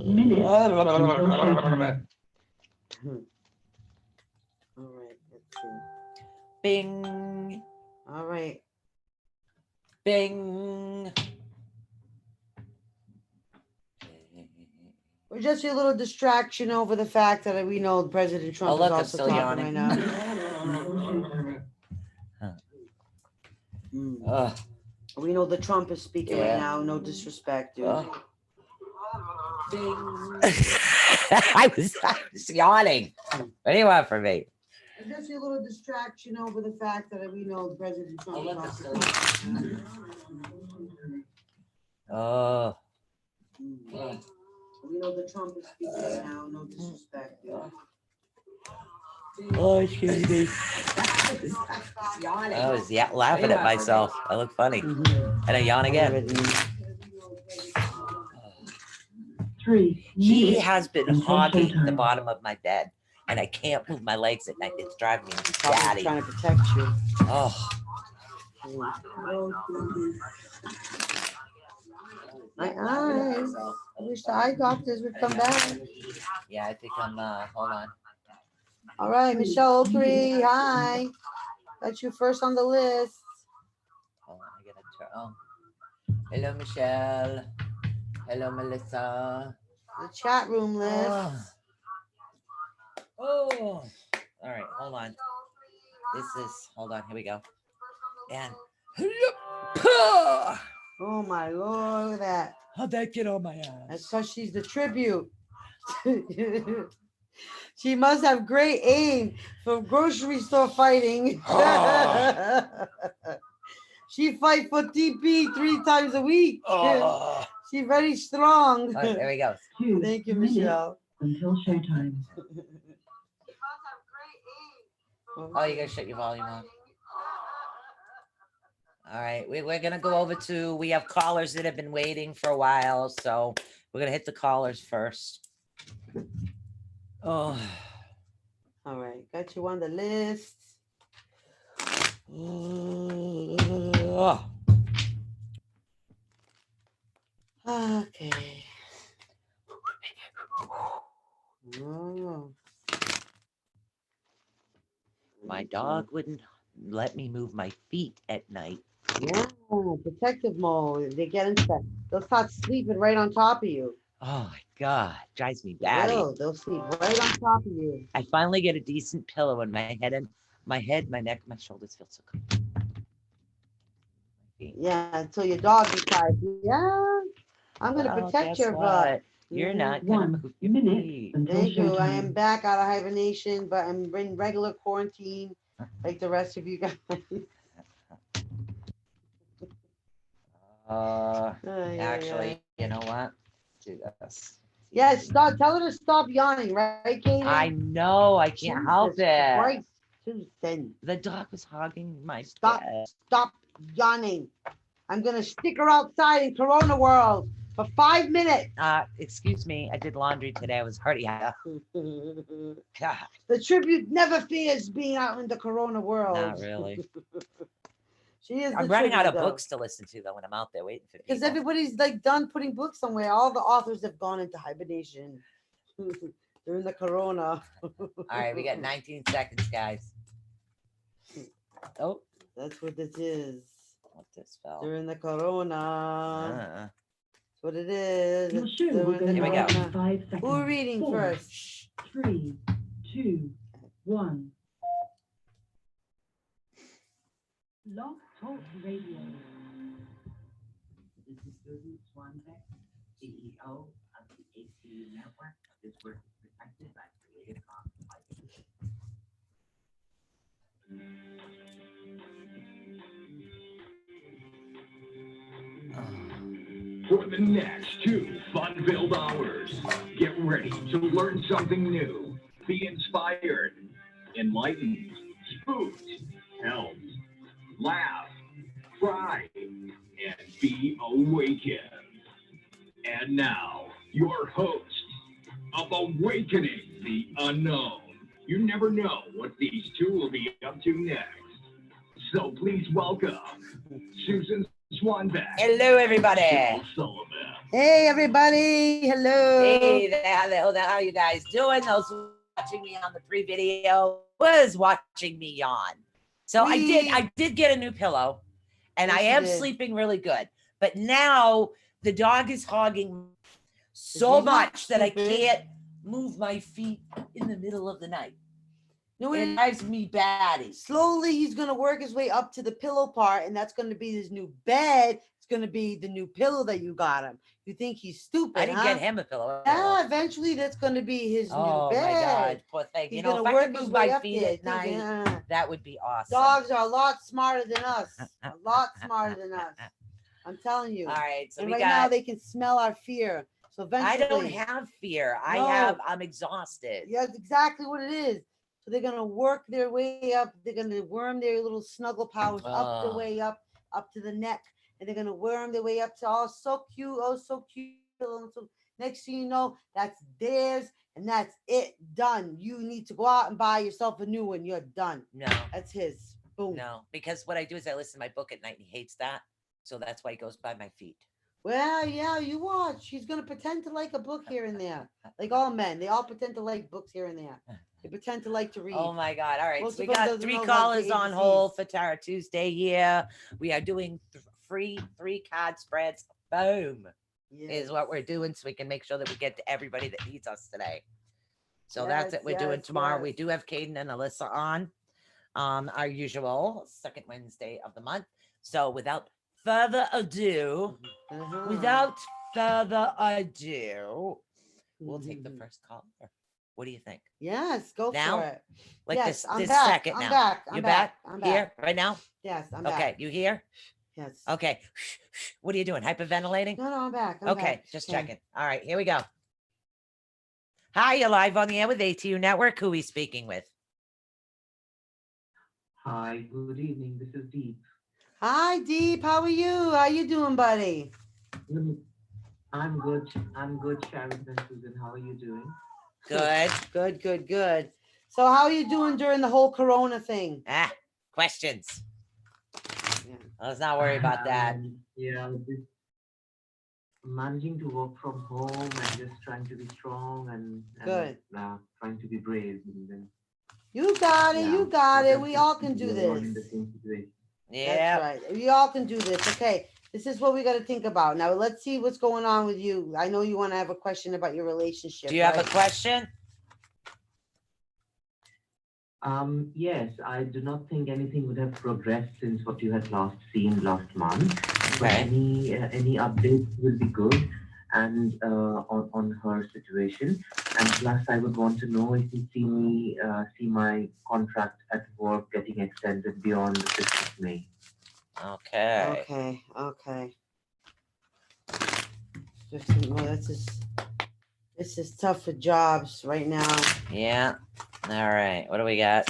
Minutes. All right, let's see. Bing. All right. Bing. We're just a little distraction over the fact that we know President Trump look, is I'm also still talking yawning. right now. Ugh. We know that Trump is speaking Yeah. right now. No disrespect, dude. I was yawning. What do you want from me? It's just a little distraction over the fact that we know President Trump is also Oh. We know that Trump is speaking right now. No disrespect, dude. Oh, excuse me. I was laughing at myself. I look funny. And I yawn again. 3 He minutes has been until hogging the showtime. bottom of my bed, and I can't move my legs at night. It's driving me Probably batty. trying to protect you. Oh. My eyes. I wish the eye doctors would come back. Yeah, I think I'm, hold on. All right, Michelle Oakley, hi. Got you first on the list. Hold on, I gotta turn. Oh. Hello, Michelle. Hello, Melissa. The chat room list. Oh. All right, hold on. This is, hold on, here we go. And, oh my Lord, look at that. how'd that get on my ass? That's because she's the tribute. She must have great aim for grocery store fighting. She fight for TP 3 times a week. She's very strong. All right, there we go. 2 Thank you, minutes Michelle. until showtime. Oh, you gotta shut your volume off. All right, we're gonna go over to, we have callers that have been waiting for a while, so we're gonna hit the callers first. Oh. All right, got you on the list. Okay. Oh. My dog wouldn't let me move my feet at night. Yeah, protective mode. They get into they'll start sleeping right on top of you. Oh my God, drives me batty. They'll sleep right on top of you. I finally get a decent pillow in my head, and my neck, my shoulders feel so good. Yeah, until your dog decides, yeah, I'm gonna protect your butt. You're not gonna 1 move your minute feet. until Thank you. I am showtime. back out of hibernation, but I'm in regular quarantine like the rest of you guys. Actually, you know what? Do this. Yeah, stop. Tell her to stop yawning, right, Katie? I know. I can't help it. Christ, Susan. The dog was hogging my Stop. bed. Stop yawning. I'm gonna stick her outside in Corona World for 5 minutes. Excuse me. I did laundry today. I was hurting. God, The tribute never fears being out in the Corona world. not really. She is. I'm running out of books to listen to though when I'm out there waiting for people. Because everybody's like done putting books somewhere. All the authors have gone into hibernation during the Corona. All right, we got 19 seconds, guys. Oh, that's what this is. What this fell? During the Corona. That's what it is. Your show will go Here we live go. in 5 seconds. Who are reading 4, first? 3, 2, 1. Love Talk Radio. This is Susan Swanbeck, CEO of the Atunetwork. This work is protected by Creative Commons. For the next 2 fun-filled hours, get ready to learn something new, be inspired, enlightened, spooked, helped, laugh, cry, and be awakened. And now, your host of Awakening the Unknown. You never know what these 2 will be up to next. So please welcome Susan Swanbeck. Hello, everybody. Sullivan. Hey, everybody. Hello. Hey there, how you guys doing? Those watching me on the pre-video was watching me yawn. So I did get a new pillow, and I Yes, you am did. sleeping really good. But now the dog is hogging so He's not much that I stupid. can't move my feet in the middle of the night. You know what It drives me batty. Slowly, he's going to work his way up to the pillow part, and that's going to be his new bed. It's going to be the new pillow that you got him. You think he's stupid, I didn't huh? get him a pillow. Yeah, eventually that's going to be his Oh new my bed. God, poor thing. He's You know, gonna if I work could his move way my up feet there, at night, that would be awesome. Dogs are a lot smarter than us. A lot smarter than us. I'm telling you. All right, so And we right got. now they can smell our fear. So eventually, I don't have fear. No. I'm exhausted. Yeah, that's exactly what it is. So they're gonna work their way up. They're gonna worm their little snuggle powers up the Ugh. way up to the neck, and they're gonna worm their way up to oh so cute, oh so cute. And so next thing you know, that's theirs, and that's it. Done. You need to go out and buy yourself a new one. You're done. No, That's his. Boom. no, because what I do is I listen to my book at night, and he hates that, so that's why he goes by my feet. Well, yeah, you watch. He's gonna pretend to like a book here and there, like all men. They all pretend to like books here and there. They pretend to like to read. Oh my God! All right, Most so we of them got doesn't 3 know how to callers say on ABCs. hold for Tara Tuesday here. We are doing free 3 card spreads. Boom is what we're doing, so we can make sure that we get to everybody that needs us today. So that's Yes, what we're doing yes, tomorrow. We yes. do have Caden and Alyssa on, our usual second Wednesday of the month. So without further ado, Uh-huh. without further ado, we'll take the first caller. What do you think? Yes, go Now? for it. Like Yes, I'm this back. second I'm now. back. I'm You're back. back? I'm Here, back. right now? Yes, I'm Okay, back. you here? Yes. Okay. What are you doing? Hyperventilating? No, I'm back. I'm Okay, back. just Okay. checking. All right, here we go. Hi, you're live on the air with ATU Network. Who are we speaking with? Hi, good evening. This is Deep. Hi, Deep. How are you? How you doing, buddy? I'm good. I'm good, Sharon and Susan. How are you doing? Good. Good, good, good. So how are you doing during the whole Corona thing? Questions. Yeah. Let's not worry about that. Yeah, just managing to work from home and just trying to be strong and Good. trying to be brave. And then, You got it. yeah, You got it. others We just all can do people are in the this. same situation. Yeah. That's right. We all can do this. Okay. This is what we got to think about. Now, let's see what's going on with you. I know you want to have a question about your relationship. Do you have right? a question? Yes, I do not think anything would have progressed since what you had last seen last month. But Okay. any updates will be good, and on her situation. And plus, I would want to know if you see my contract at work getting extended beyond the 5th of May. Okay. Okay. Okay. 15 more. This is tough for jobs right now. Yeah. All right. What do we got?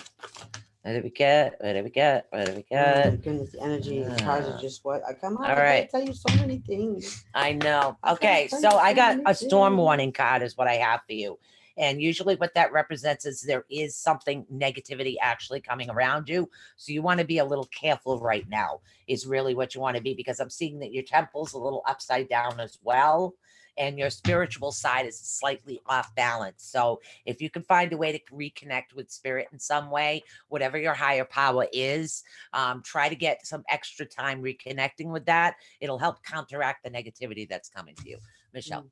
What did we get? What did we get? What did we Oh my get? goodness, the energy. The cards are just what I come on. All I gotta right. tell you so many things. I know. I Okay, gotta so tell you I so got many a storm things. warning card is what I have for you. And usually what that represents is there is something negativity actually coming around you. So you want to be a little careful right now is really what you want to be, because I'm seeing that your temple's a little upside down as well. And your spiritual side is slightly off balance. So if you can find a way to reconnect with spirit in some way, whatever your higher power is, try to get some extra time reconnecting with that. It'll help counteract the negativity that's coming to you. Michelle.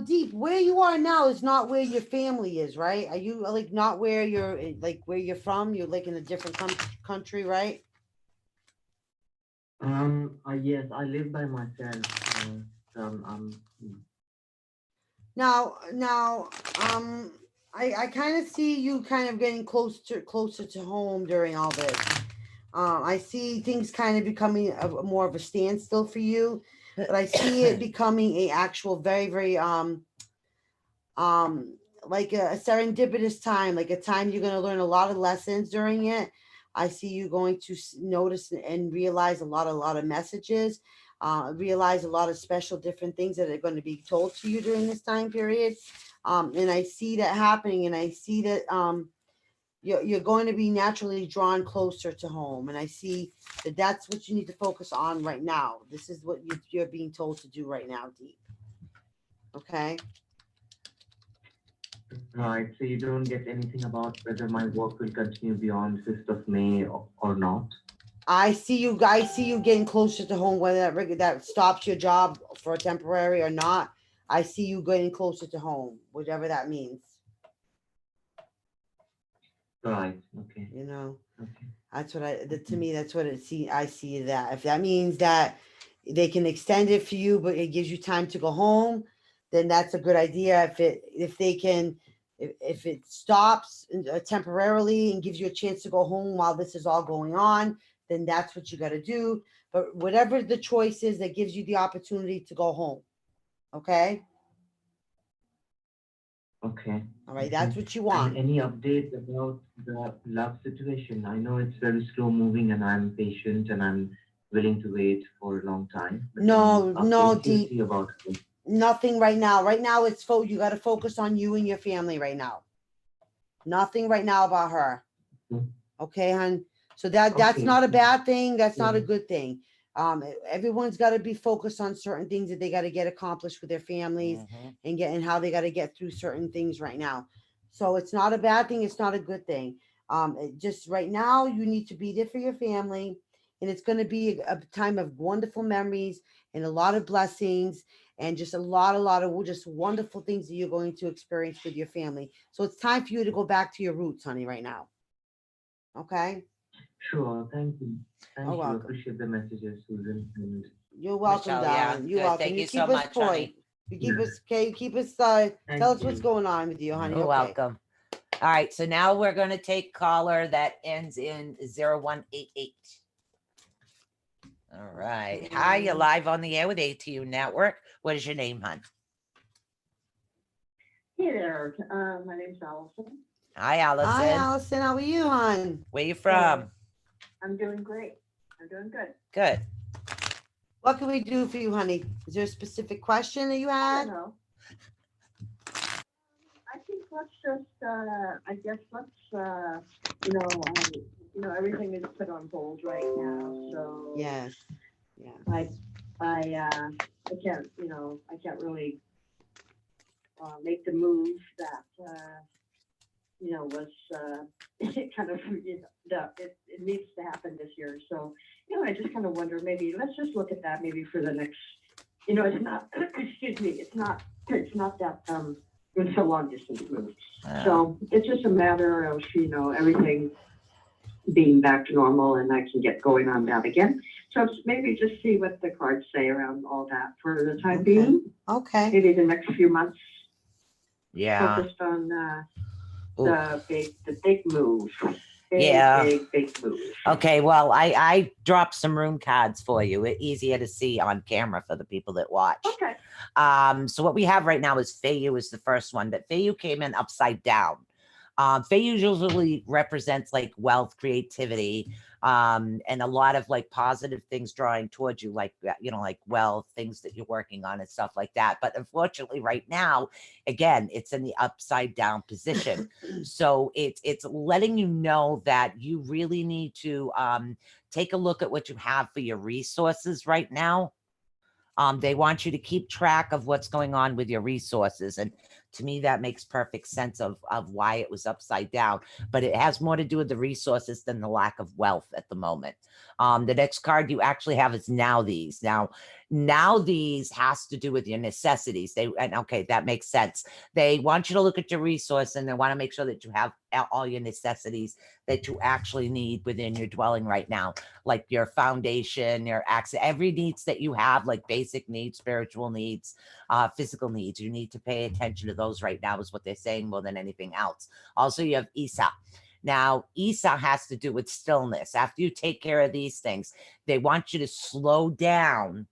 Deep, where you are now is not where your family is, right? Are you like not where you're like where you're from? You're like in a different country, right? Yes, I live by myself. Now, I kind of see you kind of getting closer to home during all this. I see things kind of becoming more of a standstill for you, but I see it becoming a actual very, very like a serendipitous time, like a time you're going to learn a lot of lessons during it. I see you going to notice and realize a lot of messages, realize a lot of special different things that are going to be told to you during this time period. And I see that happening, and I see that you're going to be naturally drawn closer to home, and I see that that's what you need to focus on right now. This is what you're being told to do right now, Deep. Okay. Right. So you don't get anything about whether my work will continue beyond 5th of May or not. I see you getting closer to home, whether that stops your job for a temporary or not. I see you getting closer to home, whatever that means. Right. Okay. You know, Okay. that's what to Mhm. me, that's what I see that. If that means that they can extend it for you, but it gives you time to go home, then that's a good idea. If they can, if it stops temporarily and gives you a chance to go home while this is all going on, then that's what you got to do. But whatever the choice is that gives you the opportunity to go home, okay? Okay. All right, Okay. that's what you And want. any update about the love situation? I know it's very slow moving and I'm patient and I'm willing to wait for a long time, but any No, updates you Deep. see about it? Nothing right now. Right now, you got to focus on you and your family right now. Nothing right now about her. Hmm. Okay, hon. So that's Okay. not a bad thing. That's not a Yeah. good thing. Everyone's got to be focused on certain things that they got to get accomplished with their families Mhm. and how they got to get through certain things right now. So it's not a bad thing. It's not a good thing. Just right now, you need to be there for your family, and it's going to be a time of wonderful memories and a lot of blessings and just a lot of just wonderful things that you're going to experience with your family. So it's time for you to go back to your roots, honey, right now. Okay. Sure. Thank you. Oh, Thank you. welcome. Appreciate the messages, Susan. And You're welcome, Michelle, yeah, darling. You're good. welcome. Thank You you so keep us much, point. honey. You keep yeah, us okay. You keep us. Tell thank us what's you. going on with you, honey. You're Okay. welcome. All right, so now we're going to take caller that ends in 0188. All right. Hi, you're live on the air with ATU Network. What is your name, hon? Hey there, my name's Allison. Hi, Hi, Allison. Allison. How are you, hon? Where you Hey, from? I'm doing great. I'm doing good. Good. What can we do for you, honey? Is there a specific question that you I had? don't know. I think let's just, I guess you know, everything is put on hold right now. So Yes. Yeah. I can't, I can't really make the move that, was kind of, it needs to happen this year. So, I just kind of wonder, maybe let's just look at that maybe for the next, it's not, excuse me, it's not that, it's a long distance move. So it's just a matter of, everything being back to normal and I can get going on that again. So maybe just see what the cards say around all that for the time Okay. being. Okay. Maybe the next few months Yeah. focused on Ooh. the big move. Yeah. Big move. Okay, well, I dropped some rune cards for you. It's easier to see on camera for the people that watch. Okay. So what we have right now is Feiyu is the first one, but Feiyu came in upside down. Feiyu usually represents like wealth, creativity, and a lot of like positive things drawing towards you, like like wealth, things that you're working on and stuff like that. But unfortunately, right now, again, it's in the upside down position. So it's letting you know that you really need to take a look at what you have for your resources right now. They want you to keep track of what's going on with your resources. And to me, that makes perfect sense of why it was upside down. But it has more to do with the resources than the lack of wealth at the moment. The next card you actually have is Now These. Now these has to do with your necessities. Okay, that makes sense. They want you to look at your resource and they want to make sure that you have all your necessities that you actually need within your dwelling right now, like your foundation, your access, every needs that you have, like basic needs, spiritual needs, physical needs. You need to pay attention to those right now is what they're saying more than anything else. Also, you have Isa. Now, Isa has to do with stillness. After you take care of these things, they want you to slow down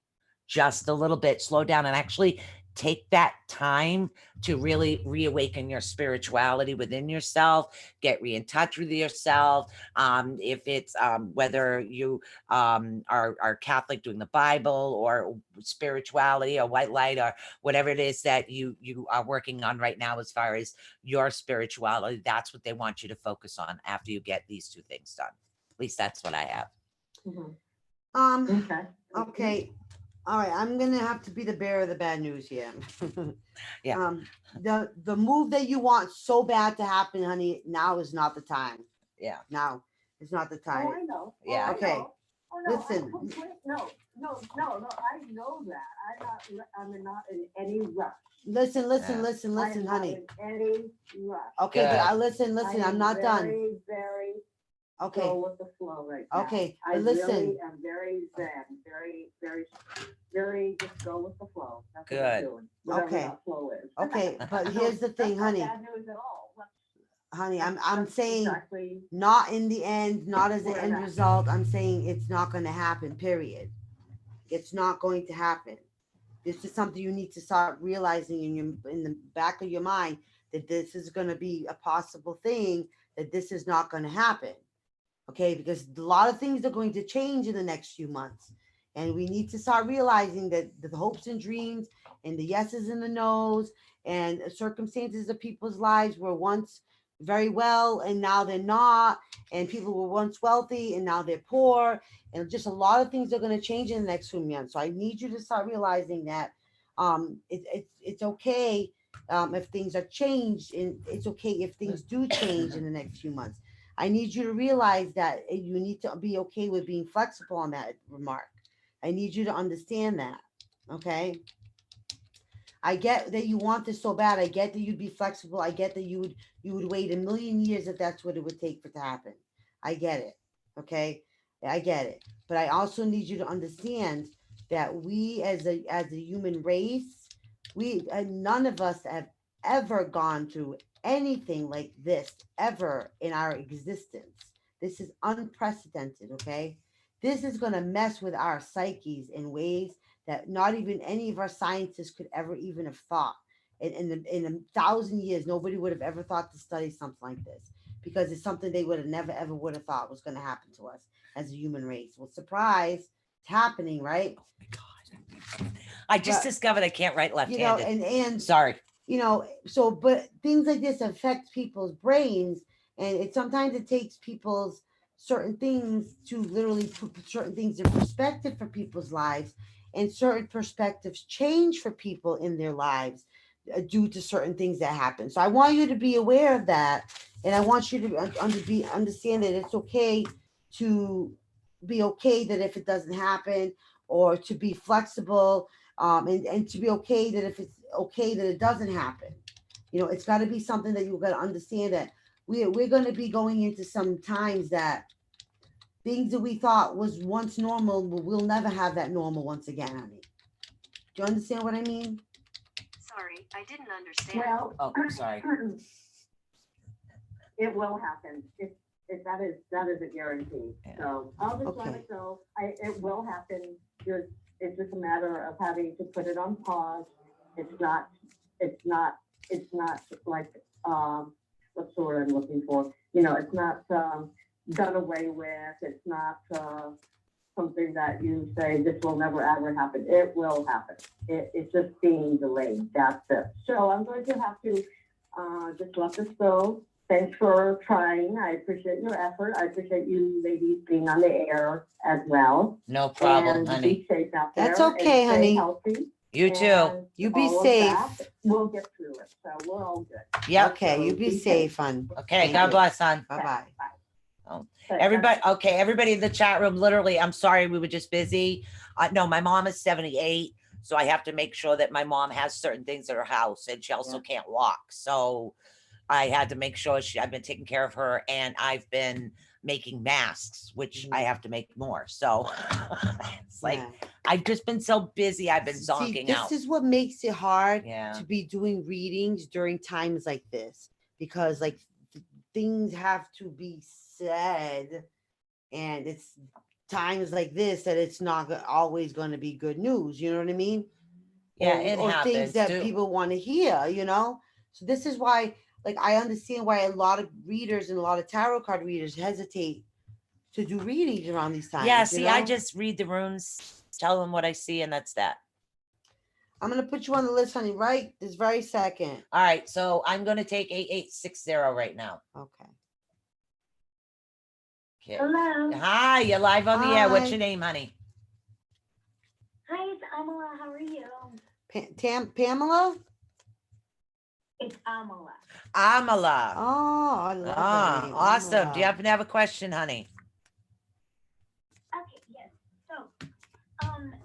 just a little bit, slow down and actually take that time to really reawaken your spirituality within yourself, get in touch with yourself. If it's whether you are Catholic, doing the Bible, or spirituality or white light, or whatever it is that you are working on right now as far as your spirituality, that's what they want you to focus on after you get these two things done. At least that's what I have. Mhm. Um, Okay. okay. All right, I'm gonna have to be the bearer of the bad news here. Yeah. The move that you want so bad to happen, honey, now is not the time. Yeah. Now is not the Oh, time. I know. Yeah. Oh, I Okay. know. Oh, no, Listen. no, I know that. I'm not in any rush. Listen, Yeah. listen, I am honey. not in any rush. Okay, but Good. I listen, I I'm am not done. Very Okay, go with the flow right now. okay, I but listen. really am very zen, very just go with the flow. That's what I'm Good. doing. Whatever Okay. that flow is. Okay, but here's the That's thing, not honey. bad news at all. Honey, I'm That's saying exactly not in the end, not as the where end that- result. I'm saying it's not going to happen. Period. It's not going to happen. This is something you need to start realizing in the back of your mind, that this is going to be a possible thing, that this is not going to happen. Okay, because a lot of things are going to change in the next few months, and we need to start realizing that the hopes and dreams and the yeses and the nos and circumstances of people's lives were once very well and now they're not, and people were once wealthy and now they're poor, and just a lot of things are going to change in the next few months. So I need you to start realizing that it's okay if things are changed, and it's okay if things do change in the next few months. I need you to realize that you need to be okay with being flexible on that remark. I need you to understand that. Okay. I get that you want this so bad. I get that you'd be flexible. I get that you would wait a million years if that's what it would take for it to happen. I get it. Okay. I get it. But I also need you to understand that we as a human race, we none of us have ever gone through anything like this ever in our existence. This is unprecedented, okay? This is going to mess with our psyches in ways that not even any of our scientists could ever even have thought. In a thousand years, nobody would have ever thought to study something like this, because it's something they would have never ever would have thought was going to happen to us as a human race. Well, surprise, it's happening, right? Oh my God. I just But, discovered I can't write You know, left-handed. and Sorry. you know, so but things like this affect people's brains, and sometimes it takes people's certain things to literally put certain things in perspective for people's lives, and certain perspectives change for people in their lives due to certain things that happen. So I want you to be aware of that, and I want you to understand that it's okay to be okay that if it doesn't happen, or to be flexible, and to be okay that if it's okay that it doesn't happen. You know, it's got to be something that you've got to understand, that we're going to be going into some times that things that we thought was once normal, we'll never have that normal once again, honey. Do you understand what I mean? Sorry, I didn't understand. Well, Oh, sorry. it will happen. That is a guarantee. Yeah. So I'll just let Okay. it go. It will happen. It's just a matter of having to put it on pause. It's not like what's the word I'm looking for? You know, it's not done away with. It's not something that you say this will never ever happen. It will happen. It's just being delayed. That's it. So I'm going to have to just let this go. Thanks for trying. I appreciate your effort. I appreciate you ladies being on the air as well. No problem, And honey. be safe out there. That's okay, and stay honey. Healthy. You too. And You be all of safe. that, we'll get through it. So we're all good. Yep. Okay, you be Be safe, hon. Okay. Thank God you. bless, hon. Bye bye. Okay, Everybody, okay, everybody in the chat room, literally, I'm sorry, we were just busy. No, my mom is 78, so I have to make sure that my mom has certain things at her house, and she also can't walk. So I had to make sure I've been taking care of her, and I've been making masks, which I have to make more. So it's like, Yeah. I've just been so busy. I've been See, zonking this out. is what makes it hard Yeah. to be doing readings during times like this, because like things have to be said, and it's times like this that it's not always going to be good news. You know what I mean? Yeah, it or things happens that too. people want to hear, you know? So this is why, like, I understand why a lot of readers and a lot of tarot card readers hesitate to do readings around these times. Yeah, you see, know? I just read the runes, tell them what I see, and that's that. I'm gonna put you on the list, honey, right this very second. All right, so I'm going to take 8860 right now. Okay. Okay. Hello. Hi, you're live on the air. What's Hi. your name, honey? Hi, it's Amala. How are you? Pamela? It's Amala. Amala. Oh, I love that name. Awesome. Do you Amala. happen to have a question, honey? Okay, yes. So,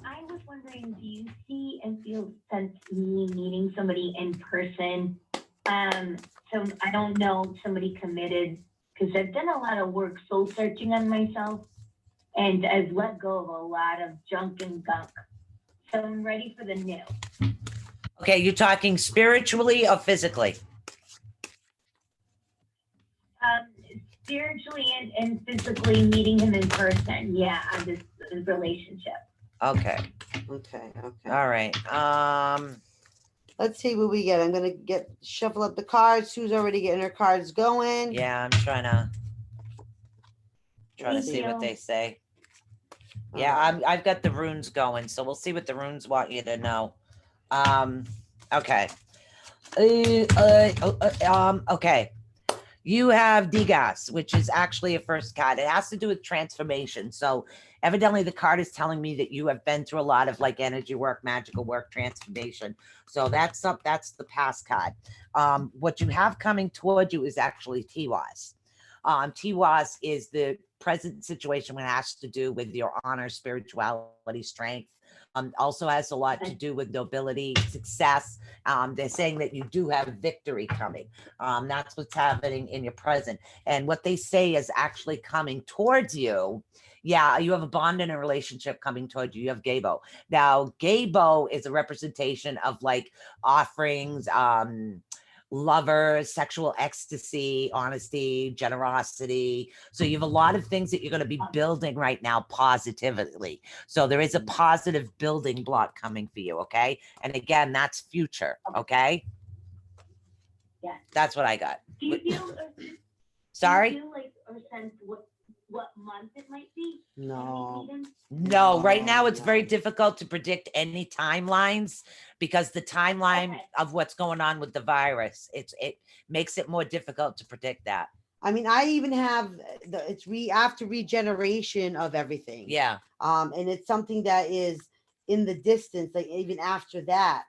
I was wondering, do you see and feel sense me meeting somebody in person? So I don't know, somebody committed, because I've done a lot of work soul searching on myself, and I've let go of a lot of junk and gunk. So I'm ready for the new. Okay, you're talking spiritually or physically? Spiritually and physically meeting him in person. Yeah, on this relationship. Okay. Okay. All right. Let's see what we get. I'm gonna shuffle up the cards. Sue's already getting her cards going. Yeah, I'm trying to Thank see what you. they say. Yeah, I've got the runes going, so we'll see what the runes want you to know. Okay. Okay. You have Degas, which is actually a first card. It has to do with transformation. So evidently the card is telling me that you have been through a lot of like energy work, magical work, transformation. So that's the past card. What you have coming toward you is actually Tiwas. Tiwas is the present situation when it has to do with your honor, spirituality, strength. Also has a lot to do with nobility, success. They're saying that you do have victory coming. That's what's happening in your present. And what they say is actually coming towards you. Yeah, you have a bond in a relationship coming towards you. You have Gabo. Now, Gabo is a representation of like offerings, lovers, sexual ecstasy, honesty, generosity. So you have a lot of things that you're going to be building right now positively. So there is a positive building block coming for you. Okay. And again, that's future. Okay. Yeah. That's what I got. Do you feel? Sorry? Do you feel like or sense what month it might be? No. No, right now it's No. very difficult to predict any timelines because the timeline of what's going on with the virus, it makes it more difficult to predict that. I mean, I even have it's after regeneration of everything. Yeah. And it's something that is in the distance, like even after that.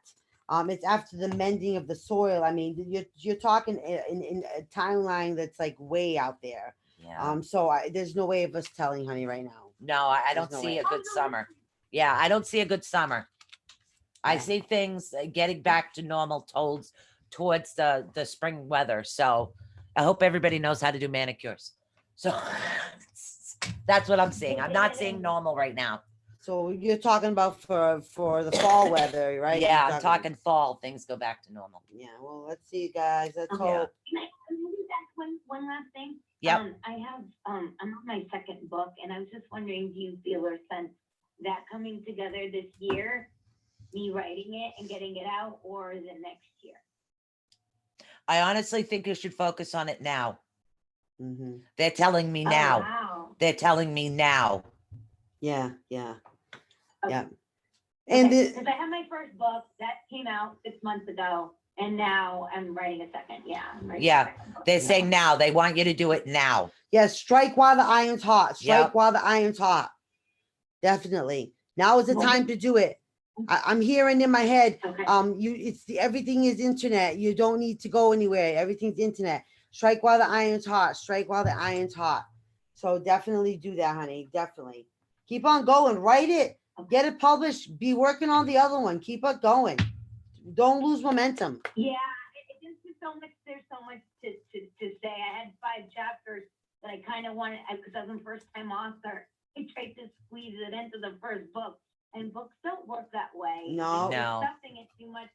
It's after the mending of the soil. I mean, you're talking in a timeline that's like way out there. Yeah. So there's no way of us telling, honey, right now. No, I don't There's no see way. a good summer. Yeah, I don't see a good summer. I Yeah. see things getting back to normal towards the spring weather. So I hope everybody knows how to do manicures. So that's what I'm seeing. I'm not seeing normal right now. So you're talking about for the fall weather, right? Yeah, You're I'm talking fall. Things go back to normal. Yeah, well, let's see, guys. Let's Okay. hope. Can I ask one last thing? Yep. I have I'm on my second book, and I was just wondering, do you feel or sense that coming together this year, me writing it and getting it out, or the next year? I honestly think you should focus on it now. Mm-hmm. They're telling me now. Oh, wow. They're telling me now. Yeah. Okay. Yeah. And Because I have my first book that came out 6 months ago, and now I'm writing a second. Yeah. I'm writing a Yeah, second book. they're saying now. They want you to do it now. strike while the iron's hot. Strike Yep. while the iron's hot. Definitely. Now is the time to do it. I'm hearing in my head, Okay. everything is internet. You don't need to go anywhere. Everything's internet. Strike while the iron's hot. Strike while the iron's hot. So definitely do that, honey. Definitely. Keep on going. Write it. Get it published. Be working on the other one. Keep it going. Don't lose momentum. Yeah, it's just so much. There's so much to say. I had 5 chapters that I kind of wanted, because I was a first-time author. I tried to squeeze it into the first book, and books don't work that way. No. If you're No. stuffing it too much.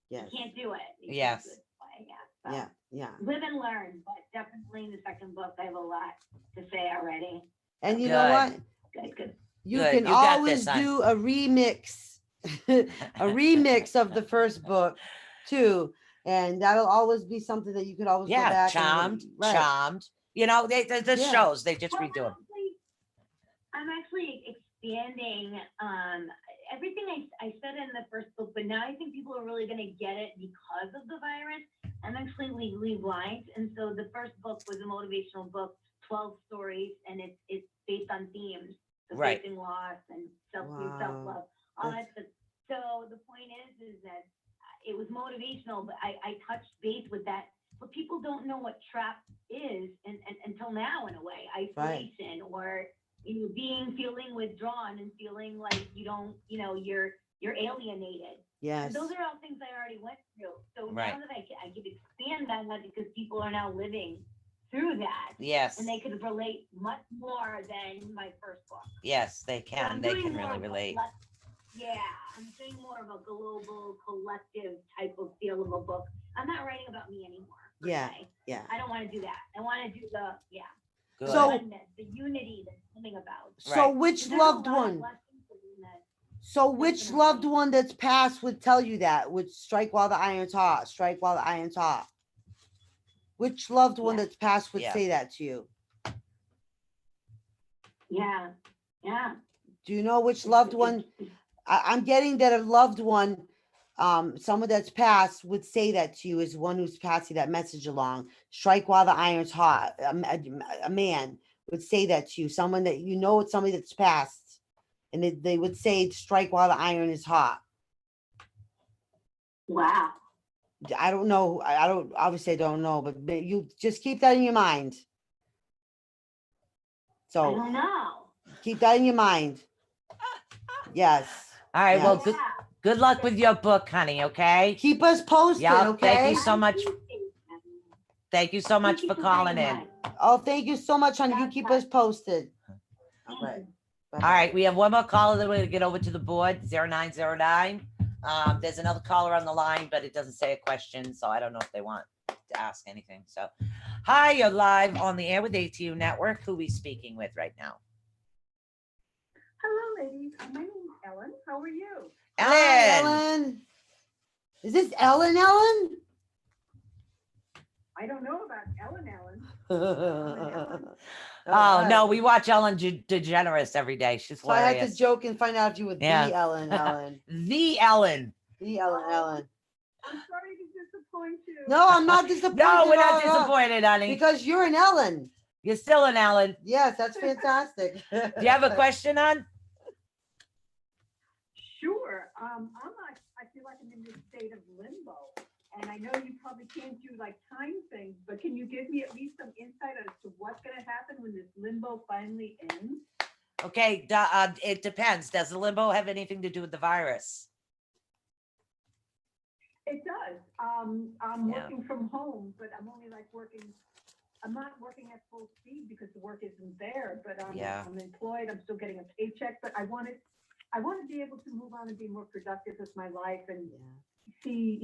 Yes. You can't do it. You can't Yes. do it this way. Yeah. So Yeah. live and learn, but definitely in the second book, I have a lot to say already. And you know what? Good. You Good. can You got always this, hon. do a remix a remix of the first book too. And that'll always be something that you could always go Yeah, back Charmed, and right. Charmed. You know, the Yeah. shows, they just Well, redo them. I'm actually expanding everything I said in the first book, but now I think people are really going to get it because of the virus. I'm actually legally blind, and so the first book was a motivational book, 12 stories, and it's based on themes, so Right. facing loss and Wow. self-love, all that stuff. So the point is that it was motivational, but I touched base with that. But people don't know what trap is, and until now, in a way, isolation or feeling withdrawn and feeling like you don't, you're alienated. Yes. And those are all things I already went through. So Right. now that I could expand on that because people are now living through that. Yes. And they could relate much more than my first book. Yes, they So can. I'm They doing can more really of a relate. Yeah, I'm doing more of a global, collective type of feel of a book. I'm not writing about me anymore. per Yeah, se. yeah. I don't want to do that. I want to do the Good. So- oneness, the unity that's coming about. So Right. which There's a loved lot of one? lessons in that. So which loved one that's passed would tell you that? Would strike while the iron's hot, strike while the iron's hot. Which loved one Yeah. that's passed would Yeah. say that to you? Yeah, yeah. Do you know which loved one? I'm getting that a loved one, someone that's passed would say that to you is one who's passing that message along. Strike while the iron's hot. A man would say that to you. Someone that you know, it's somebody that's passed, and they would say, "Strike while the iron is hot." Wow. I don't know. I don't. Obviously, I don't know, but you just keep that in your mind. I So don't know. keep that in your mind. Yes. All right. Well, Yes. good luck with your book, honey. Okay. Keep us posted, Yeah, okay? thank you so much. Thank you so much Thank you for so calling very in. much. Oh, thank you so much, honey. You keep us posted. All right. All right, we have one more caller that we're gonna get over to the board, 0909. There's another caller on the line, but it doesn't say a question, so I don't know if they want to ask anything. So, hi, you're live on the air with ATU Network. Who are we speaking with right now? Hello, ladies. My name's Ellen. How are you? Hi, Ellen. Ellen. Is this Ellen? Ellen? I don't know about Ellen. Ellen. Oh, no, we watch Ellen DeGeneres every day. She's So I had to hilarious. joke and find out if you were Yeah. the Ellen. The Ellen. The Ellen. I'm sorry to disappoint you. No, I'm not disappointed. No, we're not at all, disappointed, honey. because you're an Ellen. You're still an Ellen. Yes, that's fantastic. Do you have a question on? Sure. I feel like I'm in this state of limbo. And I know you probably can't do like time things, but can you give me at least some insight as to what's going to happen when this limbo finally ends? Okay, it depends. Does the limbo have anything to do with the virus? It does. I'm Yeah. working from home, but I'm only like I'm not working at full speed because the work isn't there, but Yeah. I'm employed. I'm still getting a paycheck, but I want to be able to move on and be more productive with my life and see,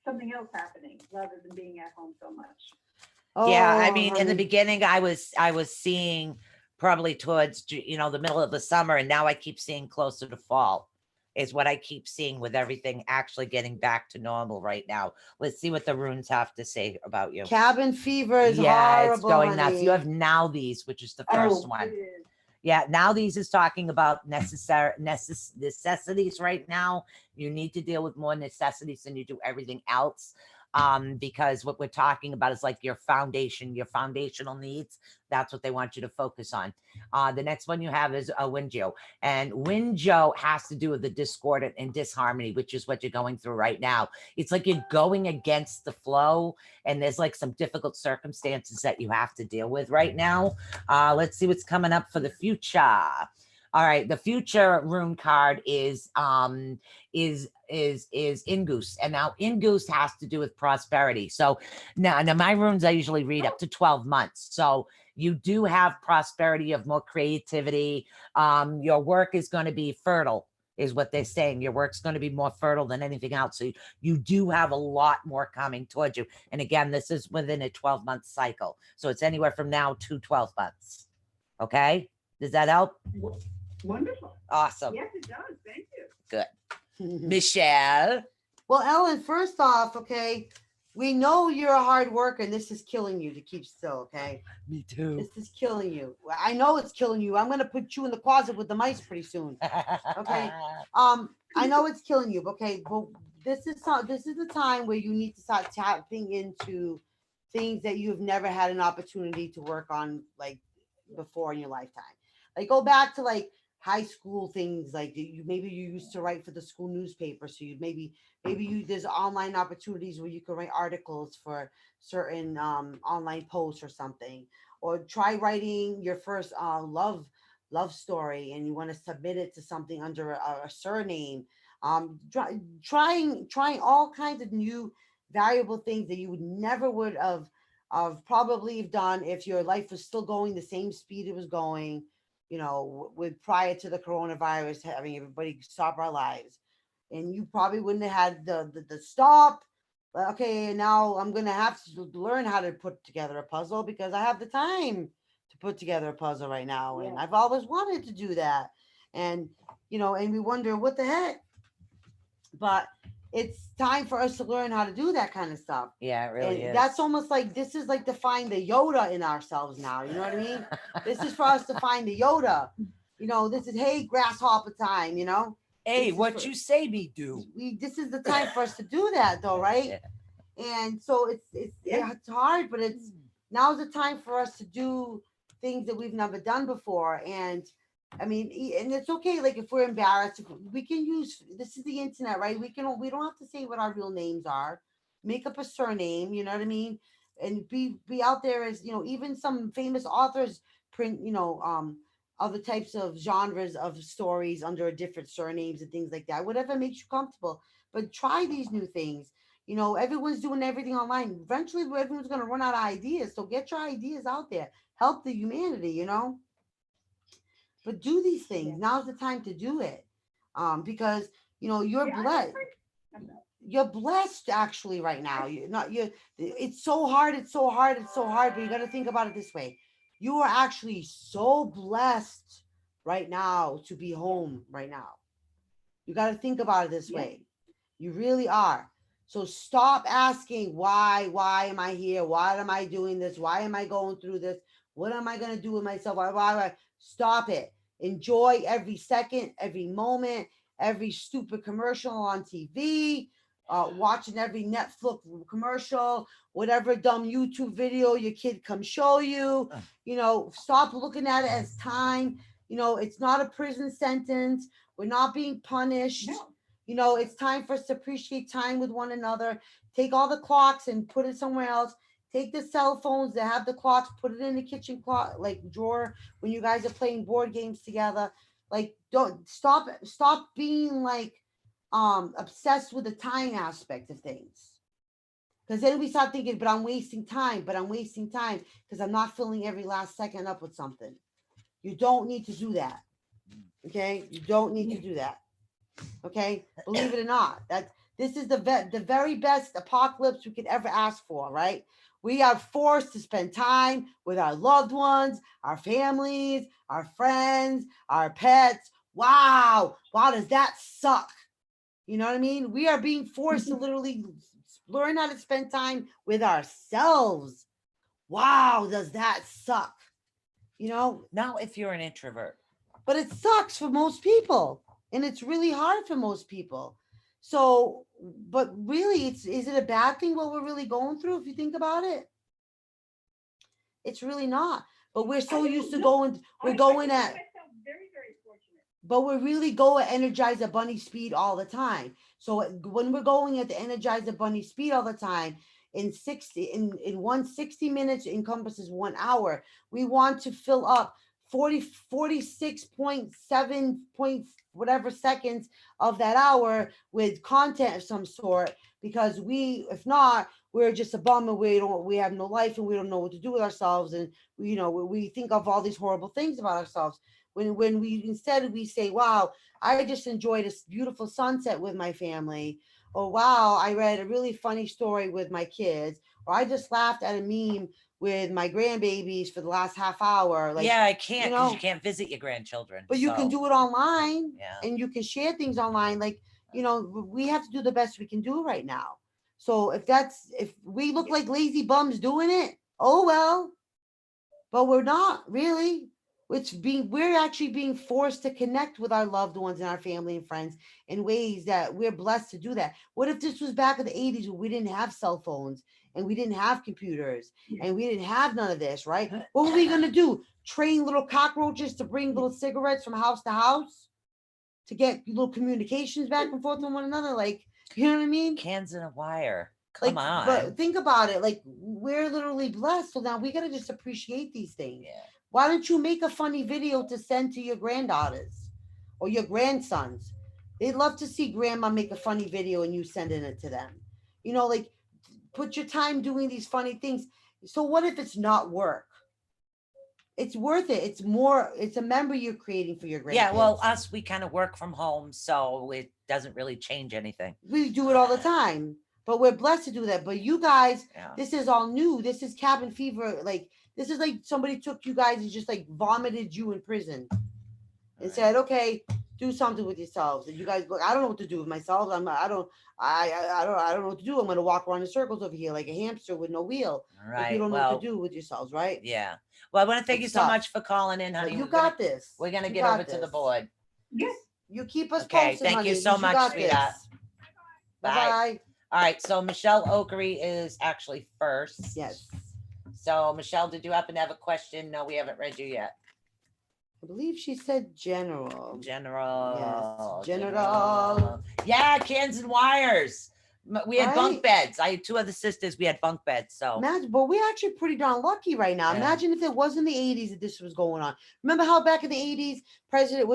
something else happening rather than being at home so much. Yeah, I Oh, mean, in the honey. beginning, I was seeing probably towards the middle of the summer, and now I keep seeing closer to fall. Is what I keep seeing with everything actually getting back to normal right now. Let's see what the runes have to say about you. Cabin fever is Yeah, horrible. it's going nuts. honey. You have now these, which is the first Oh, one. it is. Yeah, now these is talking about necessities right now. You need to deal with more necessities than you do everything else. Because what we're talking about is like your foundation, your foundational needs. That's what they want you to focus on. The next one you have is a Winjo. And Winjo has to do with the discordant and disharmony, which is what you're going through right now. It's like you're going against the flow, and there's like some difficult circumstances that you have to deal with right now. Let's see what's coming up for the future. All right, the future rune card is Ingoose, and now Ingoose has to do with prosperity. So now my runes I usually read up to 12 months. So you do have prosperity of more creativity. Your work is going to be fertile, is what they're saying. Your work's going to be more fertile than anything else. So you do have a lot more coming towards you. And again, this is within a 12-month cycle. So it's anywhere from now to 12 months. Okay, does that help? Wonderful. Awesome. Yes, it does. Thank you. Good. Michelle. Well, Ellen, first off, okay, we know you're a hard worker and this is killing you to keep still, okay? Me too. This is killing you. I know it's killing you. I'm gonna put you in the closet with the mice pretty soon. Okay. I know it's killing you, okay, but this is the time where you need to start tapping into things that you've never had an opportunity to work on like before in your lifetime. Like go back to like high school things like you maybe you used to write for the school newspaper, so you maybe you there's online opportunities where you can write articles for certain online posts or something, or try writing your first love story and you want to submit it to something under a surname. Trying all kinds of new valuable things that you would never would have probably have done if your life was still going the same speed it was going, with prior to the coronavirus having everybody stop our lives. And you probably wouldn't have had the stop. Okay, now I'm gonna have to learn how to put together a puzzle because I have the time to put together a puzzle right now, and Yeah. I've always wanted to do that. And and we wonder what the heck, but it's time for us to learn how to do that kind of stuff. Yeah, it really And is. that's almost like this is like to find the Yoda in ourselves now. You know what I mean? This is for us to find the Yoda. This is hey grasshopper time. Hey, This is what for- you say me do? this is the time for us to do that though, right? And so Yeah. it's hard, but it's now's the time for us to do things that we've never done before. And I mean, and it's okay. Like if we're embarrassed, we can use this is the internet, right? We don't have to say what our real names are. Make up a surname. You know what I mean? And be out there as even some famous authors print other types of genres of stories under different surnames and things like that. Whatever makes you comfortable. But try these new things. Everyone's doing everything online. Eventually, everyone's going to run out of ideas. So get your ideas out there. Help the humanity. But do these things. Yeah. Now's the time to do it. Because you're Yeah, blessed. You're blessed actually right now. You're not you. It's so hard. It's so hard. It's so hard. But you got to think about it this way. You are actually so blessed right now to be home right now. You got to think about it this Yeah. way. You really are. So stop asking why am I here? Why am I doing this? Why am I going through this? What am I going to do with myself? Why? Stop it. Enjoy every second, every moment, every stupid commercial on TV, watching every Netflix commercial, whatever dumb YouTube video your kid come show you. Stop looking at it as time. It's not a prison sentence. We're not being punished. It's time for us to appreciate time with one another. Take all the clocks and put it somewhere else. Take the cell phones that have the clocks, put it in the kitchen clock like drawer when you guys are playing board games together. Like don't stop being like obsessed with the time aspect of things. Because then we start thinking, but I'm wasting time, because I'm not filling every last second up with something. You don't need to do that. Okay? You don't need to do that. Okay, believe it or not, that this is the very best apocalypse we could ever ask for, right? We are forced to spend time with our loved ones, our families, our friends, our pets. Wow, does that suck? You know what I mean? We are being forced to literally learn how to spend time with ourselves. Wow, does that suck? Now, if you're an introvert, But it sucks for most people, and it's really hard for most people. So, but really, is it a bad thing what we're really going through if you think about it? It's really not. But we're so used to going, we're going at, very, very fortunate. but we really go at Energizer Bunny speed all the time. So when we're going at the Energizer Bunny speed all the time, in 160 minutes encompasses 1 hour. We want to fill up 46.7 point whatever seconds of that hour with content of some sort, because if not, we're just a bum and we have no life and we don't know what to do with ourselves, and we think of all these horrible things about ourselves when we instead we say, wow, I just enjoyed a beautiful sunset with my family, or wow, I read a really funny story with my kids, or I just laughed at a meme with my grandbabies for the last half hour. Like, yeah, I can't because know, you can't visit your grandchildren. but you can so, do it online, Yeah. and you can share things online. Like, we have to do the best we can do right now. So if we look like lazy bums doing it, oh well. But we're not really. We're actually being forced to connect with our loved ones and our family and friends in ways that we're blessed to do that. What if this was back in the 80s when we didn't have cell phones and we didn't have computers and we didn't have none of this, right? What were we gonna do? Train little cockroaches to bring little cigarettes from house to house to get little communications back and forth with one another? Like, you know what I mean? Cans in a wire. Come Like, on. but think about it. Like, we're literally blessed. So now we gotta just appreciate these things. Yeah. Why don't you make a funny video to send to your granddaughters or your grandsons? They'd love to see grandma make a funny video and you sending it to them. Like, put your time doing these funny things. So what if it's not work? It's worth it. It's a memory you're creating for your grandkids. Yeah, well, us, we kind of work from home, so it doesn't really change anything. We do it all the time. But we're blessed to do that. But you guys, Yeah. this is all new. This is cabin fever. Like, this is like somebody took you guys and just like vomited you in prison and said, okay, do something with yourselves. And you guys, look, I don't know what to do with myself. I don't know what to do. I'm going to walk around in circles over here like a hamster with no wheel. All right. Like, you don't know what to do with yourselves, right? Yeah. Well, I want to thank you It's so tough. much for calling in, honey. But you got this. We're going to You get got over to the this. board. Yes. You keep us Okay, posted, thank honey. you At so least much, got sweetheart. this. Bye. Bye-bye. All right, so Michelle Okery is actually first. Yes. So, Michelle, did you happen to have a question? No, we haven't read you yet. I believe she said general. General. Yes, general. Yeah, cans and wires. We had bunk Right? beds. I had two other sisters. We had bunk beds. So, Imagine, but we're actually pretty darn lucky right now. Yeah. Imagine if it was in the 80s that this was going on. Remember how back in the 80s, President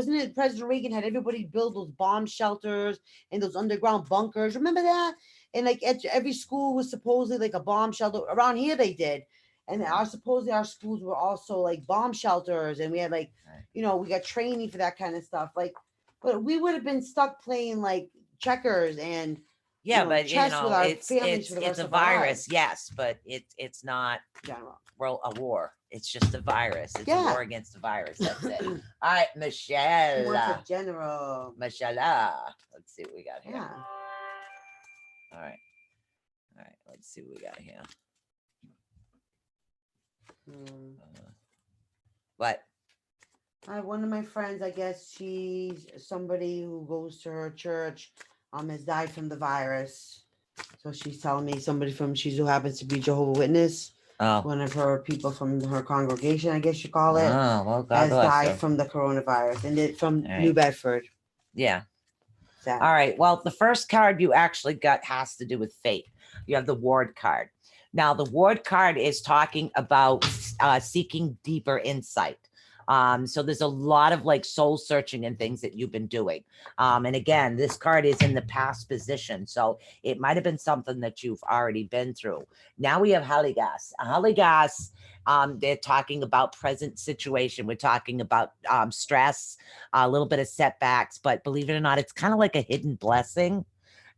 Reagan had everybody build those bomb shelters and those underground bunkers? Remember that? And like every school was supposedly like a bomb shelter. Around here they did. And supposedly our schools were also like bomb shelters, and we had like, Right. we got training for that kind of stuff. Like, but we would have been stuck playing like checkers and yeah, but chess with our families for the it's rest a of our lives. virus, yes, but it's not General. a war. It's just a virus. It's a Yeah. war against a virus. That's it. All right, He Michelle. wants a general. Michelle. Let's see what we got here. Yeah. All right. Let's see what we got here. What? One of my friends, I guess she's somebody who goes to her church, has died from the virus. So she's telling me somebody she who happens to be Jehovah's Witness. Oh. One of her people from her congregation, I guess you call it, Oh, well, God has bless died her. from the coronavirus, and it from All right. New Bedford. Yeah. Sad. All right. Well, the first card you actually got has to do with fate. You have the ward card. Now, the ward card is talking about seeking deeper insight. So there's a lot of like soul searching and things that you've been doing. And again, this card is in the past position. So it might have been something that you've already been through. Now we have Haligas. Haligas, they're talking about present situation. We're talking about stress, a little bit of setbacks, but believe it or not, it's kind of like a hidden blessing.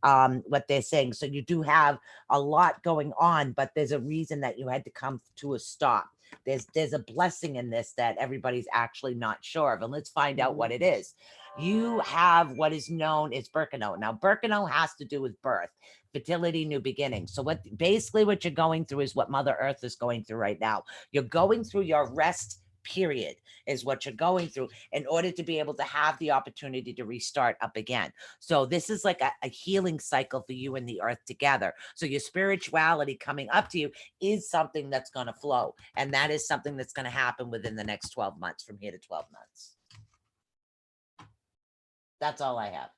What they're saying. So you do have a lot going on, but there's a reason that you had to come to a stop. There's a blessing in this that everybody's actually not sure of. And let's find out what it is. You have what is known as Birkenau. Now, Birkenau has to do with birth, fertility, new beginnings. So what you're going through is what Mother Earth is going through right now. You're going through your rest period is what you're going through in order to be able to have the opportunity to restart up again. So this is like a healing cycle for you and the earth together. So your spirituality coming up to you is something that's going to flow. And that is something that's going to happen within the next 12 months, from here to 12 months. That's all I have.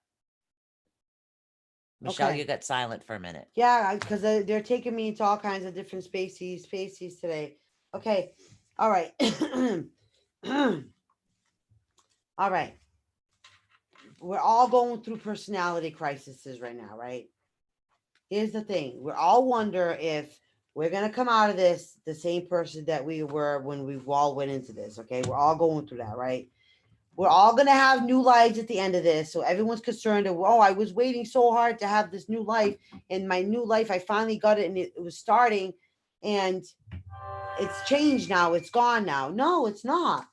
Michelle, Okay. you got silent for a minute. Yeah, because they're taking me into all kinds of different spaces today. Okay. All right. All right. We're all going through personality crises right now, right? Here's the thing. We all wonder if we're going to come out of this the same person that we were when we all went into this, okay? We're all going through that, right? We're all going to have new lives at the end of this. So everyone's concerned, I was waiting so hard to have this new life. And my new life, I finally got it, and it was starting. And it's changed now. It's gone now. No, it's not.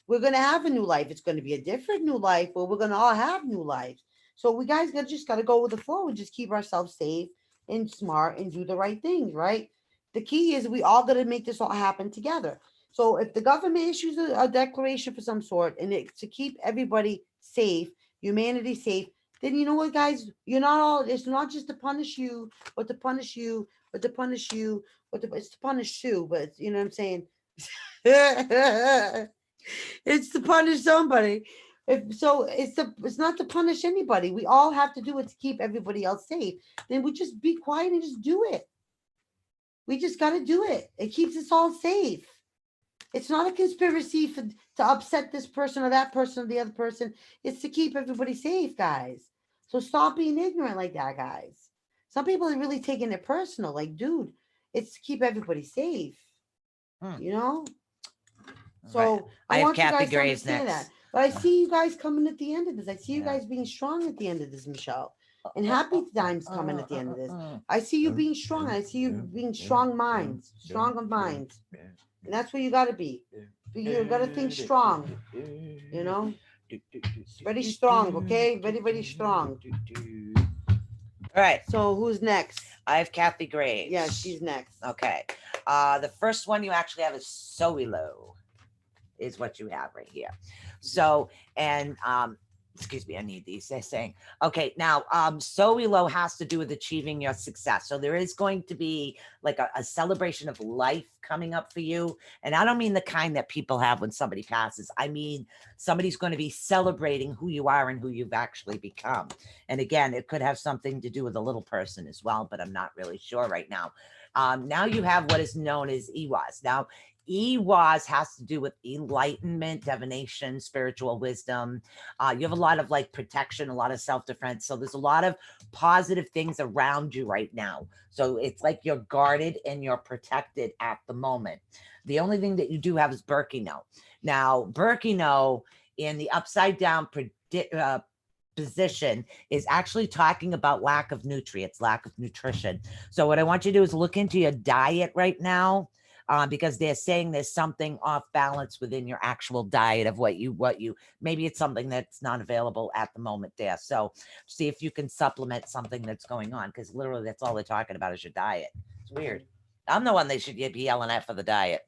We're going to have a new life. It's going to be a different new life, but we're going to all have new lives. So we guys just gotta go with the flow and just keep ourselves safe and smart and do the right things, right? The key is we all gotta make this all happen together. So if the government issues a declaration for some sort and it's to keep everybody safe, humanity safe, then you know what, guys? You're not all. It's not just to punish you, but to punish you, but to punish you, but it's to punish you. But you know what I'm saying? It's to punish somebody. If so, it's not to punish anybody. We all have to do it to keep everybody else safe. Then we just be quiet and just do it. We just got to do it. It keeps us all safe. It's not a conspiracy to upset this person or that person or the other person. It's to keep everybody safe, guys. So stop being ignorant like that, guys. Some people are really taking it personal. Like, dude, it's to keep everybody safe. Hmm. You know. Right. So I I have want you Kathy guys to Graves understand next. that. But I see you guys coming at the end of this. I see you Yeah. guys being strong at the end of this, Michelle. And happy times coming at the end of this. I see you being strong. I see you being strong minds, strong of minds. And that's where you got to be. You got to think strong, you know? Very strong, okay? Very, very strong. All right. So who's next? I have Kathy Graves. Yeah, she's next. Okay. The first one you actually have is Soilo, is what you have right here. So, and excuse me, I need these. They're saying, okay, now Soilo has to do with achieving your success. So there is going to be like a celebration of life coming up for you. And I don't mean the kind that people have when somebody passes. I mean, somebody's going to be celebrating who you are and who you've actually become. And again, it could have something to do with a little person as well, but I'm not really sure right now. Now you have what is known as EWAS. Now, EWAS has to do with enlightenment, divination, spiritual wisdom. You have a lot of like protection, a lot of self-defense. So there's a lot of positive things around you right now. So it's like you're guarded and you're protected at the moment. The only thing that you do have is Burkino. Now, Burkino in the upside down position is actually talking about lack of nutrients, lack of nutrition. So what I want you to do is look into your diet right now. Because they're saying there's something off balance within your actual diet of what you maybe it's something that's not available at the moment there. So see if you can supplement something that's going on, because literally that's all they're talking about is your diet. It's weird. I'm the one they should be yelling at for the diet.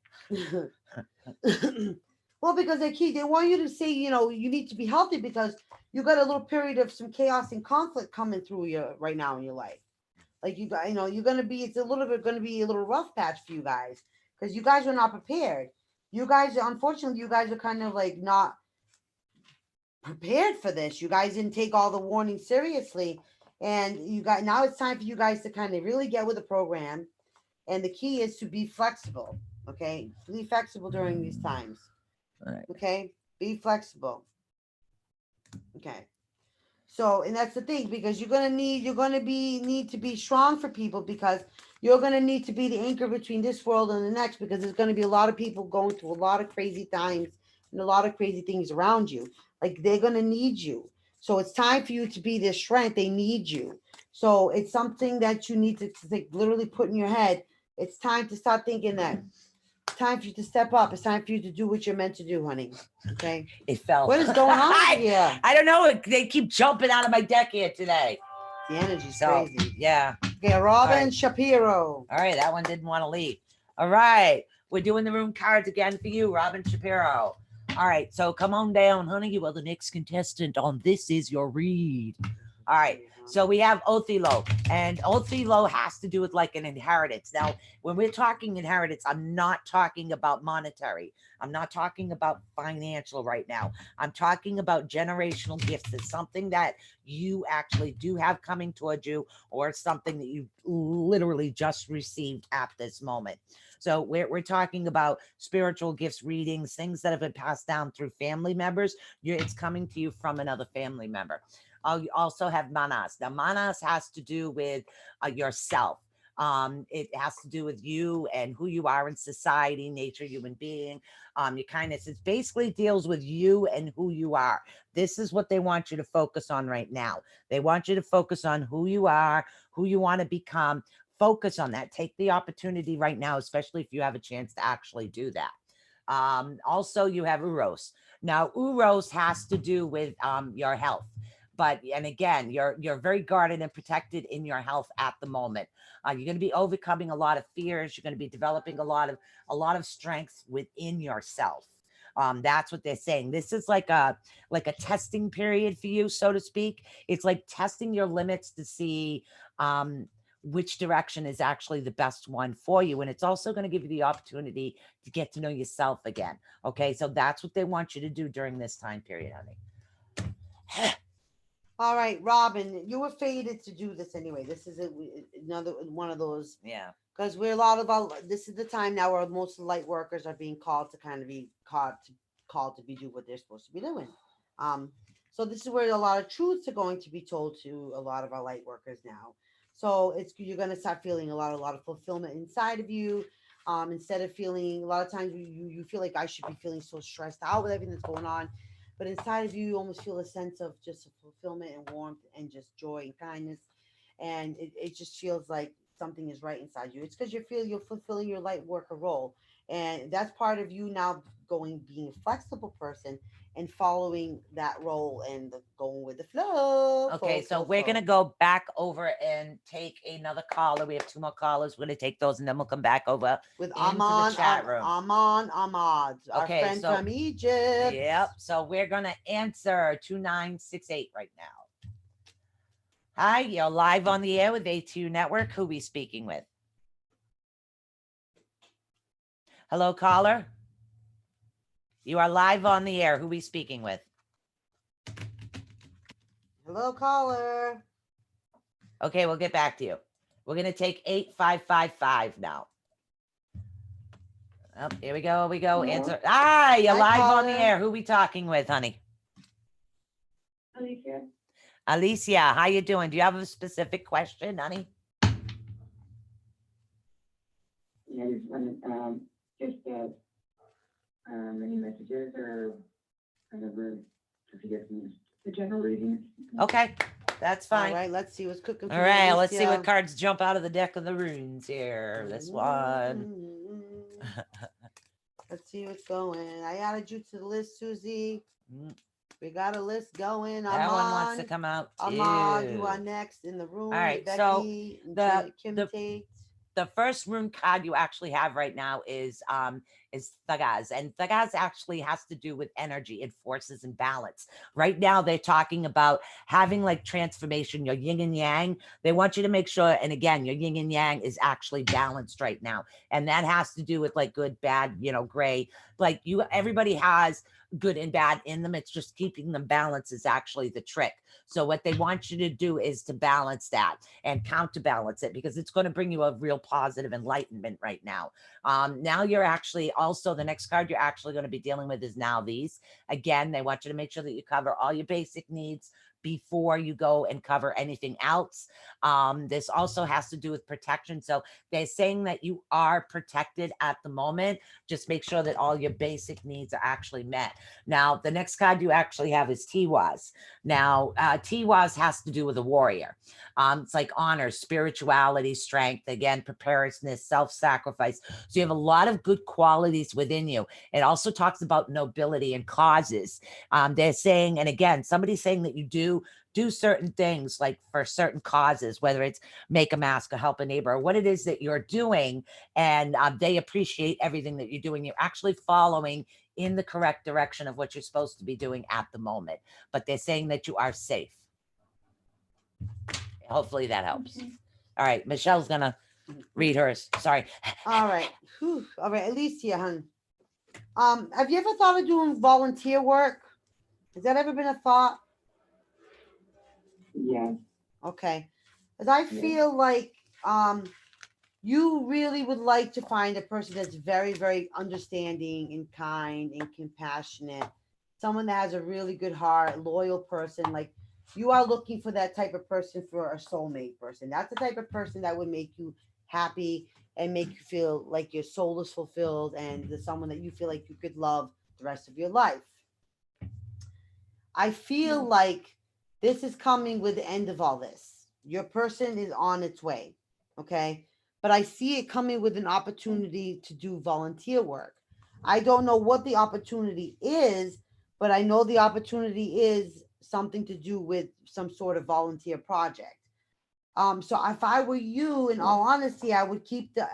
Well, because they want you to say, you know, you need to be healthy because you got a little period of some chaos and conflict coming through you right now in your life. Like you got, you know, you're gonna be, it's a little bit gonna be a little rough patch for you guys because you guys were not prepared. You guys, unfortunately, you guys are kind of like not prepared for this. You guys didn't take all the warnings seriously, and you got now it's time for you guys to kind of really get with the program. And the key is to be flexible. Okay, be flexible during these times. All right. Okay, be flexible. Okay. So, and that's the thing because you're gonna need to be strong for people because you're gonna need to be the anchor between this world and the next because there's gonna be a lot of people going through a lot of crazy times and a lot of crazy things around you. Like they're gonna need you. So it's time for you to be their strength. They need you. So it's something that you need to like, literally put in your head. It's time to start thinking that. It's time for you to step up. It's time for you to do what you're meant to do, honey. Okay. It fell. What is going on here? I don't know. They keep jumping out of my deck here today. The energy's So, crazy. yeah. Okay, Robin All right. Shapiro. All right, that one didn't want to leave. All right, we're doing the room cards again for you, Robin Shapiro. All right, so come on down, honey. You are the next contestant on This Is Your Read. All right, so we have Othilo, and Othilo has to do with like an inheritance. Now, when we're talking inheritance, I'm not talking about monetary. I'm not talking about financial right now. I'm talking about generational gifts. It's something that you actually do have coming towards you, or something that you literally just received at this moment. So we're talking about spiritual gifts, readings, things that have been passed down through family members. It's coming to you from another family member. You also have manas. Now, manas has to do with yourself. It has to do with you and who you are in society, nature, human being. Your kindness. It basically deals with you and who you are. This is what they want you to focus on right now. They want you to focus on who you are, who you want to become. Focus on that. Take the opportunity right now, especially if you have a chance to actually do that. Also, you have Uros. Now, Uros has to do with your health. But and again, you're very guarded and protected in your health at the moment. You're going to be overcoming a lot of fears. You're going to be developing a lot of strength within yourself. That's what they're saying. This is like a testing period for you, so to speak. It's like testing your limits to see which direction is actually the best one for you. And it's also going to give you the opportunity to get to know yourself again. Okay. So that's what they want you to do during this time period, honey. All right, Robin, you were fated to do this anyway. This is another one of those, Yeah. because we're a lot of our, this is the time now where most of the light workers are being called to kind of be called to be do what they're supposed to be doing. So this is where a lot of truths are going to be told to a lot of our light workers now. So you're gonna start feeling a lot of fulfillment inside of you. Instead of feeling, a lot of times you feel like I should be feeling so stressed out with everything that's going on, but inside of you, you almost feel a sense of just fulfillment and warmth and just joy and kindness, and it just feels like something is right inside you. It's because you're fulfilling your light worker role, and that's part of you now being a flexible person and following that role and going with the flow. Okay, so Flow, we're flow. gonna go back over and take another caller. We have two more callers. We're gonna take those, and then we'll come back over With into the chat room. Aman Ahmad, our Okay, friend so from Egypt. yep. So we're gonna answer 2968 right now. Hi, you're live on the air with A2 Network. Who we speaking with? Hello, caller. You are live on the air. Who we speaking with? Hello, caller. Okay, we'll get back to you. We're gonna take 8555 now. Oh, here we go. Hello? Answer. Hi, you're Hi, live on the caller. air. Who we talking with, honey? Alicia? Alicia, how you doing? Do you have a specific question, honey? Yeah, I just wanted, any messages or kind of if you get the general reading. Okay, that's fine. All right, let's see what's cooking for All you, right, let's see what Alicia. cards jump out of the deck of the runes here. This one. Let's see what's going. I added you to the list, Susie. Mm, We got a list going. that one wants to Ahmad, come out too. Ahmad, you are next in the room. All right, Becky, so and the Kim the Tate. the first rune card you actually have right now is Thagaz, and Thagaz actually has to do with energy and forces and balance. Right now they're talking about having like transformation, your yin and yang. They want you to make sure, and again, your yin and yang is actually balanced right now, and that has to do with like good, bad, gray. Like everybody has good and bad in them. It's just keeping them balanced is actually the trick. So what they want you to do is to balance that and counterbalance it, because it's going to bring you a real positive enlightenment right now. Now you're actually also, the next card you're actually going to be dealing with is now these. Again, they want you to make sure that you cover all your basic needs before you go and cover anything else. This also has to do with protection. So they're saying that you are protected at the moment. Just make sure that all your basic needs are actually met. Now, the next card you actually have is Tiwaz. Now, Tiwaz has to do with a warrior. It's like honor, spirituality, strength, again, preparedness, self-sacrifice. So you have a lot of good qualities within you. It also talks about nobility and causes. They're saying, and again, somebody's saying that you do certain things like for certain causes, whether it's make a mask or help a neighbor or what it is that you're doing. And they appreciate everything that you're doing. You're actually following in the correct direction of what you're supposed to be doing at the moment. But they're saying that you are safe. Hopefully that helps. Okay. All right, Michelle's gonna read hers. Sorry. All right. Whew. All right, Alicia, hun. Have you ever thought of doing volunteer work? Has that ever been a thought? Yes. Okay. Because I feel like you really would like to find a person that's very, very understanding and kind and compassionate. Someone that has a really good heart, loyal person. Like you are looking for that type of person, for a soulmate person. That's the type of person that would make you happy and make you feel like your soul is fulfilled, and there's someone that you feel like you could love the rest of your life. I feel like this is coming with the end of all this. Your person is on its way. Okay. But I see it coming with an opportunity to do volunteer work. I don't know what the opportunity is, but I know the opportunity is something to do with some sort of volunteer project. So if I were you, in all honesty, I would keep the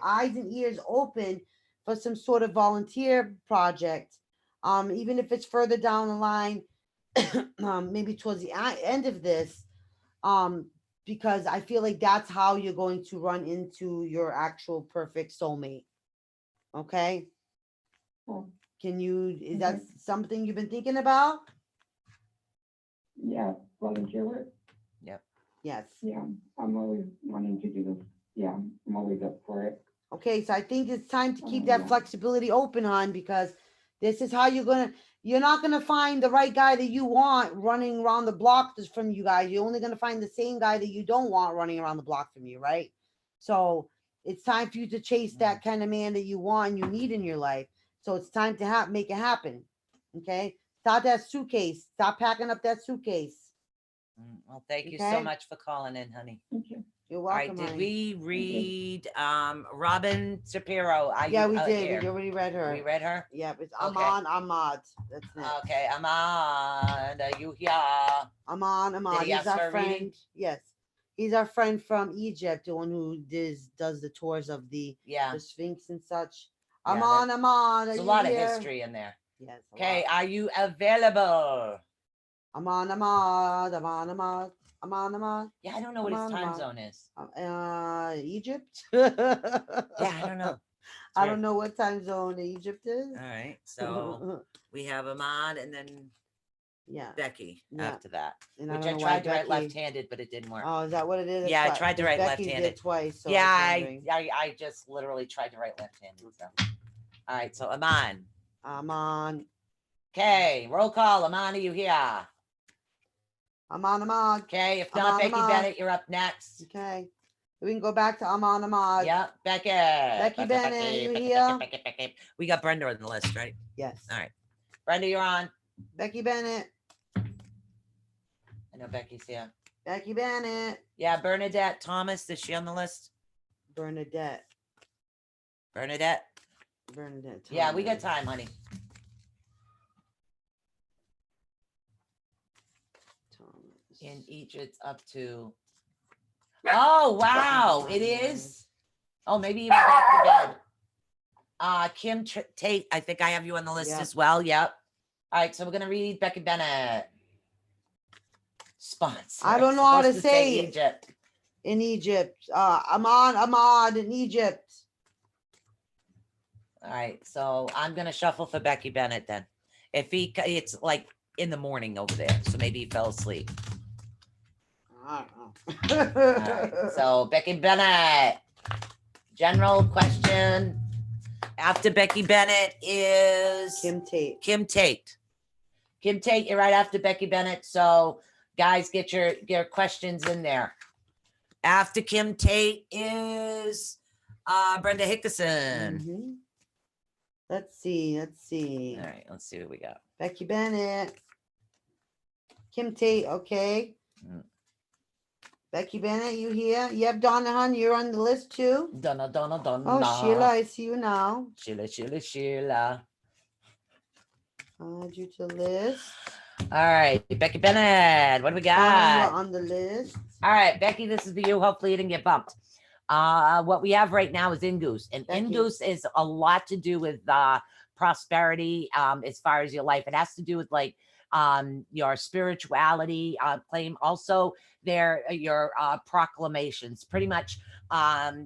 eyes and ears open for some sort of volunteer project. Even if it's further down the line, maybe towards the end of this, um, because I feel like that's how you're going to run into your actual perfect soulmate. Okay. Oh, Can you, is that okay. something you've been thinking about? Yeah, volunteer work. Yes. Yeah, I'm always wanting to do this. Yeah, I'm always up for it. Okay, so I think it's time to keep Oh, that yeah. flexibility open, hon, because this is how you're not gonna find the right guy that you want running around the block from you guys. You're only gonna find the same guy that you don't want running around the block from you, right? So it's time for you to chase that kind of man that you want and you need in your life. So it's time to make it happen. Okay, stop that suitcase. Stop packing up that suitcase. Well, thank you so Okay. much for calling in, honey. Thank you. You're All right, welcome, did honey. we read Robin Shapiro? Are Yeah, you we out did. here? We already read her. We read her? Yep, it's Okay. Aman Ahmad. That's it. Okay, Ahmad, are you here? Ahmad. Did he He's ask our for a friend. reading? Yes. He's our friend from Egypt, the one who does the tours of the Yeah, Sphinx and such. Yeah, Aman, are there's a you lot of here? history in there. Yes. Okay, are you available? Aman. Yeah, I don't know what his time Ahmad. zone is. Egypt? Yeah, I don't know. I don't know what time zone Egypt is. All right, so we have Ahmad and then Yeah. Becky Yeah. after that, And which don't I know why tried to write Becky- left-handed, but it didn't work. Oh, is that what it is? Yeah, I That's why- tried to write 'cause Becky's left-handed. did twice. So Yeah, I was I, wondering. I just literally tried to write left-handed. So, all right, so Aman. Aman. Okay, roll call. Aman, are you here? Aman. Okay, if not, Aman, Becky Aman. Bennett, you're up next. Okay. We can go back to Aman Ahmad. Yeah, Becky. Becky Bennett, you here? Becky. We got Brenda on the list, right? Yes. All right. Brenda, you're on. Becky Bennett. I know Becky's here. Becky Bennett. Yeah, Bernadette Thomas, is she on the list? Bernadette. Bernadette? Yeah, we got time, honey. In each, it's up to. Oh, wow. It is. Oh, maybe even back to bed. Kim Tate, I think I have you on the list Yep. as well. Yep. All right, so we're gonna read Becky Bennett. Sponsor. I don't know how to Supposed say it. Egypt. In Egypt. Aman Ahmad in Egypt. All right, so I'm gonna shuffle for Becky Bennett then. It's like in the morning over there, so maybe he fell asleep. I don't All right, know. so Becky Bennett, general question. After Becky Bennett is Kim Tate. Kim Tate. Kim Tate, you're right after Becky Bennett. So guys, get your questions in there. After Kim Tate is Brenda Hickerson. Mhm. Let's see. All right, let's see what we got. Becky Bennett. Kim Tate, okay. Mm. Becky Bennett, you here? Yep, Donna Hun, you're on the list too. Donna. Oh, Sheila, I see you now. Sheila. Add you to the list. All right, Becky Bennett, what do we Donna, got? you're on the list. All right, Becky, this is for you. Hopefully you didn't get bumped. What we have right now is Ingoose, and Becky. Ingoose is a lot to do with prosperity as far as your life. It has to do with like your spirituality claim. Also, your proclamations, pretty much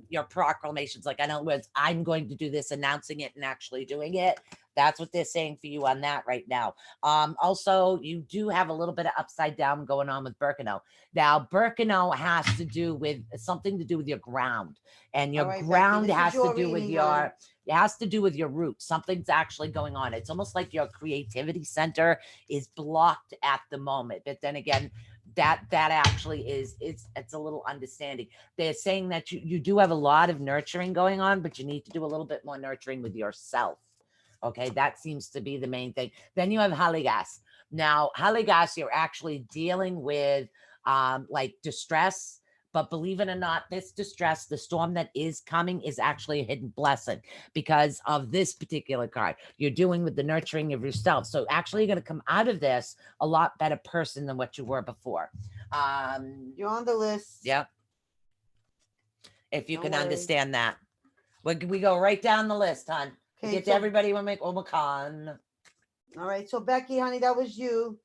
your proclamations. Like, in other words, I'm going to do this, announcing it and actually doing it. That's what they're saying for you on that right now. Also, you do have a little bit of upside down going on with Birkenau. Now, Birkenau has to do with something to do with your ground, and your All right, Becky, ground this is has to your do with reading, your. hon. It has to do with your roots. Something's actually going on. It's almost like your creativity center is blocked at the moment. But then again, that actually it's a little understanding. They're saying that you do have a lot of nurturing going on, but you need to do a little bit more nurturing with yourself. Okay, that seems to be the main thing. Then you have Haligas. Now, Haligas, you're actually dealing with like distress, But believe it or not, this distress, the storm that is coming, is actually a hidden blessing because of this particular card. You're doing with the nurturing of yourself. So actually, you're going to come out of this a lot better person than what you were before. You're on the list. Yep. If you Don't can worry. understand that. We go right down the list, hon. We Okay, get to so- everybody when we make Omicron. All right, so Becky, honey, that was you.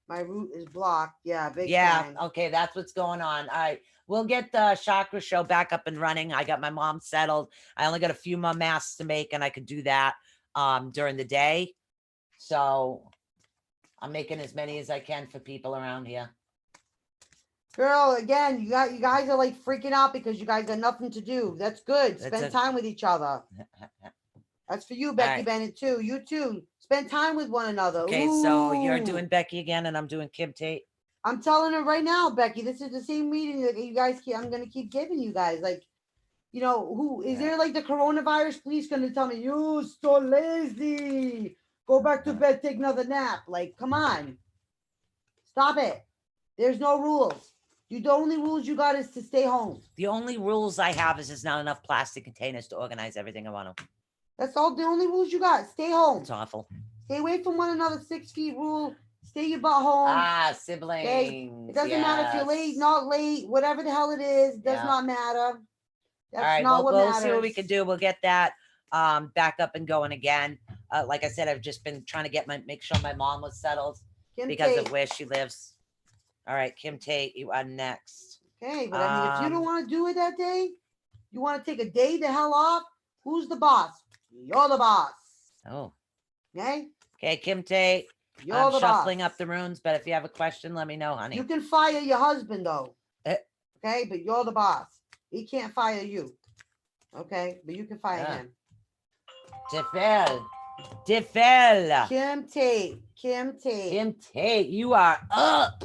My route is blocked. Yeah, big Yeah, time. okay, that's what's going on. All right, we'll get the chakra show back up and running. I got my mom settled. I only got a few more masks to make, and I could do that during the day. So I'm making as many as I can for people around here. Girl, again, you guys are like freaking out because you guys got nothing to do. That's good. That's Spend it. time with each other. That's for you, Becky right. Bennett, too. You too. Spend time with one another. Okay, so you're Ooh. doing Becky again, and I'm doing Kim Tate. I'm telling her right now, Becky, this is the same reading that you guys keep, I'm gonna keep giving you guys. Like, you know, who is there like the coronavirus police gonna tell me you so lazy? Go back to bed, take another nap. Like, come on. Stop it. There's no rules. The only rules you got is to stay home. The only rules I have is there's not enough plastic containers to organize everything I want to. That's all the only rules you got. Stay home. It's awful. Stay away from one another. 6 feet rule. Stay your butt home. Ah, siblings. Okay? It doesn't matter if you're late, not late, whatever the hell it is, does not matter. That's all right, not what we'll matters. see what we can do. We'll get that back up and going again. Like I said, I've just been trying to make sure my mom was settled Kim because Tate. of where she lives. All right, Kim Tate, you are next. Okay, but I mean, if you don't want to do it that day, you want to take a day the hell off, who's the boss? You're the boss. Oh. Okay? Okay, Kim Tate. You're I'm the shuffling boss. up the runes, but if you have a question, let me know, honey. You can fire your husband, though. Eh. Okay? But you're the boss. He can't fire you. Okay? But you can fire him. Defel. Kim Tate. Kim Tate. Kim Tate, you are up.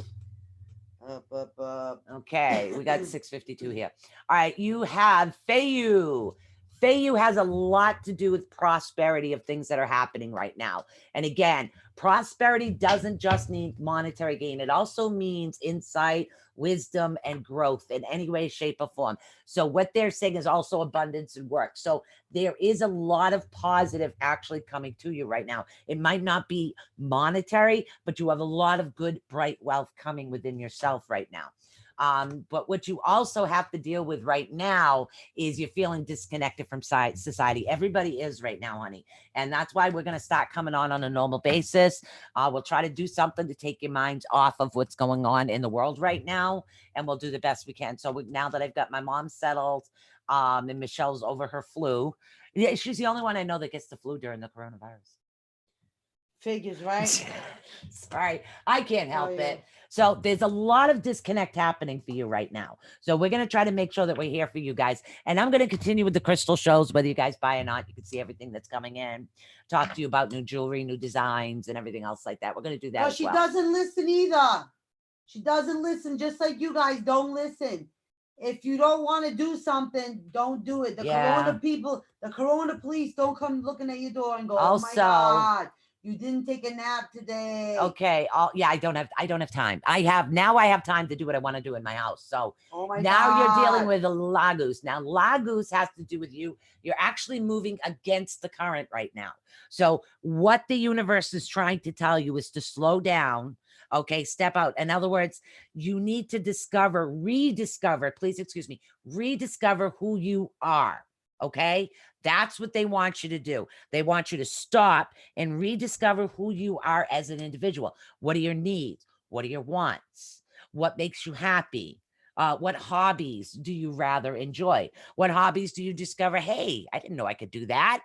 Up. Okay, we got 652 here. All right, you have Fayu. Fayu has a lot to do with prosperity of things that are happening right now. And again, prosperity doesn't just mean monetary gain. It also means insight, wisdom, and growth in any way, shape, or form. So what they're saying is also abundance and work. So there is a lot of positive actually coming to you right now. It might not be monetary, but you have a lot of good, bright wealth coming within yourself right now. But what you also have to deal with right now is you're feeling disconnected from society. Everybody is right now, honey. And that's why we're going to start coming on a normal basis. We'll try to do something to take your mind off of what's going on in the world right now. And we'll do the best we can. So now that I've got my mom settled, and Michelle's over her flu. Yeah, she's the only one I know that gets the flu during the coronavirus. Figures, right? Sorry, I can't help it. So there's a lot of disconnect happening for you right now. So we're going to try to make sure that we're here for you guys. And I'm going to continue with the crystal shows, whether you guys buy or not. You can see everything that's coming in, talk to you about new jewelry, new designs, and everything else like that. We're going to do that. No, as she well. doesn't listen either. She doesn't listen, just like you guys don't listen. If you don't want to do something, don't do it. The corona people, the corona police don't come looking at your door and go, oh my God, you didn't take a nap today. Okay. I don't have time. I have time to do what I want to do in my house. So now you're dealing with a Lagos. Now Lagos has to do with you. You're actually moving against the current right now. So what the universe is trying to tell you is to slow down. Okay, step out. In other words, you need to rediscover who you are. Okay, that's what they want you to do. They want you to stop and rediscover who you are as an individual. What are your needs? What are your wants? What makes you happy? What hobbies do you rather enjoy? What hobbies do you discover? Hey, I didn't know I could do that.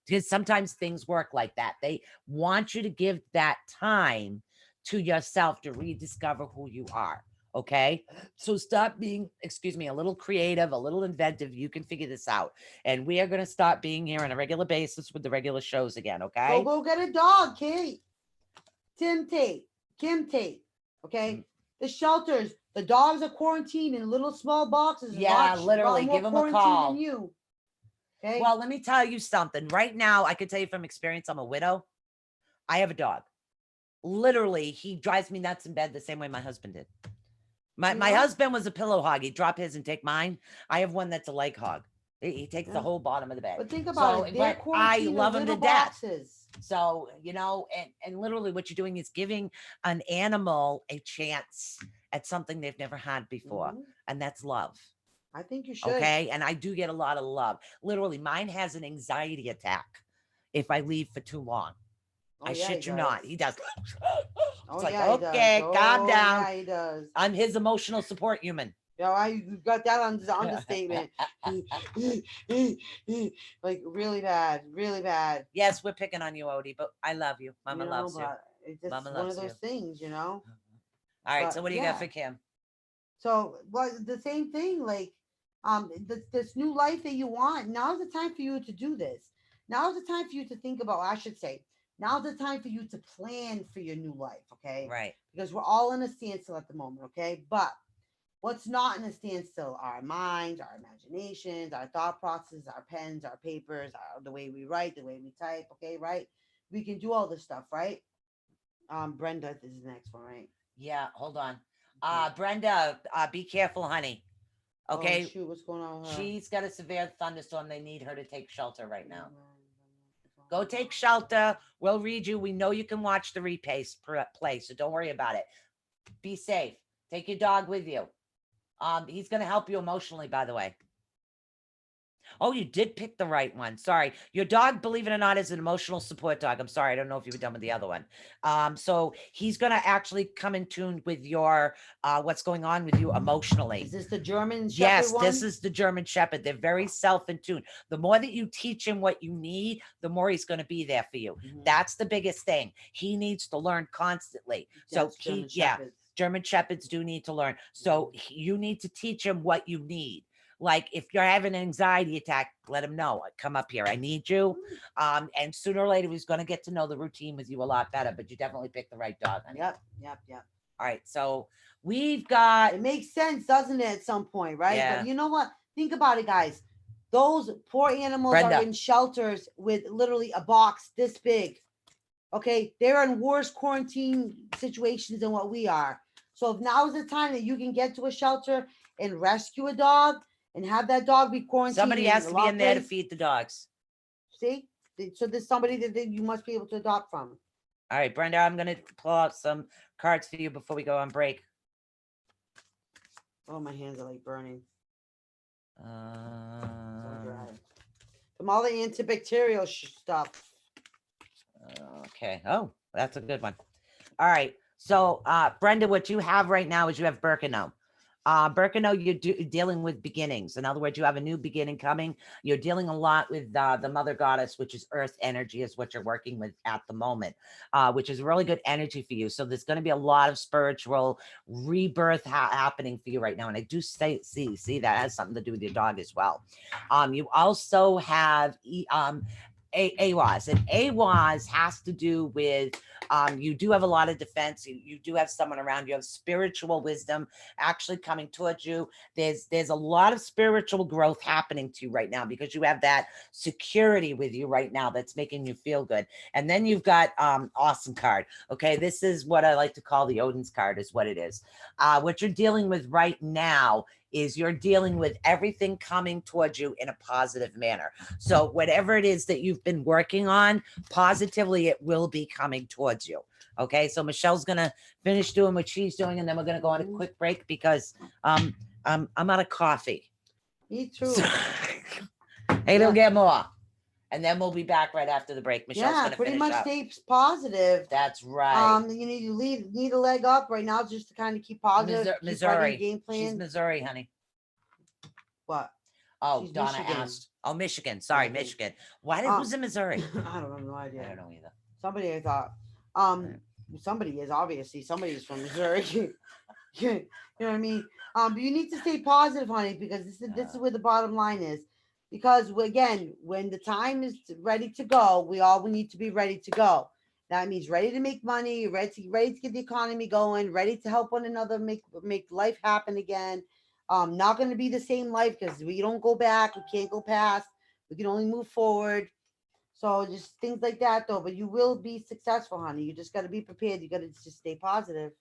Because sometimes things work like that. They want you to give that time to yourself to rediscover who you are. Okay. So stop being, a little creative, a little inventive. You can figure this out. And we are going to start being here on a regular basis with the regular shows again. Okay. So go get a dog, Kate. Kim Tate. Okay. The shelters, the dogs are quarantined in little small boxes. Yeah, literally. Give them a call. Than you. Okay. Well, let me tell you something. Right now, I can tell you from experience, I'm a widow. I have a dog. Literally, he drives me nuts in bed the same way my husband did. My know? husband was a pillow hog. He'd drop his and take mine. I have one that's a leg hog. He takes the Yeah. whole bottom of the bed. But think about So, it. They're but I quarantined in love him to little death. boxes. So, you know, and literally what you're doing is giving an animal a chance at something they've never had before. Mhm. And that's love. I think you should. Okay. And I do get a lot of love. Literally, mine has an anxiety attack if I leave for too long. Oh, I yeah, shit he you does. not. He does. Oh, It's like, yeah, he does. okay, calm Oh, down. yeah, he does. I'm his emotional support human. Yeah, you got that on the understatement. Like really bad, really bad. Yes, we're picking on you, Odie, but I love you. Mama You know, loves you. but it's just Mama one of loves those you. things, you know. All right. But So what do you yeah. got for Kim? So, well, the same thing, like, this new life that you want. Now's the time for you to do this. Now's the time for you to think about. I should say, now's the time for you to plan for your new life. Okay, Right. because we're all in a standstill at the moment. Okay, but what's not in a standstill? Our minds, our imaginations, our thought processes, our pens, our papers, the way we write, the way we type. Okay, right? We can do all this stuff, right? Brenda is the next one, right? Yeah. Hold on. Okay. Brenda, be careful, honey. Okay. Oh, shoot, what's going on with her? She's got a severe thunderstorm. They need her to take shelter right now. Mm-hmm. Go take shelter. We'll read you. We know you can watch the replays play, so don't worry about it. Be safe. Take your dog with you. He's going to help you emotionally, by the way. Oh, you did pick the right one. Sorry. Your dog, believe it or not, is an emotional support dog. I'm sorry. I don't know if you were done with the other one. So he's going to actually come in tune with your, what's going on with you emotionally. Is this the German Shepherd Yes, one? this is the German Shepherd. They're very self-in tune. The more that you teach him what you need, the more he's going to be there for you. Mhm. That's the biggest thing. He needs to learn constantly. So That's German yeah, Shepherds. German Shepherds do need to learn. So you need to teach him what you need. Like if you're having an anxiety attack, let him know. Come up here. I need you. And sooner or later, he's going to get to know the routine with you a lot better. But you definitely picked the right dog, honey. Yep. All right. So we've got. It makes sense, doesn't it, at some point, right? Yeah. But you know what? Think about it, guys. Those poor animals Brenda. are in shelters with literally a box this big. Okay, they're in worse quarantine situations than what we are. So if now is the time that you can get to a shelter and rescue a dog and have that dog be quarantined, Somebody has a to be lot in there to place- feed the dogs. See, so there's somebody that you must be able to adopt from. All right, Brenda, I'm going to pull out some cards for you before we go on break. Oh, my hands are like burning. So Uh, dry. From all the antibacterial stuff. okay. Oh, that's a good one. All right. So, Brenda, what you have right now is you have Birkenau. Birkenau, you're dealing with beginnings. In other words, you have a new beginning coming. You're dealing a lot with the mother goddess, which is earth energy, is what you're working with at the moment, which is really good energy for you. So there's going to be a lot of spiritual rebirth happening for you right now. And I do see that has something to do with your dog as well. You also have AWAS, and AWAS has to do with you do have a lot of defense. You do have someone around. You have spiritual wisdom actually coming towards you. There's a lot of spiritual growth happening to you right now because you have that security with you right now that's making you feel good. And then you've got awesome card. Okay, this is what I like to call the Odin's card, is what it is. What you're dealing with right now is you're dealing with everything coming towards you in a positive manner. So whatever it is that you've been working on, positively, it will be coming towards you. Okay, so Michelle's gonna finish doing what she's doing, and then we're gonna go on a quick break because I'm out of coffee. Me too. So, hey, they'll get more. And then we'll be back right after the break. Michelle's Yeah, gonna pretty finish much up. stay positive. That's right. You need a leg up right now just to kind of keep positive. Keep Missouri. writing game plan. She's Missouri, honey. What? Oh, She's Donna Michigan. asked. Oh, Michigan. Sorry, Okay. Michigan. Why did who's in Missouri? I don't have no idea. I don't know either. Somebody I thought. Somebody is obviously somebody is from Missouri. You know what I mean? But you need to stay positive, honey, because this is where the bottom line is. Because again, when the time is ready to go, we all need to be ready to go. That means ready to make money, ready to get the economy going, ready to help one another, make life happen again. Not going to be the same life because we don't go back, we can't go past, we can only move forward. So just things like that, though. But you will be successful, honey. You just got to be prepared. You got to just stay positive.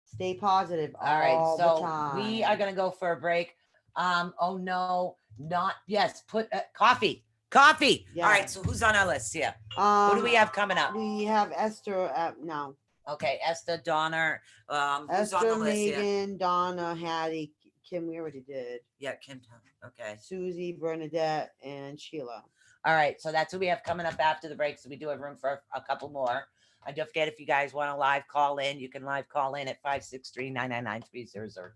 Stay positive All right, all the so time. we are gonna go for a break. Oh no, not yes. Put coffee, coffee. All right, Yeah. so who's on our list here? Who do we have coming up? We have Esther no. Okay, Esther, Donna. Who's on the Esther, list here? Megan, Donna, Hattie, Kim, we already did. Yeah, Kim. Okay. Susie, Bernadette, and Sheila. All right, so that's who we have coming up after the break. So we do have room for a couple more. And don't forget, if you guys want to live call in, you can live call in at 563-999-3002.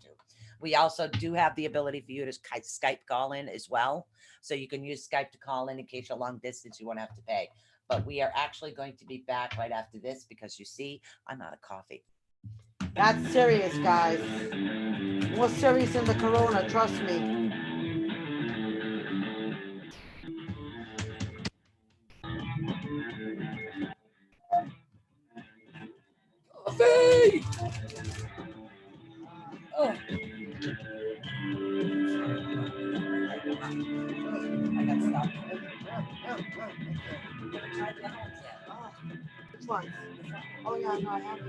We also do have the ability for you to Skype call in as well. So you can use Skype to call in case you're long distance, you won't have to pay. But we are actually going to be back right after this because you see, I'm out of coffee. That's serious, guys. More serious than the corona, trust me. Coffee! Oh. I got stuff. Which ones? Oh, yeah, no, I have it.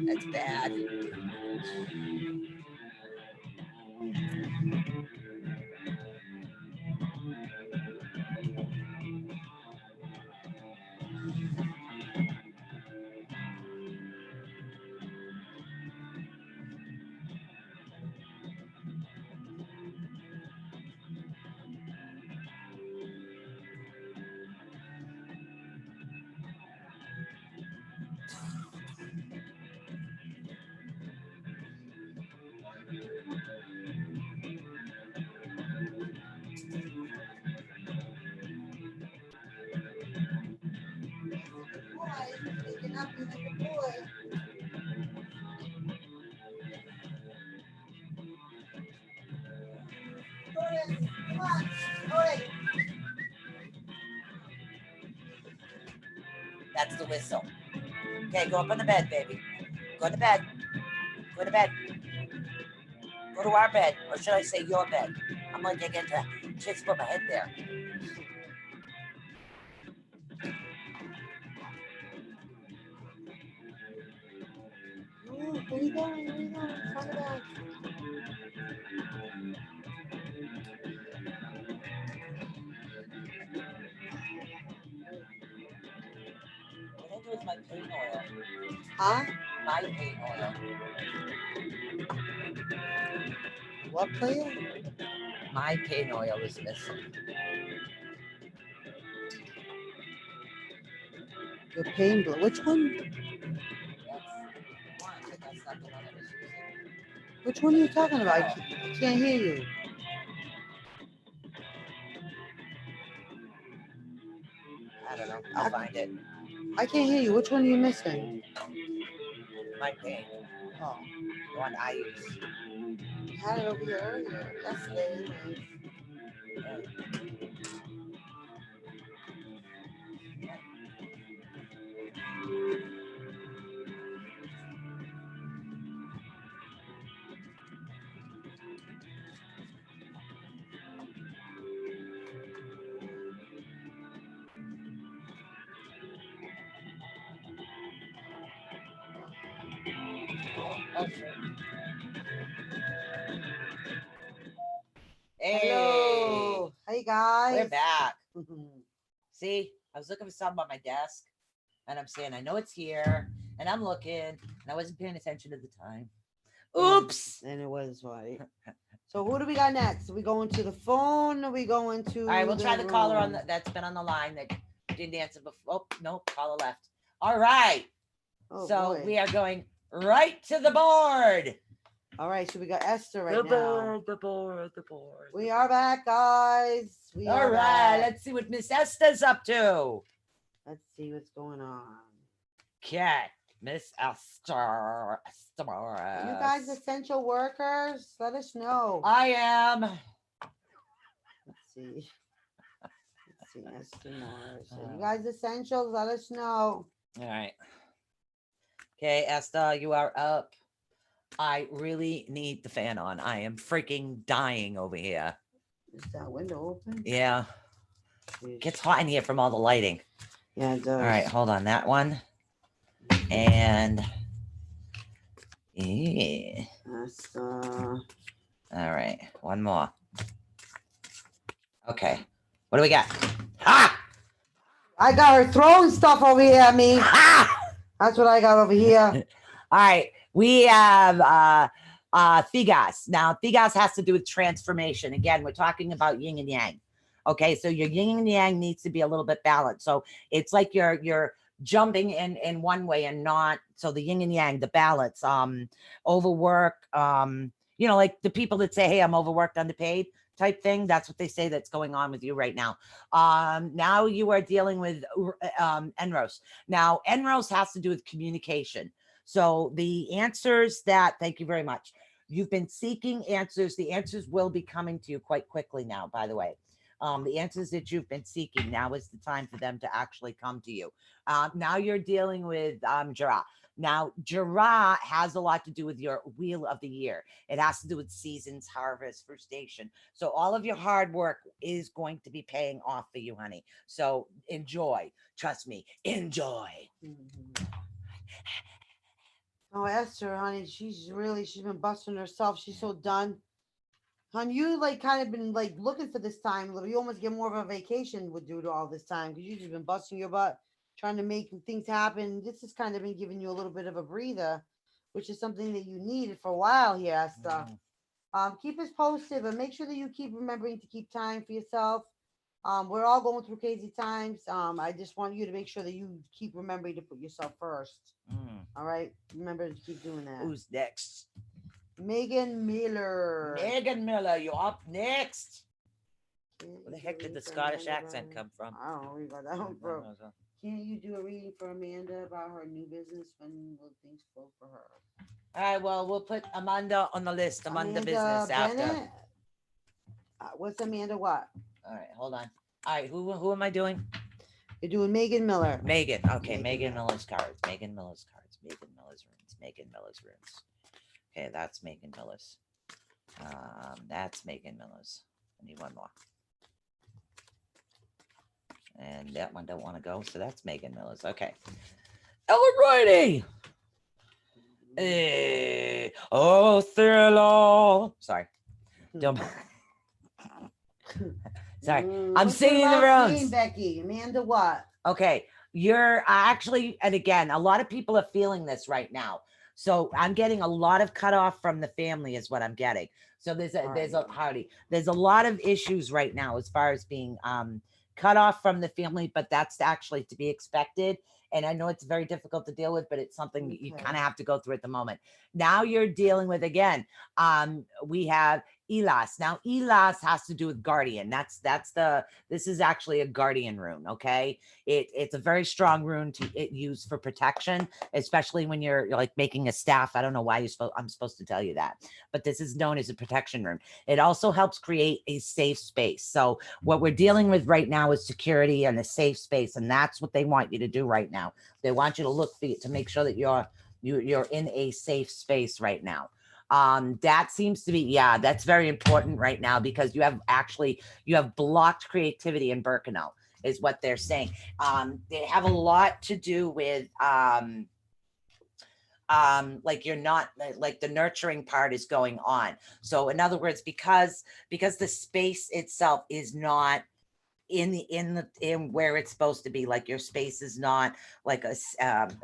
That's bad. That's the whistle. Okay, go up on the bed, baby. Go to bed. Go to bed. Go to our bed, or should I say your bed? I'm gonna dig into just put my head there. Ooh, where you going? Where you going? Find out. What did I do with my paint oil? Huh? My paint oil. What player? My paint oil is missing. Your paint blue. Which one? That's one, but that's not the one I was using. Which one are you talking about? I can't hear you. I don't know. I'll find it. I can't hear you. Which one are you missing? My paint. Oh, The one I use. you had it over here earlier. Yesterday. Oh, shit. Hey, Hello. Hey guys. we're back. See, I was looking for something on my desk, and I'm saying, I know it's here, and I'm looking, and I wasn't paying attention at the time. Oops. And it was right. So who do we got next? Are we going to the phone? Are we going to? All right, we'll try the caller on room? that's been on the line that didn't answer before. Oh, no, caller left. All right. Oh, So boy. we are going right to the board. All right, so we got Esther right The now. board. We are back, guys. We All are right, back. let's see what Miss Esther's up to. Let's see what's going on. Okay, Miss Esther. You guys essential workers? Let us know. I am. Let's see. Let's see, Esther Morris. Are you guys essentials? Let us know. All right. Okay, Esther, you are up. I really need the fan on. I am freaking dying over here. Is that window open? Yeah. Jeez. Gets hot in here from all the lighting. Yeah, it does. All right, hold on. That one. And yeah. Esther. All right, one more. Okay. What do we got? Ha! I got her throwing stuff over here at me. Ha! That's what I got over here. All right. We have Thegas. Now, Thegas has to do with transformation. Again, we're talking about yin and yang. Okay, so your yin and yang needs to be a little bit balanced. So it's like you're jumping in one way and not. So the yin and yang, the balance, overwork, like the people that say, hey, I'm overworked, underpaid type thing. That's what they say that's going on with you right now. Now you are dealing with Enros. Now, Enros has to do with communication. So the answers thank you very much. You've been seeking answers. The answers will be coming to you quite quickly now, by the way. The answers that you've been seeking, now is the time for them to actually come to you. Now you're dealing with Jara. Now, Jara has a lot to do with your wheel of the year. It has to do with seasons, harvest, frustration. So all of your hard work is going to be paying off for you, honey. So enjoy. Trust me, enjoy. Oh, Esther, honey, she's been busting herself. She's so done. Hon, you kind of been looking for this time. You almost get more of a vacation due to all this time because you've just been busting your butt trying to make things happen. This has kind of been giving you a little bit of a breather, which is something that you needed for a while here, Esther. Keep us posted, but make sure that you keep remembering to keep time for yourself. We're all going through crazy times. I just want you to make sure that you keep remembering to put yourself first. All right, remember to keep doing that. Who's next? Megan Miller. Megan Miller, you're up next. Where the heck did the Scottish accent come from? I don't know where you got that one from. Can't you do a reading for Amanda about her new business? When will things flow for her? All right, well, we'll put Amanda on the list. Amanda business Bennett? after. What's Amanda what? All right, hold on. All right, who am I doing? You're doing Megan Miller. Megan. Okay, Megan Miller's cards. Megan Miller's cards. Megan Miller's runes. Megan Miller's runes. Okay, that's Megan Miller's. That's Megan Miller's. I need one more. And that one don't want to go, so that's Megan Miller's. Okay. Alrighty. Oh, Thurlow. Sorry. Don't. Sorry. I'm What's singing your the last runes. name, Becky? Amanda what? Okay. You're actually, and again, a lot of people are feeling this right now. So I'm getting a lot of cutoff from the family is what I'm getting. So there's a Alrighty. howdy. There's a lot of issues right now as far as being cut off from the family, but that's actually to be expected. And I know it's very difficult to deal with, but it's something you Okay. kind of have to go through at the moment. Now you're dealing with again. We have Elas. Now Elas has to do with guardian. That's the this is actually a guardian rune. Okay, it's a very strong rune to it use for protection, especially when you're like making a staff. I don't know why I'm supposed to tell you that, but this is known as a protection rune. It also helps create a safe space. So what we're dealing with right now is security and a safe space, and that's what they want you to do right now. They want you to look for to make sure that you're in a safe space right now. That seems to be, yeah, that's very important right now because you have blocked creativity in Birkenau is what they're saying. They have a lot to do with like you're not like the nurturing part is going on. So in other words, because the space itself is not in where it's supposed to be, like your space is not like a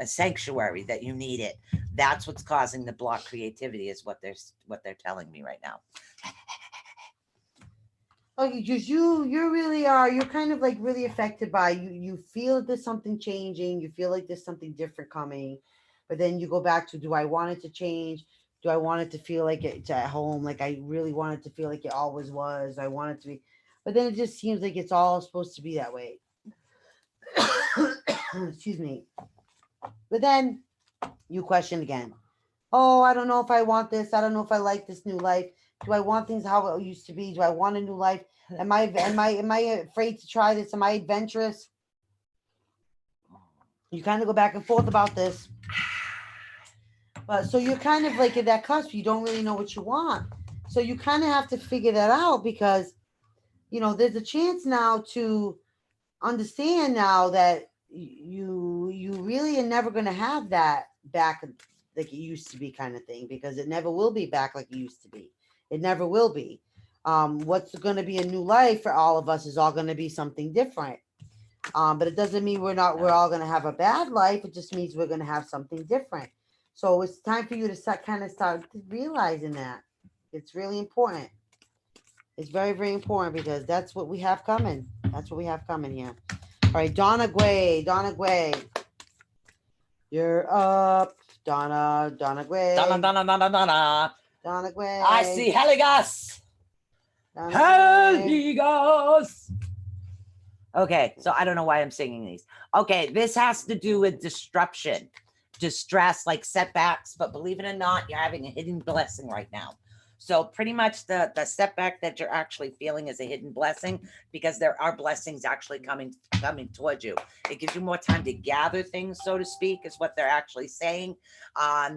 sanctuary that you need it. That's what's causing the block creativity is what they're telling me right now. Okay, because you really are, you're kind of like really affected by you feel that there's something changing, you feel like there's something different coming, but then you go back to, do I want it to change? Do I want it to feel like it's at home? Like I really want it to feel like it always was. I want it to be, but then it just seems like it's all supposed to be that way. Excuse me. But then you question again. Oh, I don't know if I want this. I don't know if I like this new life. Do I want things how it used to be? Do I want a new life? Am I afraid to try this? Am I adventurous? You kind of go back and forth about this. But so you're kind of like at that cusp. You don't really know what you want. So you kind of have to figure that out because there's a chance now to understand now that you really are never going to have that back like it used to be, kind of thing, because it never will be back like it used to be. It never will be. What's going to be a new life for all of us is all going to be something different. But it doesn't mean we're all going to have a bad life. It just means we're going to have something different. So it's time for you to start realizing that it's really important. It's very, very important because that's what we have coming. That's what we have coming here. All right, Donna Gray. Donna Gray. You're up. Donna Gray. Donna, Donna, Donna, Donna. Donna Gray. I see Heligas. Donna Gray. Heligas. Okay, so I don't know why I'm singing these. Okay, this has to do with disruption, distress, like setbacks, but believe it or not, you're having a hidden blessing right now. So pretty much the setback that you're actually feeling is a hidden blessing because there are blessings actually coming towards you. It gives you more time to gather things, so to speak, is what they're actually saying.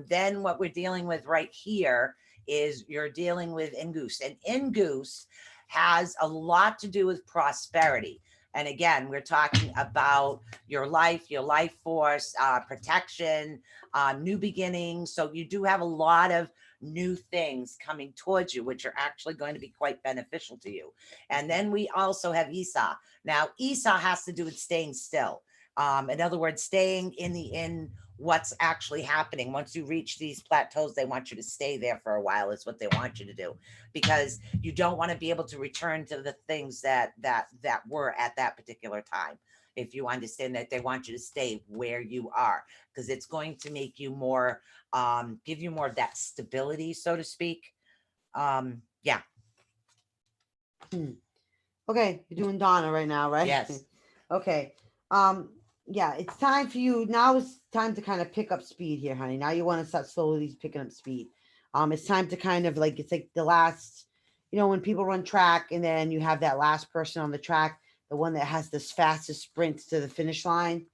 Then what we're dealing with right here is you're dealing with Ingoose, and Ingoose has a lot to do with prosperity. And again, we're talking about your life force, protection, new beginnings. So you do have a lot of new things coming towards you, which are actually going to be quite beneficial to you. And then we also have Esau. Now, Esau has to do with staying still. In other words, staying in what's actually happening. Once you reach these plateaus, they want you to stay there for a while is what they want you to do, because you don't want to be able to return to the things that were at that particular time. If you understand that, they want you to stay where you are because it's going to make you more give you more of that stability, so to speak. Yeah. Okay, you're doing Donna right now, right? Yes. Okay. Yeah, it's time for you now. It's time to kind of pick up speed here, honey. Now you want to start slowly picking up speed. It's time to kind of like, it's like the last, when people run track and then you have that last person on the track, the one that has this fastest sprints to the finish line.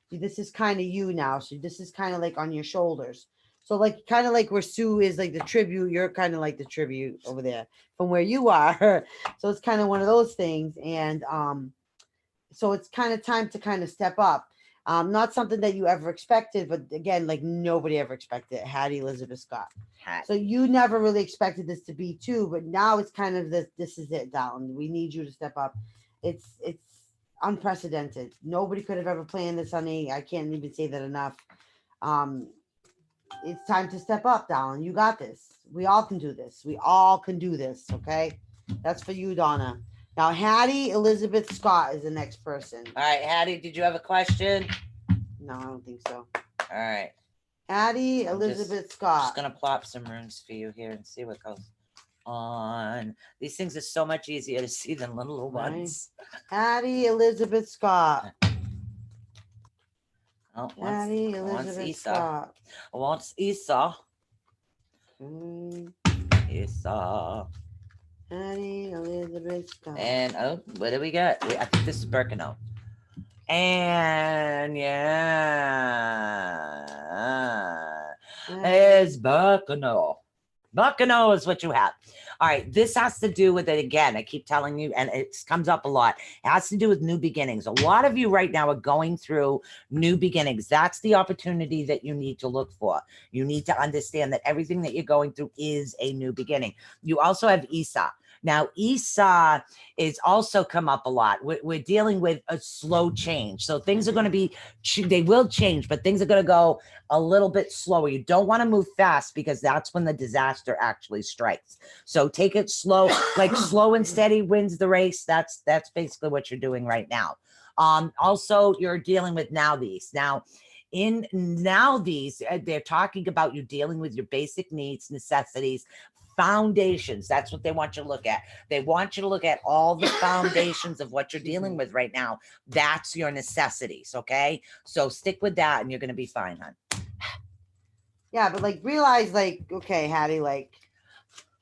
This is kind of you now. So this is kind of like on your shoulders. So like kind of like where Sue is like the tribute, you're kind of like the tribute over there from where you are. So it's kind of one of those things. And so it's kind of time to kind of step up. Not something that you ever expected, but again, like nobody ever expected it. Hattie Elizabeth Scott. So you never really expected this to be too, but now it's kind of this is it, Dalton. We need you to step up. It's unprecedented. Nobody could have ever planned this, honey. I can't even say that enough. It's time to step up, darling. You got this. We all can do this. We all can do this. Okay. That's for you, Donna. Now, Hattie Elizabeth Scott is the next person. All right, Hattie, did you have a question? No, I don't think so. All right. Hattie I'm Elizabeth just Scott. gonna plop some runes for you here and see what goes on. These things are so much easier to see than little ones. Hattie Elizabeth Scott. Oh, Hattie once Elizabeth Esau. Scott. Once Esau. Mm, Esau. Hattie Elizabeth Scott. And oh, what do we got? I think this is Birkenau. And yeah, it's Birkenau. Birkenau is what you have. All right, this has to do with it again. I keep telling you, and it comes up a lot. It has to do with new beginnings. A lot of you right now are going through new beginnings. That's the opportunity that you need to look for. You need to understand that everything that you're going through is a new beginning. You also have Esau. Now, Esau is also come up a lot. We're dealing with a slow change. So things are going to be, they will change, but things are going to go a little bit slower. You don't want to move fast because that's when the disaster actually strikes. So take it slow, like slow and steady wins the race. That's basically what you're doing right now. Also, you're dealing with now these. Now, in now these, they're talking about you dealing with your basic needs, necessities, foundations. That's what they want you to look at. They want you to look at all the foundations of what you're dealing with right now. That's your necessities. Okay. So stick with that and you're going to be fine, hon. Yeah, but like realize like, okay, Hattie, like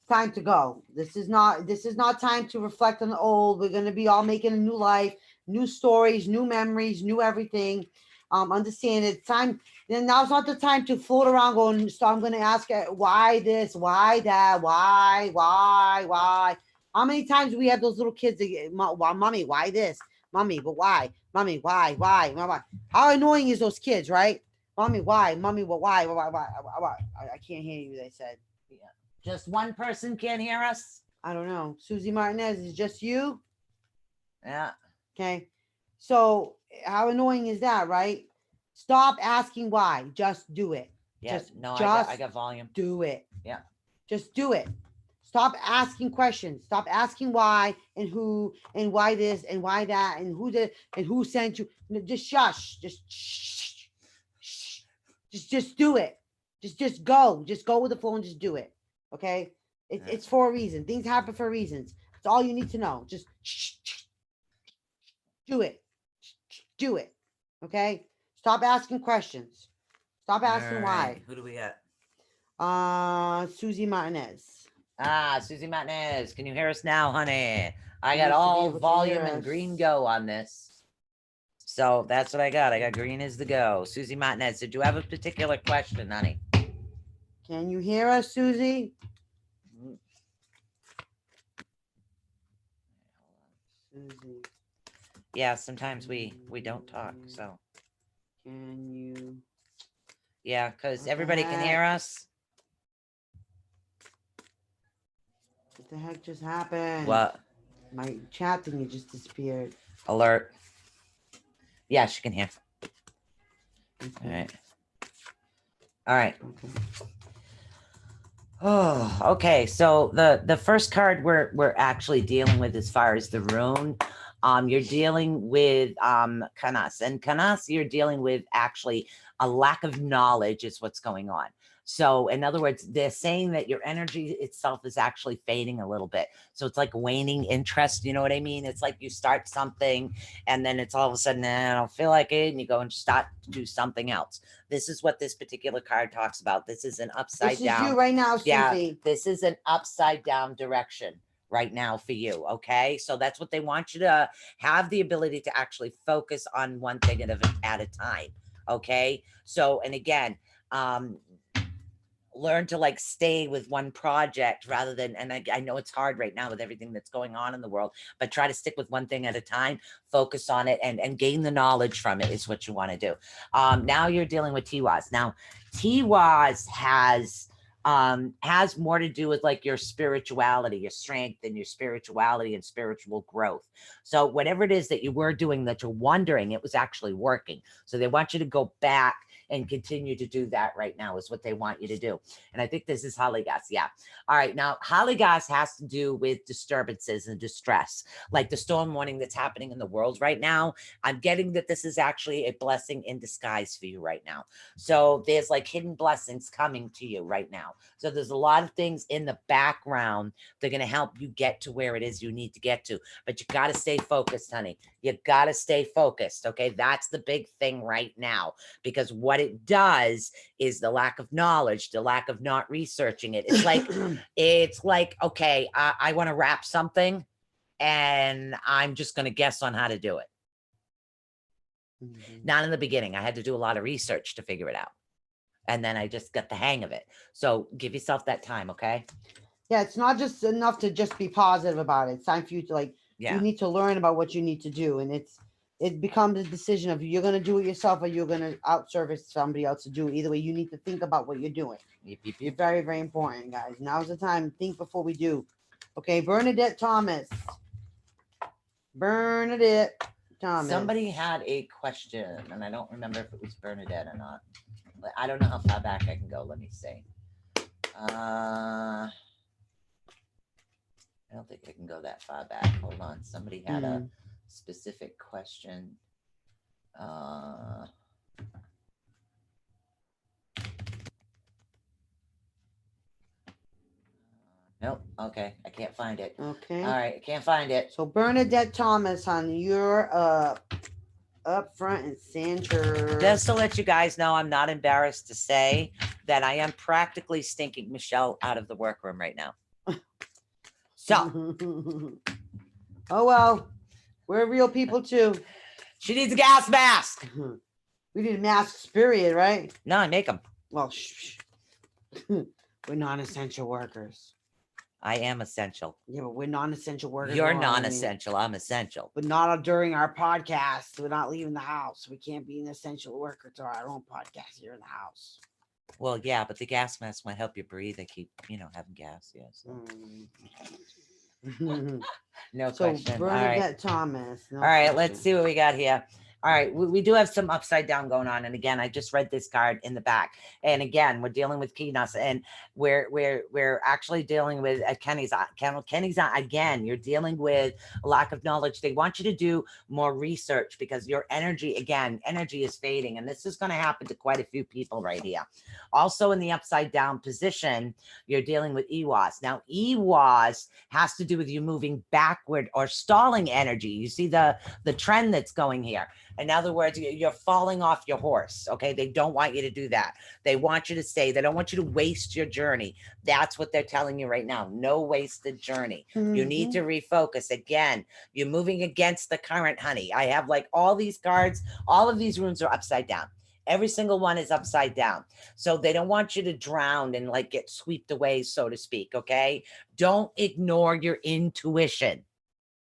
time to go. This is not time to reflect on the old. We're gonna be all making a new life, new stories, new memories, new everything. Understand it's time. Then now's not the time to float around going, so I'm gonna ask why this, why that, why. How many times we have those little kids that get, mommy, why this? Mommy, but why? Mommy, why? How annoying is those kids, right? Mommy, why? Mommy, but why? I can't hear you, they said. Yeah. Just one person can't hear us? I don't know. Susie Martinez, is it just you? Yeah. Okay. So how annoying is that, right? Stop asking why. Just do it. Yeah. Just, No, just I got volume. do it. Yeah. Just do it. Stop asking questions. Stop asking why and who and why this and why that and who did and who sent you. Just shush. Just shh. Just do it. Just go. Just go with the flow and just do it. Okay. It's for a reason. Things happen for reasons. That's all you need to know. Just do it. Do it. Okay. Stop asking questions. Stop asking why. Who do we got? Susie Martinez. Susie Martinez. Can you hear us now, honey? I She got needs to be all able to volume hear and us. green go on this. So that's what I got. I got green is the go. Susie Martinez, did you have a particular question, honey? Can you hear us, Susie? Susie, Yeah, sometimes we don't talk. So can you? yeah, because What the everybody can hear heck? us. What the heck just happened? What? My chat thingy just disappeared. Alert. Yeah, she can hear. Okay. All right. All right. Okay. Oh, okay. So the first card we're actually dealing with as far as the rune, you're dealing with Canas. And Canas, you're dealing with actually a lack of knowledge is what's going on. So in other words, they're saying that your energy itself is actually fading a little bit. So it's like waning interest. You know what I mean? It's like you start something and then it's all of a sudden, I don't feel like it. And you go and start to do something else. This is what this particular card talks about. This is an upside This down. is you right now, Susie. Yeah, this is an upside down direction right now for you. Okay. So that's what they want you to have, the ability to actually focus on one thing at a time. Okay. So, and again, learn to like stay with one project rather than, and I know it's hard right now with everything that's going on in the world, but try to stick with one thing at a time, focus on it and gain the knowledge from it is what you want to do. Now you're dealing with Tiwaz. Now Tiwaz has more to do with like your spirituality, your strength and your spirituality and spiritual growth. So whatever it is that you were doing that you're wondering, it was actually working. So they want you to go back and continue to do that right now is what they want you to do. And I think this is Haligas. Yeah. All right. Now, Haligas has to do with disturbances and distress, like the storm warning that's happening in the world right now. I'm getting that this is actually a blessing in disguise for you right now. So there's like hidden blessings coming to you right now. So there's a lot of things in the background that are going to help you get to where it is you need to get to. But you got to stay focused, honey. You got to stay focused. Okay. That's the big thing right now, because what it does is the lack of knowledge, the lack of not researching it. It's like, okay, I want to wrap something and I'm just going to guess on how to do it. Not in the beginning. I had to do a lot of research to figure it out. And then I just got the hang of it. So give yourself that time. Okay. Yeah, it's not just enough to just be positive about it. It's time for you to you need to learn about what you need to do. And it becomes a decision of you're going to do it yourself or you're going to outservice somebody else to do it. Either way, you need to think about what you're doing. It's very, very important, guys. Now's the time. Think before we do. Okay, Bernadette Thomas. Bernadette Thomas. Somebody had a question, and I don't remember if it was Bernadette or not. I don't know how far back I can go. Let me see. I don't think I can go that far back. Hold on. Somebody had a specific question. Nope. Okay. I can't find it. Okay. All right. I can't find it. So Bernadette Thomas, honey, you're up front and center. Just to let you guys know, I'm not embarrassed to say that I am practically stinking Michelle out of the workroom right now. So. Oh, well, we're real people too. She needs a gas mask. We need masks, period, right? No, I make them. Well, we're non-essential workers. I am essential. Yeah, but we're non-essential workers. You're non-essential. I'm essential. But not during our podcast. We're not leaving the house. We can't be an essential worker to our own podcast here in the house. Well, yeah, but the gas mask might help you breathe. I keep, having gas. Yes. No question. Bernadette Thomas. All right, let's see what we got here. All right, we do have some upside down going on, and again, I just read this card in the back, and again, we're dealing with Kinas, and we're actually dealing with Kenny's again. You're dealing with a lack of knowledge. They want you to do more research because your energy is fading, and this is going to happen to quite a few people right here. Also, in the upside down position, you're dealing with EWAS. Now, EWAS has to do with you moving backward or stalling energy. You see the trend that's going here. In other words, you're falling off your horse. Okay. They don't want you to do that. They want you to stay. They don't want you to waste your journey. That's what they're telling you right now. No wasted journey. You need to refocus. Again, you're moving against the current, honey. I have like all these cards. All of these runes are upside down. Every single one is upside down. So they don't want you to drown and like get swept away, so to speak. Okay. Don't ignore your intuition.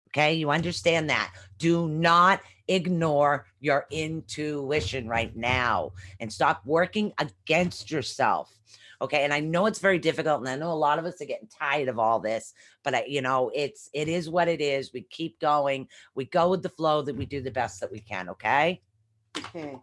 Okay. You understand that. Do not ignore your intuition right now and stop working against yourself. Okay. And I know it's very difficult. And I know a lot of us are getting tired of all this, but it is what it is. We keep going. We go with the flow, that we do the best that we can. Okay. Okay.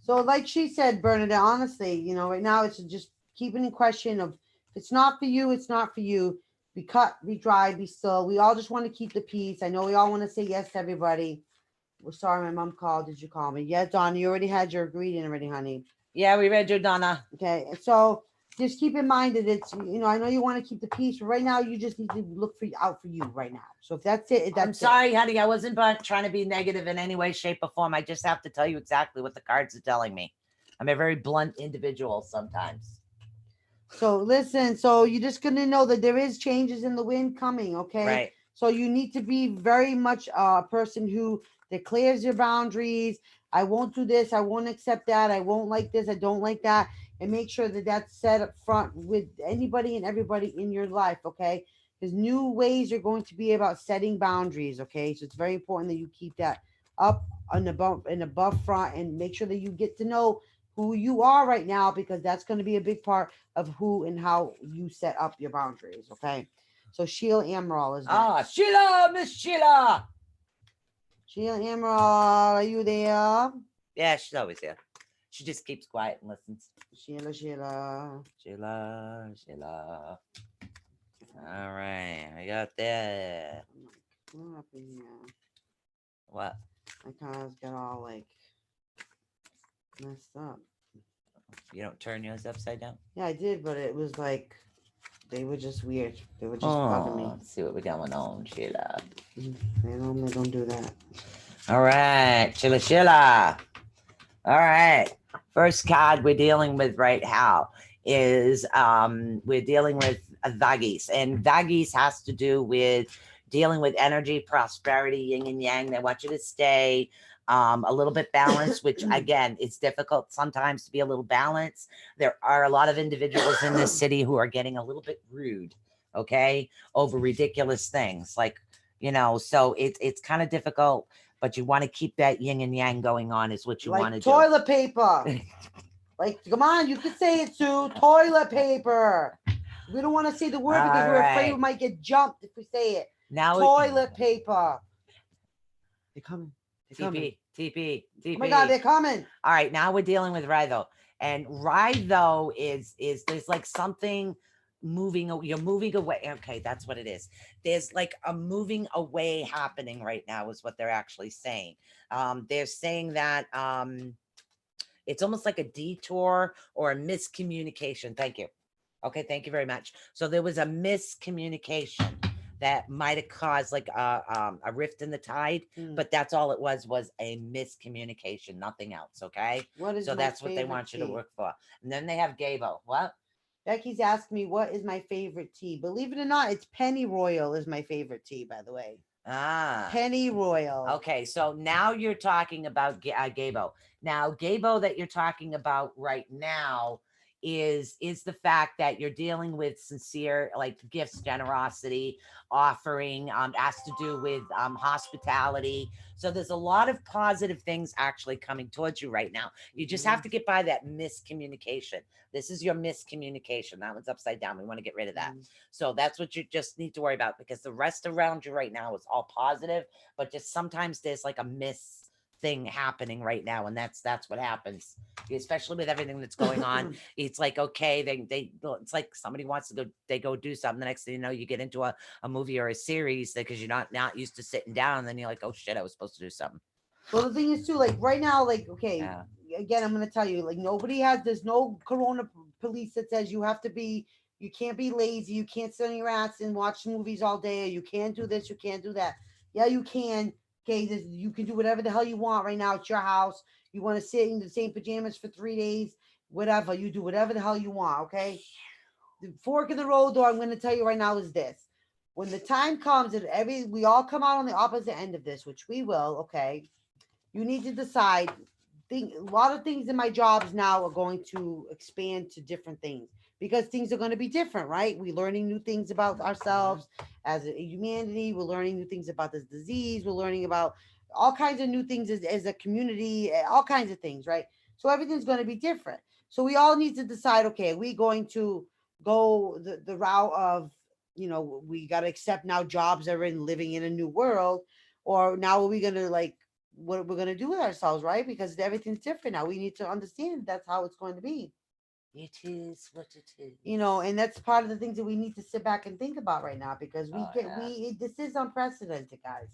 So like she said, Bernadette, honestly, right now it's just keeping in question of if it's not for you, it's not for you. Be cut, be dry, be still. We all just want to keep the peace. I know we all want to say yes to everybody. We're sorry, my mom called. Did you call me? Yeah, Donna, you already had your ingredient already, honey. Yeah, we read you, Donna. Okay, so just keep in mind that it's, I know you want to keep the peace, but right now you just need to look out for you right now. So if that's it, I'm sorry, honey. I wasn't trying to be negative in any way, shape, or form. I just have to tell you exactly what the cards are telling me. I'm a very blunt individual sometimes. So listen, so you're just going to know that there is changes in the wind coming, okay? Right. So you need to be very much a person who declares your boundaries. I won't do this. I won't accept that. I won't like this. I don't like that. And make sure that that's set up front with anybody and everybody in your life, okay? Because new ways are going to be about setting boundaries, okay? So it's very important that you keep that up and above front and make sure that you get to know who you are right now, because that's going to be a big part of who and how you set up your boundaries, okay? So Sheila Amaral is next. Sheila, Miss Sheila. Sheila Amaral, are you there? Yeah, she's always there. She just keeps quiet and listens. Sheila, Sheila. Sheila. All right, I got that. What up in here? What? My cards got all like messed up. You don't turn yours upside down? Yeah, I did, but it was like they were just weird. They were just bugging me. Let's see what we got going on, Sheila. They normally don't do that. All right, Sheila. All right. First card we're dealing with right now is we're dealing with Vagis, and Vagis has to do with dealing with energy, prosperity, yin and yang. They want you to stay a little bit balanced, which again, it's difficult sometimes to be a little balanced. There are a lot of individuals in this city who are getting a little bit rude, okay, over ridiculous things, like, you know, so it's kind of difficult, but you want to keep that yin and yang going on is what you Like want to do. toilet paper. Like, come on, you can say it, Sue. Toilet paper. We don't want to say the word because we're afraid we might get jumped if we say it. Now Toilet paper. They're coming. They're coming. TP. Oh my God, they're coming. All right, now we're dealing with Rido. And Rido is there's like something moving, you're moving away. Okay, that's what it is. There's like a moving away happening right now is what they're actually saying. They're saying that it's almost like a detour or a miscommunication. Thank you. Okay, thank you very much. So there was a miscommunication that might have caused like a rift in the tide, but that's all it was a miscommunication, nothing else. Okay, What is so my that's what they favorite want you to tea? work for. And then they have Gabo. What? Becky's asked me what is my favorite tea. Believe it or not, it's Penny Royal is my favorite tea, by the way. Penny Royal. Okay, so now you're talking about Gabo. Now, Gabo that you're talking about right now is the fact that you're dealing with sincere like gifts, generosity, offering, has to do with hospitality. So there's a lot of positive things actually coming towards you right now. You just have to get by that miscommunication. This is your miscommunication. That one's upside down. We want to get rid of that. So that's what you just need to worry about, because the rest around you right now is all positive, but just sometimes there's like a miss thing happening right now, and that's what happens, especially with everything that's going on. It's like, okay, they it's like somebody wants to go do something. The next thing you know, you get into a movie or a series because you're not used to sitting down, and then you're like, oh shit, I was supposed to do something. Well, the thing is too, like right now, like, okay, again, I'm gonna tell you, like, there's no corona police that says you can't be lazy, you can't sit on your ass and watch movies all day, you can't do this, you can't do that. Yeah, you can. Okay, you can do whatever the hell you want right now. It's your house. You want to sit in the same pajamas for 3 days, whatever. You do whatever the hell you want, okay? The fork in the road, though, I'm going to tell you right now is this. When the time comes that we all come out on the opposite end of this, which we will, okay, you need to decide. A lot of things in my jobs now are going to expand to different things because things are going to be different, right? We're learning new things about ourselves as a humanity. We're learning new things about this disease. We're learning about all kinds of new things as a community, all kinds of things, right? So everything's going to be different. So we all need to decide, okay, are we going to go the route of, we got to accept now jobs are in living in a new world, or now are we going to like, what we're going to do with ourselves, right? Because everything's different now. We need to understand that's how it's going to be. It is what it is. And that's part of the things that we need to sit back and think about right now, because this is unprecedented, guys.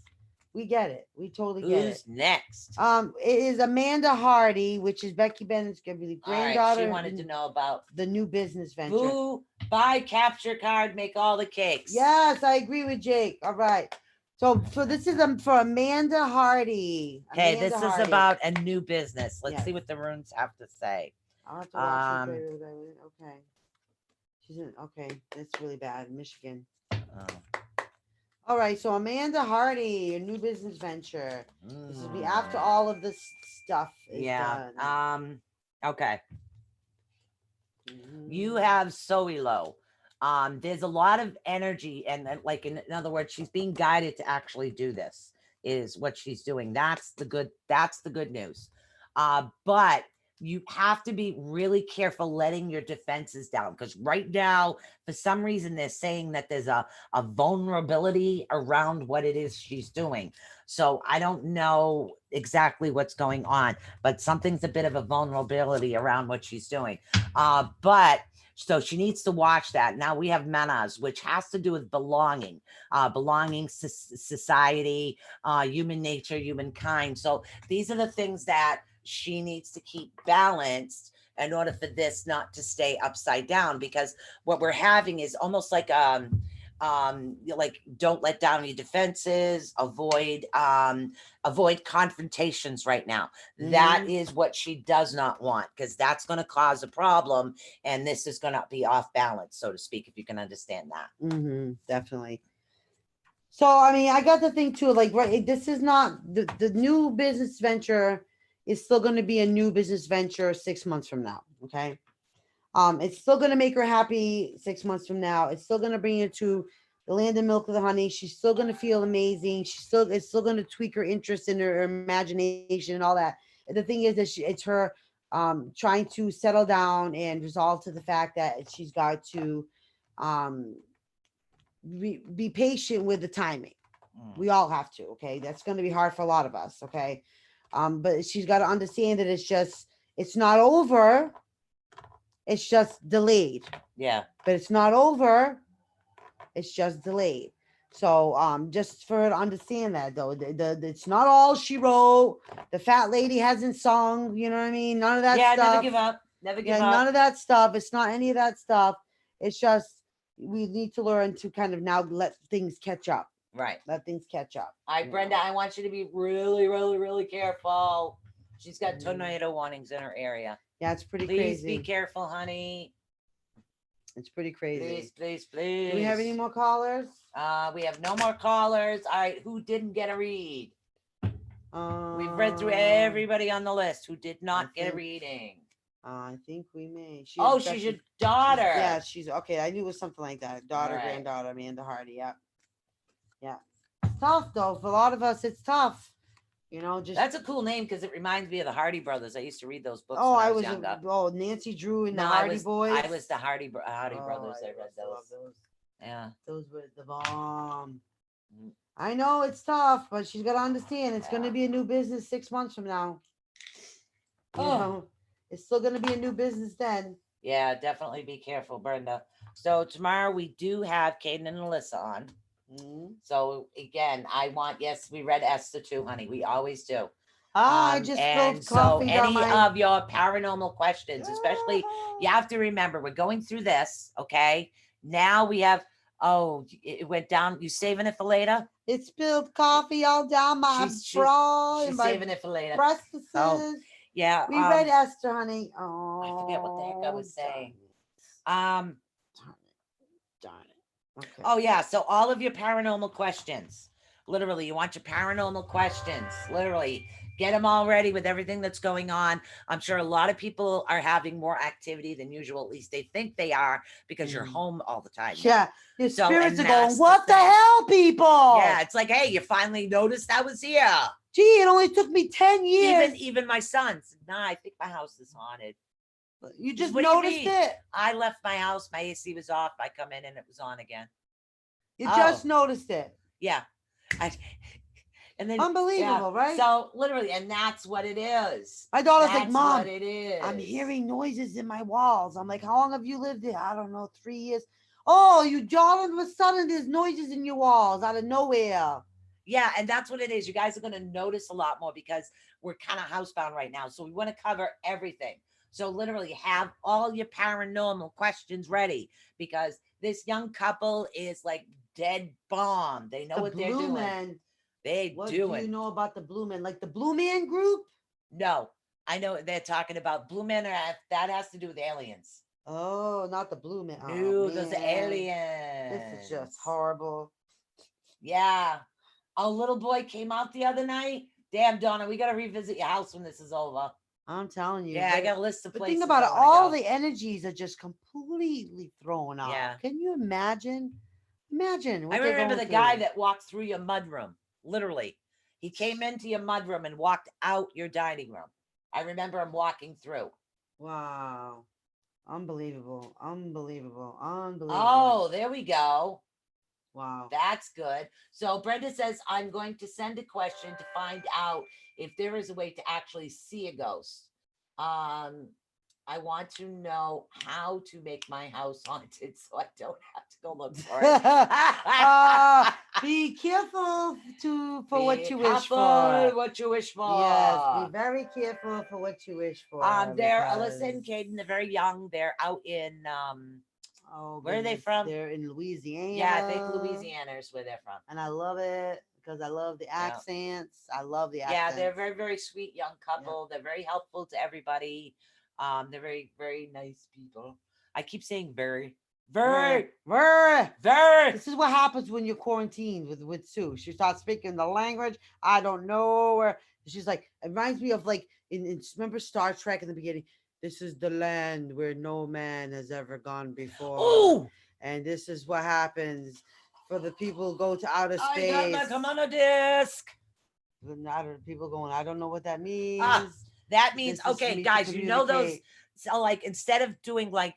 We get it. We totally get it. Who's next? It is Amanda Hardy, which is Becky Bennett's granddaughter. She wanted to know about the new business venture. Boo, buy capture card, make all the cakes. Yes, I agree with Jake. All right. So this is for Amanda Hardy. Okay, this is about a new business. Let's see what the runes have to say. I'll have to watch it. Okay. She's in. Okay, that's really bad. Michigan. All right, so Amanda Hardy, a new business venture. This is be after all of this stuff is done. Okay. You have Soilo. There's a lot of energy, and like in other words, she's being guided to actually do this, is what she's doing. That's the good news. But you have to be really careful letting your defenses down, because right now, for some reason, they're saying that there's a vulnerability around what it is she's doing. So I don't know exactly what's going on, but something's a bit of a vulnerability around what she's doing. But so she needs to watch that. Now we have menas, which has to do with belonging, belonging, society, human nature, humankind. So these are the things that she needs to keep balanced in order for this not to stay upside down, because what we're having is almost like don't let down your defenses, avoid confrontations right now. That is what she does not want, because that's going to cause a problem, and this is going to be off balance, so to speak, if you can understand that. Definitely. So I mean, I got the thing too, like, right, this is not the new business venture is still going to be a new business venture 6 months from now. Okay. It's still going to make her happy 6 months from now. It's still going to bring her to the land of milk of the honey. She's still going to feel amazing. It's still going to tweak her interest in her imagination and all that. And the thing is that it's her trying to settle down and resolve to the fact that she's got to um, be patient with the timing. We all have to. Okay, that's going to be hard for a lot of us. Okay, but she's got to understand that it's not over. It's just delayed. Yeah. But it's not over. It's just delayed. So just for her to understand that, though, it's not all she wrote. The fat lady hasn't sung. You know what I mean? None of that stuff. Never give up. Never give up. None of that stuff. It's not any of that stuff. It's just we need to learn to kind of now let things catch up. Right. Let things catch up. All right, Brenda, I want you to be really, really, really careful. She's got tornado warnings in her area. Yeah, it's pretty crazy. crazy. Be careful, honey. It's pretty crazy. Please. Do we have any more callers? We have no more callers. All right, who didn't get a read? We've read through everybody on the list who did not get a reading. I think we may. She's your daughter. She's okay. I knew it was something like that. Daughter, right. Granddaughter, Amanda Hardy. Yeah. It's tough though. For a lot of us, it's tough. You know, just that's a cool name because it reminds me of the Hardy Brothers. I used to read those books. Oh, when I was younger. Nancy Drew and the Hardy Boys. I was the Hardy Brothers. I read those. Yeah, those were the bomb. I know it's tough, but she's got to understand it's going to be a new business 6 months from now. You know, it's still going to be a new business then. Yeah, definitely be careful, Brenda. So tomorrow we do have Caden and Alyssa on. So again, we read Esther too, honey. We always do. I just spilled coffee down any of your paranormal questions, especially, you have to remember, we're going through this, okay? Now we have, it went down. You saving it for later? It spilled coffee all down my bra. She's saving it for later. Oh, yeah. We read Esther, honey. Oh, I forget what the heck I was saying. Darn it. Okay. Oh yeah, so all of your paranormal questions, literally, you want your paranormal questions, literally, get them all ready with everything that's going on. I'm sure a lot of people are having more activity than usual, at least they think they are, because you're home all the time. Yeah, your spirits are going, what the hell, people? Yeah, it's like, hey, you finally noticed I was here. Gee, it only took me 10 years. Even my sons, I think my house is haunted. You just noticed it. I left my house, my AC was off, I come in and it was on again. You just noticed it. Yeah. And then unbelievable, right? So literally, and that's what it is. My daughter's like, Mom, what it is. I'm hearing noises in my walls. I'm like, how long have you lived here? I don't know, 3 years. Oh, you all of a sudden there's noises in your walls out of nowhere. Yeah, and that's what it is. You guys are going to notice a lot more because we're kind of housebound right now. So we want to cover everything. So literally have all your paranormal questions ready, because this young couple is like dead bomb. They know what they're doing. Man. What do you know about the Blue Man? Like the Blue Man Group? No, I know they're talking about Blue Men, or that has to do with aliens. Oh, not the Blue Man. No, those are aliens. This is just horrible. Yeah. A little boy came out the other night. Damn, Donna, we got to revisit your house when this is over. I'm telling you. Yeah, I got a list of places. Think about it. All the energies are just completely thrown off. Yeah. Can you imagine? Imagine. I remember the guy that walked through your mudroom. Literally. He came into your mudroom and walked out your dining room. I remember him walking through. Wow. Unbelievable. Unbelievable. Unbelievable. Oh, there we go. Wow. That's good. So Brenda says, I'm going to send a question to find out if there is a way to actually see a ghost. I want to know how to make my house haunted so I don't have to go look for it. Be careful for what Be you wish careful for. what you wish for. Yes, be very careful for what you wish for. They're Alyssa because- and Caden, they're very young. They're out in Oh, where are they goodness, from? They're in Louisiana. Yeah, I think Louisiana is where they're from. And I love it because I love the accents. I love the Yeah, accents. they're very, very sweet young couple. They're very helpful to everybody. They're very, very nice people. I keep saying very. This is what happens when you're quarantined with Sue. She starts speaking the language. I don't know where. She's like, it reminds me of like remember Star Trek in the beginning. This is the land where no man has ever gone before. Oh, And this is what happens for the people who go to outer space. I got my commando disc. People going, I don't know what that means. That means, This is okay, me to guys, you know those. communicate. So, like, instead of doing like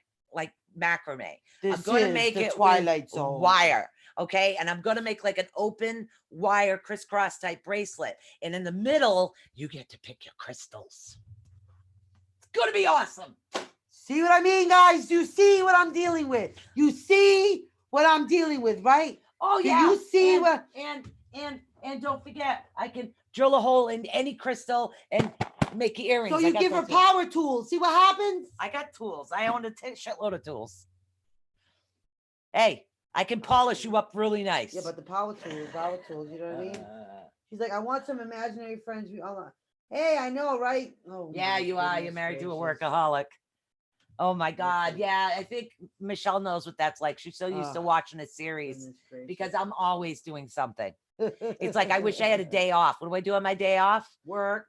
macrame, This I'm going to is make the it Twilight with Zone. wire. Okay, and I'm going to make like an open wire crisscross type bracelet, and in the middle, you get to pick your crystals. It's going to be awesome. See what I mean, guys? You see what I'm dealing with. You see what I'm dealing with, right? Oh Do yeah. you see and, what? And don't forget, I can drill a hole in any crystal and make earrings. So I you got give her those tools. power tools. See what happens? I got tools. I own a shitload of tools. Hey, I can polish you up really nice. Yeah, but the power tools, you know what I mean? She's like, I want some imaginary friends. Hey, I know, right? Oh, yeah, my you are. You're goodness married to a gracious. workaholic. Oh my God. Yeah, I think Michelle knows what that's like. She's so used to watching a series Goodness gracious. because I'm always doing something. It's like I wish I had a day off. What do I do on my day off? Work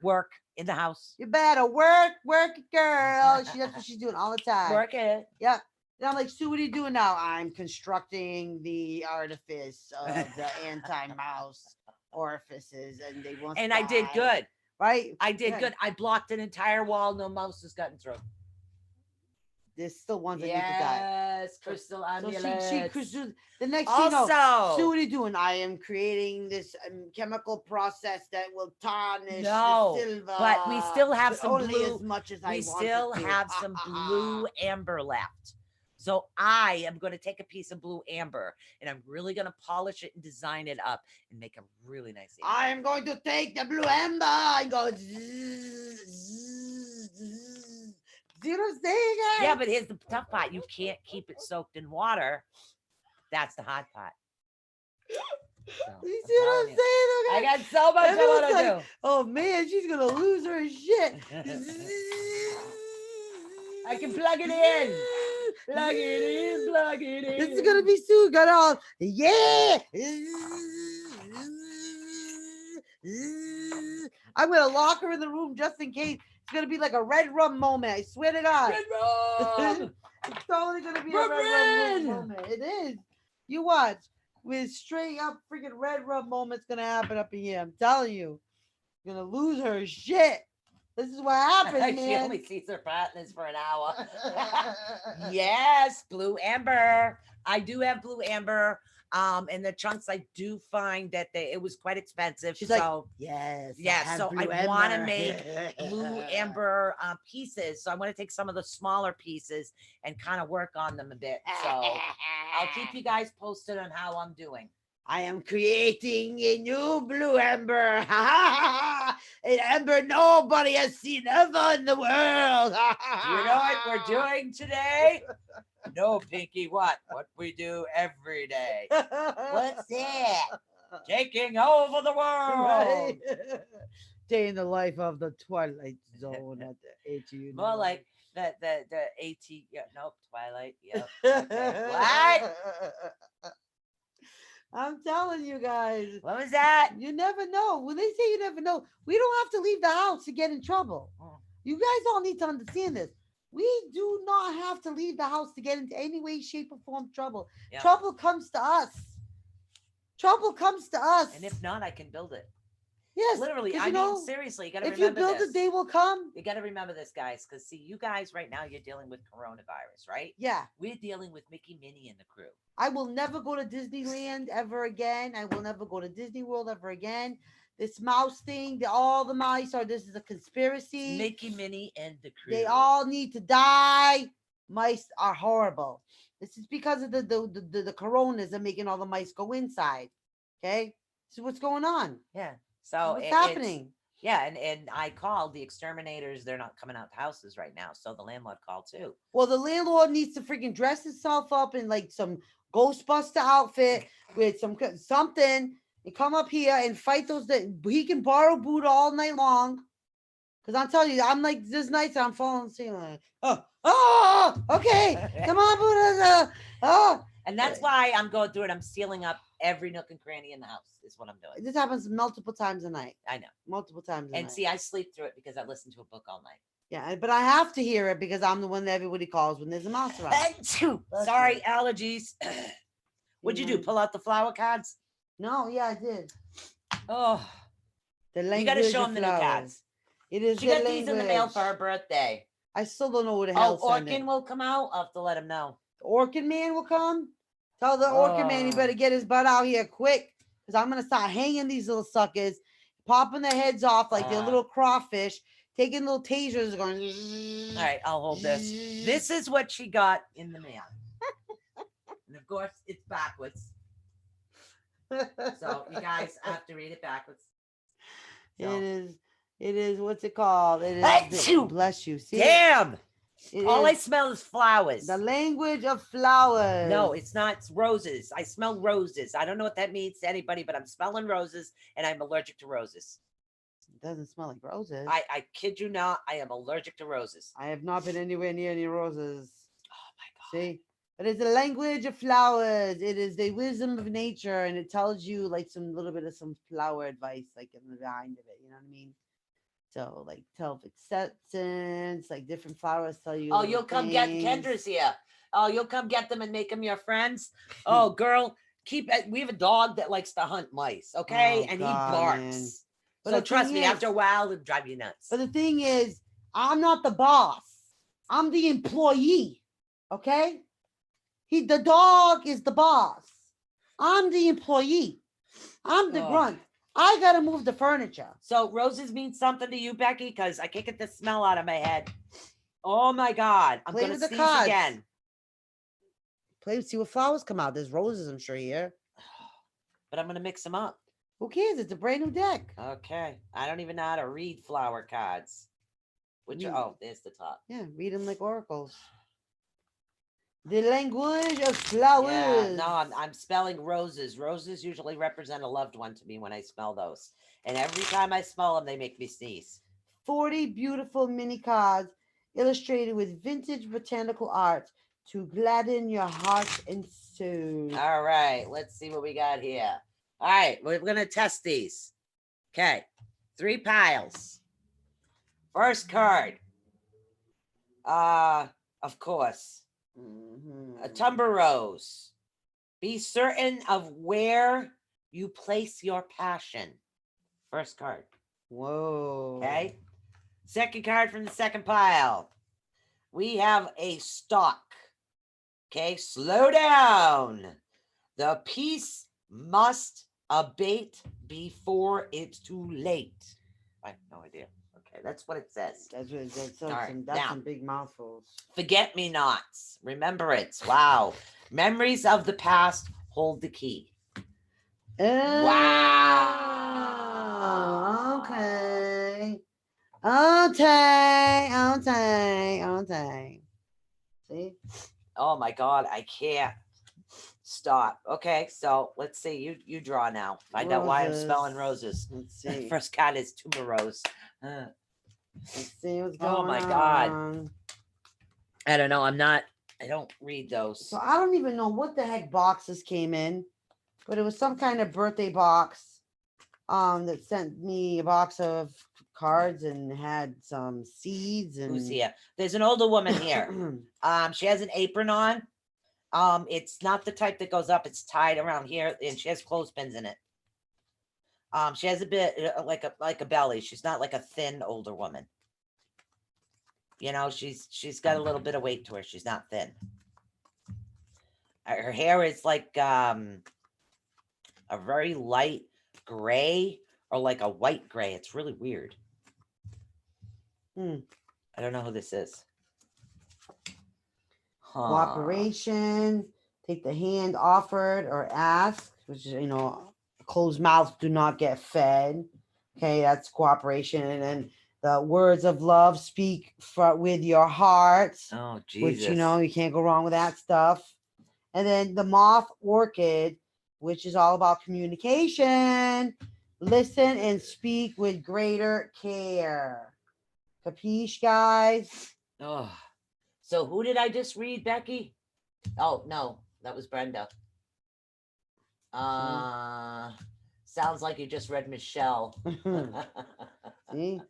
in the house. You better work it, girl. That's what she's doing all the time. Work it. Yeah. And I'm like, Sue, what are you doing now? I'm constructing the artifice of the anti-mouse orifices, and they want. And I did good. Right? I did Yeah. good. I blocked an entire wall. No mouse has gotten through. There's still ones that need to die. Yes, crystal So amulets. the next thing you know, Also, Sue, what are you doing? I am creating this chemical process that will tarnish No, the silver. but we still have but some only blue. as much as I We want still it to. have some blue amber left. So I am going to take a piece of blue amber and I'm really going to polish it and design it up and make a really nice amber. I am going to take the blue amber and go. See what I'm saying, guys? Yeah, but here's the tough part. You can't keep it soaked in water. That's the hot part. So, You see what I'm saying? I got so much I want to do. Oh man, she's gonna lose her shit. I can plug it in. Plug it in, plug it in. This is gonna be Sue. Got all yeah. I'm gonna lock her in the room just in case. It's gonna be like a red rum moment. I swear to God. Red rum. It's totally gonna be a Rum red rum rum. moment. It is. You watch. With straight up freaking red rum moment's gonna happen up in here. I'm telling you. Gonna lose her shit. This is what happens, She man. only sees her partners for an hour. Yes, blue amber. I do have blue amber. And the chunks I do find that it was quite expensive. She's so like, yes. yeah, so blue I want to amber." make blue amber pieces. So I want to take some of the smaller pieces and kind of work on them a bit. So I'll keep you guys posted on how I'm doing. I am creating a new blue amber. An amber nobody has seen ever in the world. Do you know what we're doing today? No, Pinky, what? What we do every day. What's that? Taking over the world. Right? Day in the life of the Twilight Zone at the ATU. More like the AT. Yeah, nope, Twilight. Yep. Okay. What? I'm telling you guys. What was that? You never know. When they say you never know, we don't have to leave the house to get in trouble. Oh. You guys all need to understand this. We do not have to leave the house to get into any way, shape, or form trouble. Yeah. Trouble comes to us. Trouble comes to us. And if not, I can build it. Yes, Literally, 'cause I you mean, know, seriously, you got to if you remember build this. it, they will come. You got to remember this, guys, because see, you guys right now, you're dealing with coronavirus, right? Yeah. We're dealing with Mickey, Minnie, and the crew. I will never go to Disneyland ever again. I will never go to Disney World ever again. This mouse thing, all the mice are, this is a It's conspiracy. Mickey, Minnie, and the crew. They all need to die. Mice are horrible. This is because of the coronas are making all the mice go inside. Okay? This is what's going on. Yeah. This is So what's it's happening. yeah, and I called the exterminators. They're not coming out to houses right now, so the landlord called too. Well, the landlord needs to freaking dress himself up in like some Ghostbuster outfit with something and come up here and fight those that he can borrow Buddha all night long. Cause I'm telling you, I'm like this night I'm falling asleep. Like, okay, come on, Buddha. And that's why I'm going through it. I'm sealing up every nook and cranny in the house. Is what I'm doing. This happens multiple times a night. I know. Multiple times a And night. see, I sleep through it because I listen to a book all night. Yeah, but I have to hear it because I'm the one that everybody calls when there's a mouse around. Sorry, allergies. What'd you do? Pull out the flower cards? No, yeah, I did. Oh, The you language got to show of them the new flowers. cards. It is She the got these in the mail language. for her birthday. I still don't know who the hell Oh, sent it. Orkin will come out. I'll have to let him know. The Orchid Man will come. Tell the Orchid Man he better get his butt out here quick, because I'm gonna start hanging these little suckers, popping their heads off like they're little crawfish, taking little tasers, going. All right, I'll hold this. This is what she got in the mail, and of course it's backwards. So you guys have to read it backwards. So. It is. What's it called? It is. Achoo! Bless you. See, damn. All I is smell is flowers. the language of flowers. No, it's not. It's roses. I smell roses. I don't know what that means to anybody, but I'm smelling roses, and I'm allergic to roses. It doesn't smell like roses. I kid you not. I am allergic to roses. I have not been anywhere near any roses. Oh my god. See, but it's the language of flowers. It is the wisdom of nature, and it tells you like some little bit of some flower advice, like in the behind of it. You know what I mean? So like tell of acceptance, like different flowers tell you. Oh, little you'll come get things. Kendra's here. Oh, you'll come get them and make them your friends. Oh, girl, keep it. We have a dog that likes to hunt mice. Okay, Oh, and God, he barks. man. But So the trust thing me, is- after a while, it'll drive you nuts. But the thing is, I'm not the boss. I'm the employee. Okay? The dog is the boss. I'm the employee. I'm the Oh. grunt. I gotta move the furniture. So roses mean something to you, Becky? Because I can't get the smell out of my head. Oh my god, I'm Play gonna with the sneeze cards. again. Play, see what flowers come out. There's roses, I'm sure, here. But I'm gonna mix them up. Who cares? It's a brand new deck. Okay, I don't even know how to read flower cards. Which Read. oh, there's the top. Yeah, read them like oracles. The language of flowers. Yeah, no, I'm spelling roses. Roses usually represent a loved one to me when I smell those. And every time I smell them, they make me sneeze. 40 beautiful mini cards illustrated with vintage botanical art to gladden your heart and soul. All right, let's see what we got here. All right, we're gonna test these. Okay, 3 piles. First card. Of course. A tumber rose. Be certain of where you place your passion. First card. Whoa. Okay. Second card from the second pile. We have a stock. Okay. Slow down. The peace must abate before it's too late. I have no idea. Okay. That's what it says. That's All right, now. some big mouthfuls. Forget-me-nots, remembrance. Wow. Memories of the past hold the key. Wow. Okay. Okay. See? Oh my god, I can't stop. Okay, so let's see. You draw now. Find out why I'm spelling roses. Let's see. First card is tuberose. Let's see what's going on. Oh my god. I don't know. I don't read those. So I don't even know what the heck boxes came in, but it was some kind of birthday box that sent me a box of cards and had some seeds and Who's here? There's an older woman here. She has an apron on. It's not the type that goes up, it's tied around here, and she has clothespins in it. She has a bit like a belly. She's not like a thin older woman. You know, she's got a little bit of weight to her. She's not thin. Her hair is like a very light gray or like a white gray. It's really weird. Hmm. I don't know who this is. Huh. Cooperation. Take the hand offered or asked, which is, closed mouths do not get fed. Okay, that's cooperation. And then the words of love, speak with your heart, Oh, which, Jesus. you can't go wrong with that stuff. And then the moth orchid, which is all about communication. Listen and speak with greater care. Capiche, guys? Oh. So who did I just read, Becky? Oh, no, that was Brenda. Sounds like you just read Michelle. See?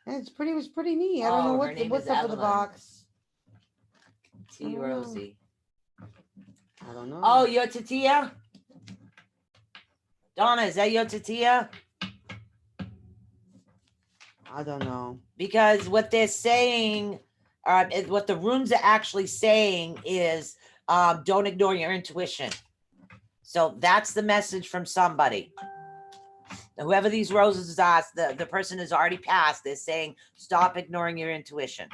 It was pretty neat. I don't know her name what's is up with the Evelyn. box. T. Rosie. I don't know. Oh, your Tatia? Donna, is that your Tatia? I don't know. Because what they're saying, what the runes are actually saying is don't ignore your intuition. So that's the message from somebody. Whoever these roses are, the person has already passed. They're saying stop ignoring your intuition.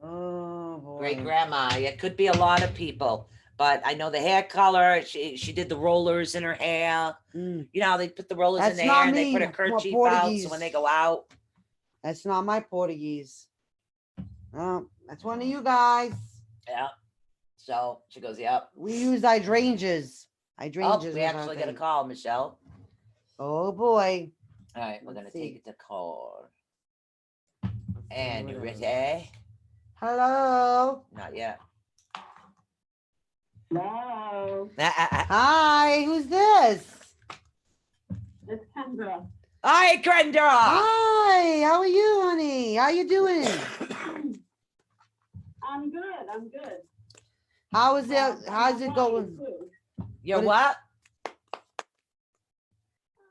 Oh, boy. Great grandma. It could be a lot of people. But I know the hair color. She did the rollers in her hair. Mm. You know how they put the rollers in That's their not hair and they put a me, kerchief out Portuguese. so when they go out. That's not my Portuguese. Oh, that's one of you guys. Yeah. So she goes, yep. We use hydrangeas. Hydrangeas. We actually get a call, Michelle. Oh, boy. All right, we're Let's going to take see. it to call. And you Whatever. ready? Hello. Not yet. Hello, Hi, who's this? it's Kendra. Hi, Kendra. Hi, how are you, honey? How you doing? I'm good. How's it I'm going? lying, too. You're What what?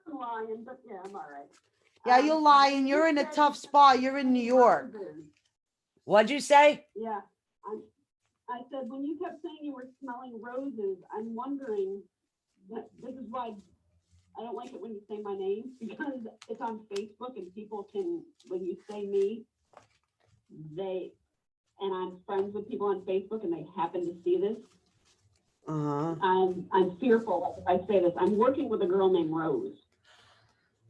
I'm lying, but yeah, I'm all right. Yeah, you're lying. You're in a tough spot. You're in New York. What'd you say? Yeah, I said, when you kept saying you were smelling roses, I'm wondering, that this is why I don't like it when you say my name, because it's on Facebook and people can, when you say me, and I'm friends with people on Facebook and they happen to see this, Uh-huh. I'm fearful if I say this. I'm working with a girl named Rose.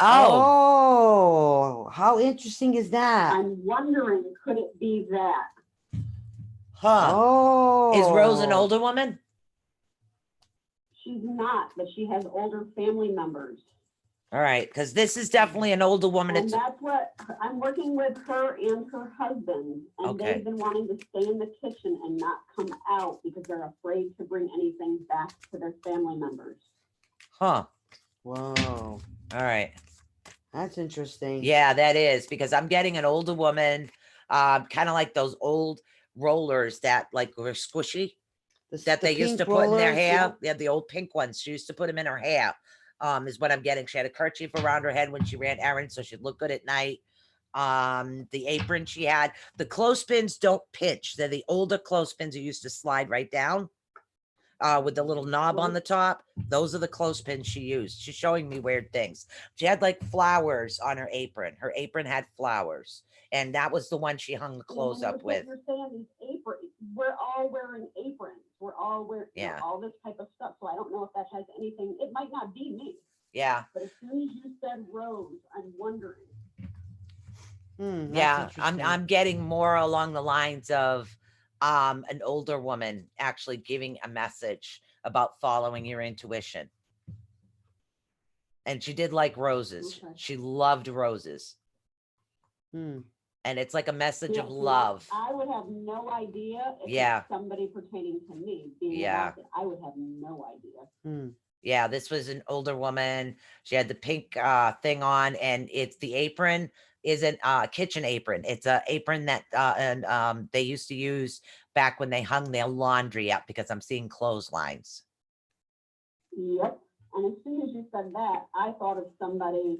Oh, how interesting is that? I'm wondering, could it be that? Huh. Oh. Is Rose an older woman? She's not, but she has older family members. All right, because this is definitely an older woman. And that's what, I'm working with her and her husband, and Okay. they've been wanting to stay in the kitchen and not come out because they're afraid to bring anything back to their family members. Huh. Whoa. All right. That's interesting. Yeah, that is, because I'm getting an older woman, kind of like those old rollers that like were squishy that they used to put in their hair. Yeah, the old pink ones. She used to put them in her hair. Is what I'm getting. She had a kerchief around her head when she ran errands, so she'd look good at night. The apron she had. The clothespins don't pinch. They're the older clothespins you used to slide right down. With the little knob on the top. Those are the clothespins she used. She's showing me weird things. She had like flowers on her apron. Her apron had flowers. And that was the one she hung the clothes up with. You're saying these aprons, we're all wearing aprons. We're all wearing all this type of stuff. So I don't know if that has anything. It might not be me. Yeah. But as soon as you said Rose, I'm wondering. Yeah, I'm getting more along the lines of an older woman actually giving a message about following your intuition. And she did like roses. Okay. She loved roses. And it's like a message of love. I would have no idea if it's somebody pertaining to me being adopted. I would have no idea. Yeah, this was an older woman. She had the pink thing on, and it's the apron isn't a kitchen apron. It's a apron that they used to use back when they hung their laundry up, because I'm seeing clotheslines. Yep. And as soon as you said that, I thought of somebody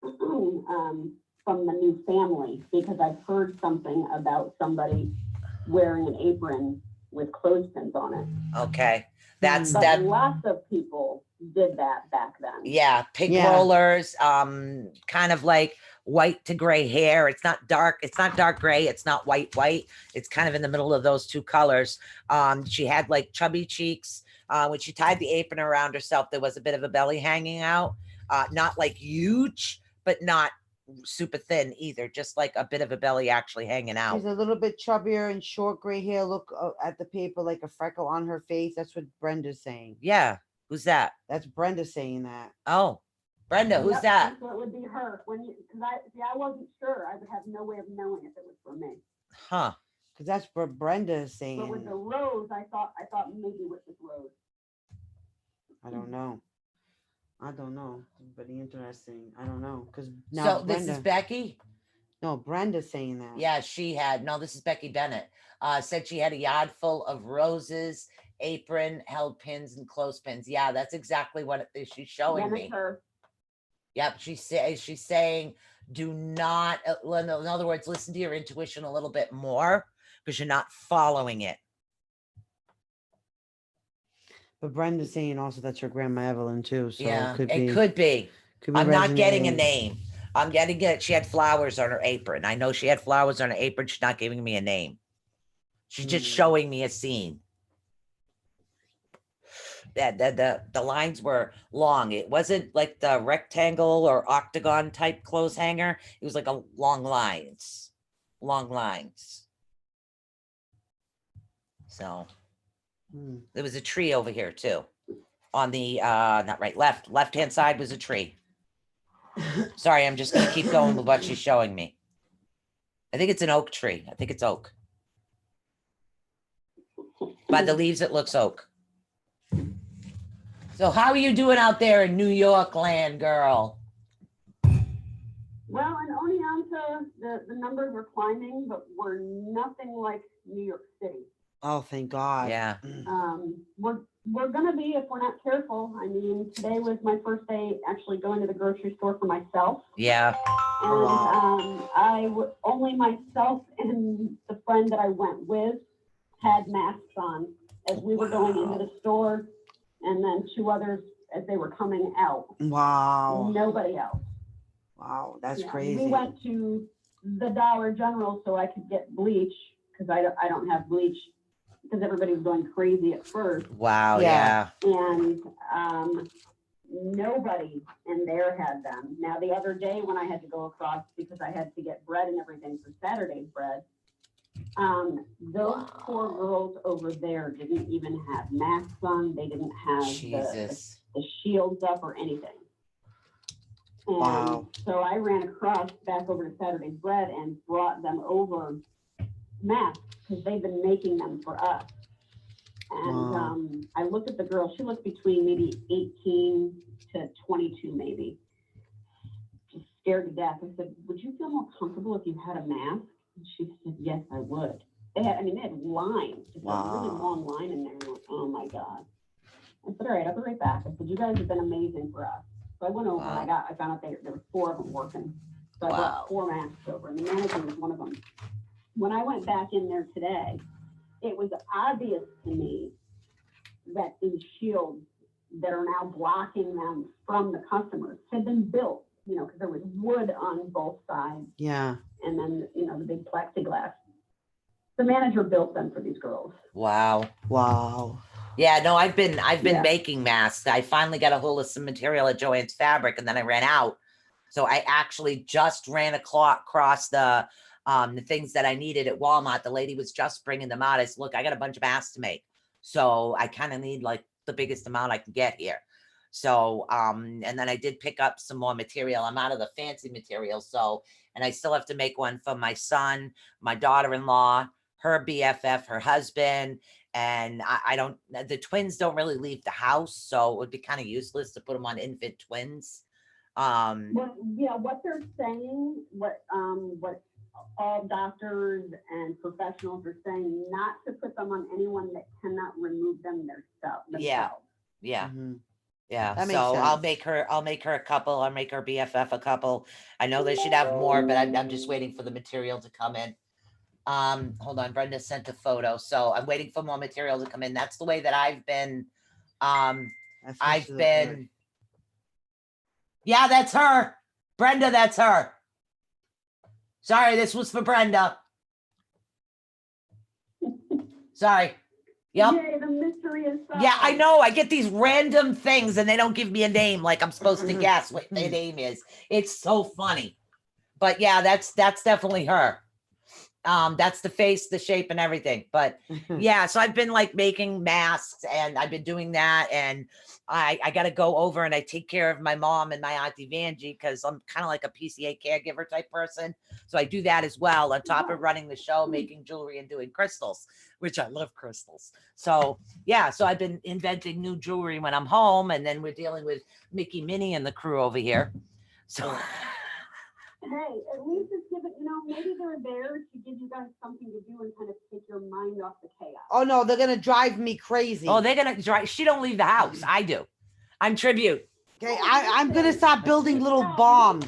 from the new family, because I've heard something about somebody wearing an apron with clothespins on it. Okay. That's But that. lots of people did that back then. Yeah. Pig Yeah. rollers, kind of like white to gray hair. It's not dark. It's not dark gray. It's not white. It's kind of in the middle of those two colors. She had like chubby cheeks. When she tied the apron around herself, there was a bit of a belly hanging out. Not like huge, but not super thin either. Just like a bit of a belly actually hanging out. She's a little bit chubbier and short gray hair. Look at the paper like a freckle on her face. That's what Brenda's saying. Yeah. Who's that? That's Brenda saying that. Oh, Brenda, who's Yep, that? So it would be her. Because I wasn't sure. I would have no way of knowing if it was for me. Huh. Because that's what Brenda is saying. But with the rose, I thought maybe with this rose. I don't know. But interesting. I don't know. Because now So it's this Brenda. is Becky? No, Brenda's saying that. Yeah, she had. No, this is Becky Bennett. Said she had a yard full of roses, apron, held pins, and clothespins. Yeah, that's exactly what she's showing Then me. it's her. Yep, she's saying, do not, in other words, listen to your intuition a little bit more because you're not following it. But Brenda's saying also that's her grandma Evelyn too. So Yeah, it could be. Could be I'm not getting a resonating. name. I'm getting it. She had flowers on her apron. I know she had flowers on her apron. She's not giving me a name. She's just showing me a scene. The lines were long. It wasn't like the rectangle or octagon type clothes hanger. It was like a long lines. So there was a tree over here too. On the not right, left hand side was a tree. Sorry, I'm just gonna keep going with what she's showing me. I think it's an oak tree. I think it's oak. By the leaves, it looks oak. So how are you doing out there in New York land, girl? Well, in Oneonta, the numbers were climbing, but we're nothing like New York City. Oh, thank God. Yeah. We're gonna be if we're not careful. I mean, today was my first day actually going to the grocery store for myself. Yeah. And only myself and the friend that I went with had masks on as we were going into the store, and then two others as they were coming out. Wow. Nobody else. Wow, that's crazy. We went to the Dollar General so I could get bleach because I don't have bleach because everybody was going crazy at first. Wow. Yeah. And nobody in there had them. Now the other day when I had to go across because I had to get bread and everything for Saturday's bread, those poor girls over there didn't even have masks on. They didn't have the shields up or anything. And so I ran across back over to Saturday's bread and brought them over masks because they've been making them for us. And I looked at the girl. She looked between maybe 18 to 22, maybe. Just scared to death. I said, would you feel more comfortable if you had a mask? And she said, yes, I would. They had lines, just a really long line in there. I'm like, oh my God. I said, all right, I'll be right back. I said, you guys have been amazing for us. So I went over and I found out there were 4 of them working. So I brought 4 masks over, and the manager was one of them. When I went back in there today, it was obvious to me that these shields that are now blocking them from the customers had been built, because there was wood on both sides. Yeah. And then, the big plexiglass. The manager built them for these girls. Wow. Yeah, no, I've been making masks. I finally got a hold of some material at Joann's Fabric, and then I ran out. So I actually just ran across the things that I needed at Walmart. The lady was just bringing them out. I said, look, I got a bunch of masks to make. So I kind of need like the biggest amount I can get here. So, and then I did pick up some more material. I'm out of the fancy material. So, and I still have to make one for my son, my daughter-in-law, her BFF, her husband. And the twins don't really leave the house. So it would be kind of useless to put them on infant twins. What they're saying, what all doctors and professionals are saying, not to put them on anyone that cannot remove them themselves. Yeah. Mm-hmm. Yeah, That makes so I'll sense. make her a couple. I'll make her BFF a couple. I know they should have more, but I'm just waiting for the material to come in. Hold on, Brenda sent a photo, so I'm waiting for more material to come in. That's the way that I've been. That's what I've she look been. good. Yeah, that's her, Brenda. That's her. Sorry, this was for Brenda. Sorry. Yep. Yay, the mystery is solved. Yeah, I know. I get these random things and they don't give me a name like I'm supposed to guess what their name is. It's so funny. But yeah, that's definitely her. That's the face, the shape, and everything. But yeah, so I've been like making masks and I've been doing that. And I got to go over and I take care of my mom and my auntie Vanjie because I'm kind of like a PCA caregiver type person. So I do that as well on top of running the show, making jewelry and doing crystals, which I love crystals. So yeah, so I've been inventing new jewelry when I'm home, and then we're dealing with Mickey, Minnie, and the crew over here. So. Hey, at least it's given, maybe they're there to give you guys something to do and kind of take your mind off the chaos. Oh no, they're gonna drive me crazy. Oh, they're gonna drive. She don't leave the house. I do. I'm tribute. Okay, I'm gonna start building little bombs.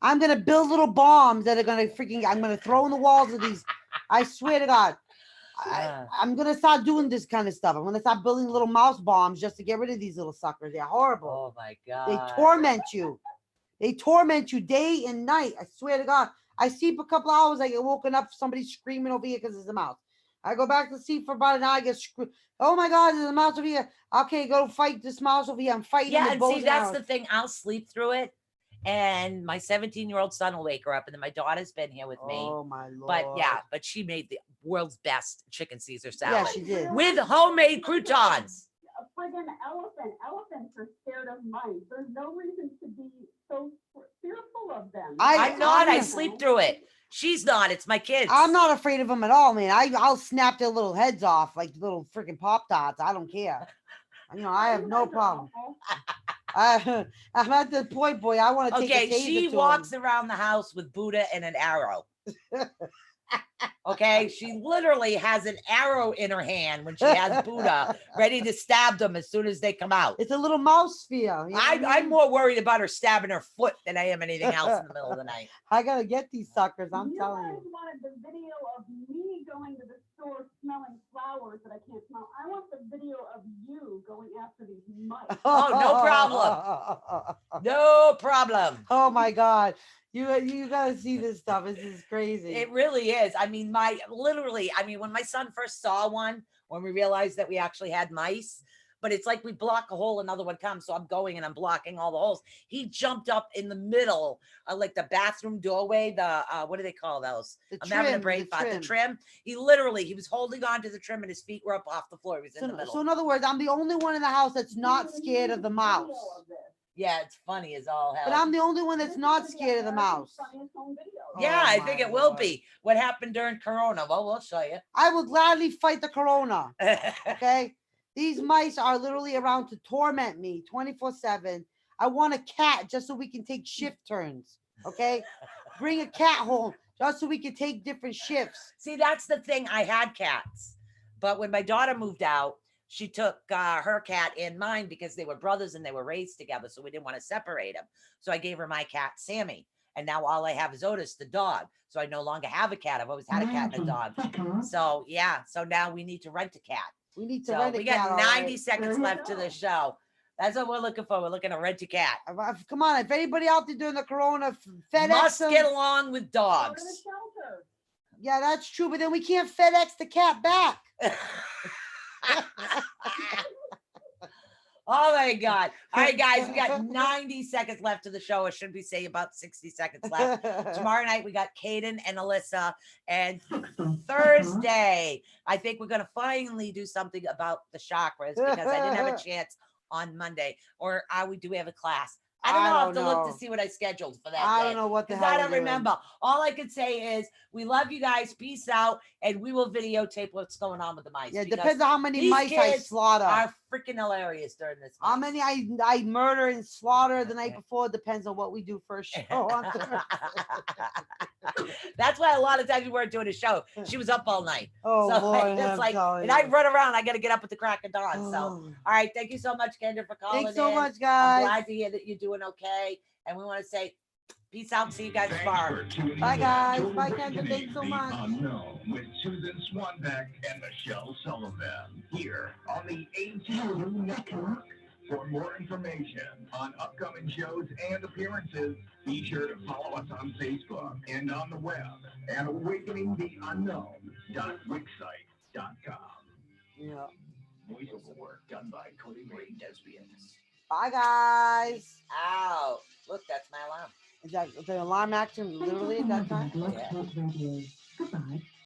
I'm gonna build little bombs that are gonna I'm gonna throw in the walls of these. I swear to God. I'm gonna start doing this kind of stuff. I'm gonna start building little mouse bombs just to get rid of these little suckers. They're horrible. Oh my God. They torment you. They torment you day and night. I swear to God. I sleep a couple hours. I get woken up. Somebody screaming over here because there's a mouse. I go back to sleep for about an hour. I get oh my God, there's a mouse over here. Okay, go fight this mouse over here. I'm fighting. Yeah, and see, that's the thing. I'll sleep through it, and my 17-year-old son will wake her up, and then my daughter's been here with me. Oh my Lord. But yeah, but she made the world's best chicken Caesar salad. Yeah, she did. With homemade croutons. A friggin' elephant. Elephants are scared of mice. There's no reason to be so fearful of them. I'm not. I sleep through it. She's not. It's my kids. I'm not afraid of them at all, man. I'll snap their little heads off like little freaking Pop Tarts. I don't care. I have no problem. I'm at the point, boy. I want to take a taser she to walks around the house with Buddha and an arrow. Okay, she literally has an arrow in her hand when she has Buddha ready to stab them as soon as they come out. It's a little mouse sphere. I'm more worried about her stabbing her foot than I am anything else in the middle of the night. I gotta get these suckers. I'm telling You you. guys wanted the video of me going to the store smelling flowers that I can't smell. I want the video of you going after these mice. Oh, no problem. No problem. Oh my God. You gotta see this stuff. This is crazy. It really is. I mean, when my son first saw one, when we realized that we actually had mice, but it's like we block a hole, another one comes. So I'm going and I'm blocking all the holes. He jumped up in the middle, like the bathroom doorway, what do they call those? I'm having a brain fart. The trim. He was holding on to the trim and his feet were up off the floor. He was in the middle. So in other words, I'm the only one in the house that's not scared of the mouse. Yeah, it's funny as all hell. But I'm the only one that's not scared of the mouse. Yeah, I think it will be. What happened during Corona? Well, we'll show you. I will gladly fight the Corona. Okay? These mice are literally around to torment me 24/7. I want a cat just so we can take shift turns. Okay? Bring a cat home just so we can take different shifts. See, that's the thing. I had cats. But when my daughter moved out, she took her cat and mine because they were brothers and they were raised together. So we didn't want to separate them. So I gave her my cat, Sammy. And now all I have is Otis, the dog. So I no longer have a cat. I've always had a cat and a dog. So yeah. So now we need to rent a cat. We need to rent a cat. We got 90 seconds left to the show. That's what we're looking for. We're looking to rent a cat. Come on. If anybody out there doing the Corona, FedEx must get along with dogs. Yeah, that's true. But then we can't FedEx the cat back. Oh my God. All right, guys, we got 90 seconds left of the show. Or should we say about 60 seconds left? Tomorrow night, we got Caden and Alyssa. And Thursday, I think we're going to finally do something about the chakras because I didn't have a chance on Monday. Or do we have a class? I don't know. I have to look to see what I scheduled for that day. I don't know what the hell. I don't remember. All I could say is we love you guys. Peace out. And we will videotape what's going on with the mice. Yeah, it depends on how many mice I slaughter. Are freaking hilarious during this. How month. many I murder and slaughter the night before depends on what we do for a show on Thursday. That's why a lot of times we weren't doing a show. She was up all night. Oh, so Lord, it's I'm like, telling and I you. run around. I got to get up at the crack of dawn. So, Oh. all right, thank you so much, Kendra, for calling Thanks so in. much, I'm guys. glad to hear that you're doing okay, and we want to say peace out. See you guys tomorrow. Bye, guys. Bye, Kendra. Thanks so much. Unknown with Susan Swanbeck and Michelle Sullivan here on the Atunetwork. For more information on upcoming shows and appearances, be sure to follow us on Facebook and on the web at awakeningtheunknown.wixsite.com. Yeah. Voiceover work done by Cody Ray Desbian. Bye, guys. Ow. Look, that's my alarm. Is that the alarm action literally at that time? Yeah. Goodbye.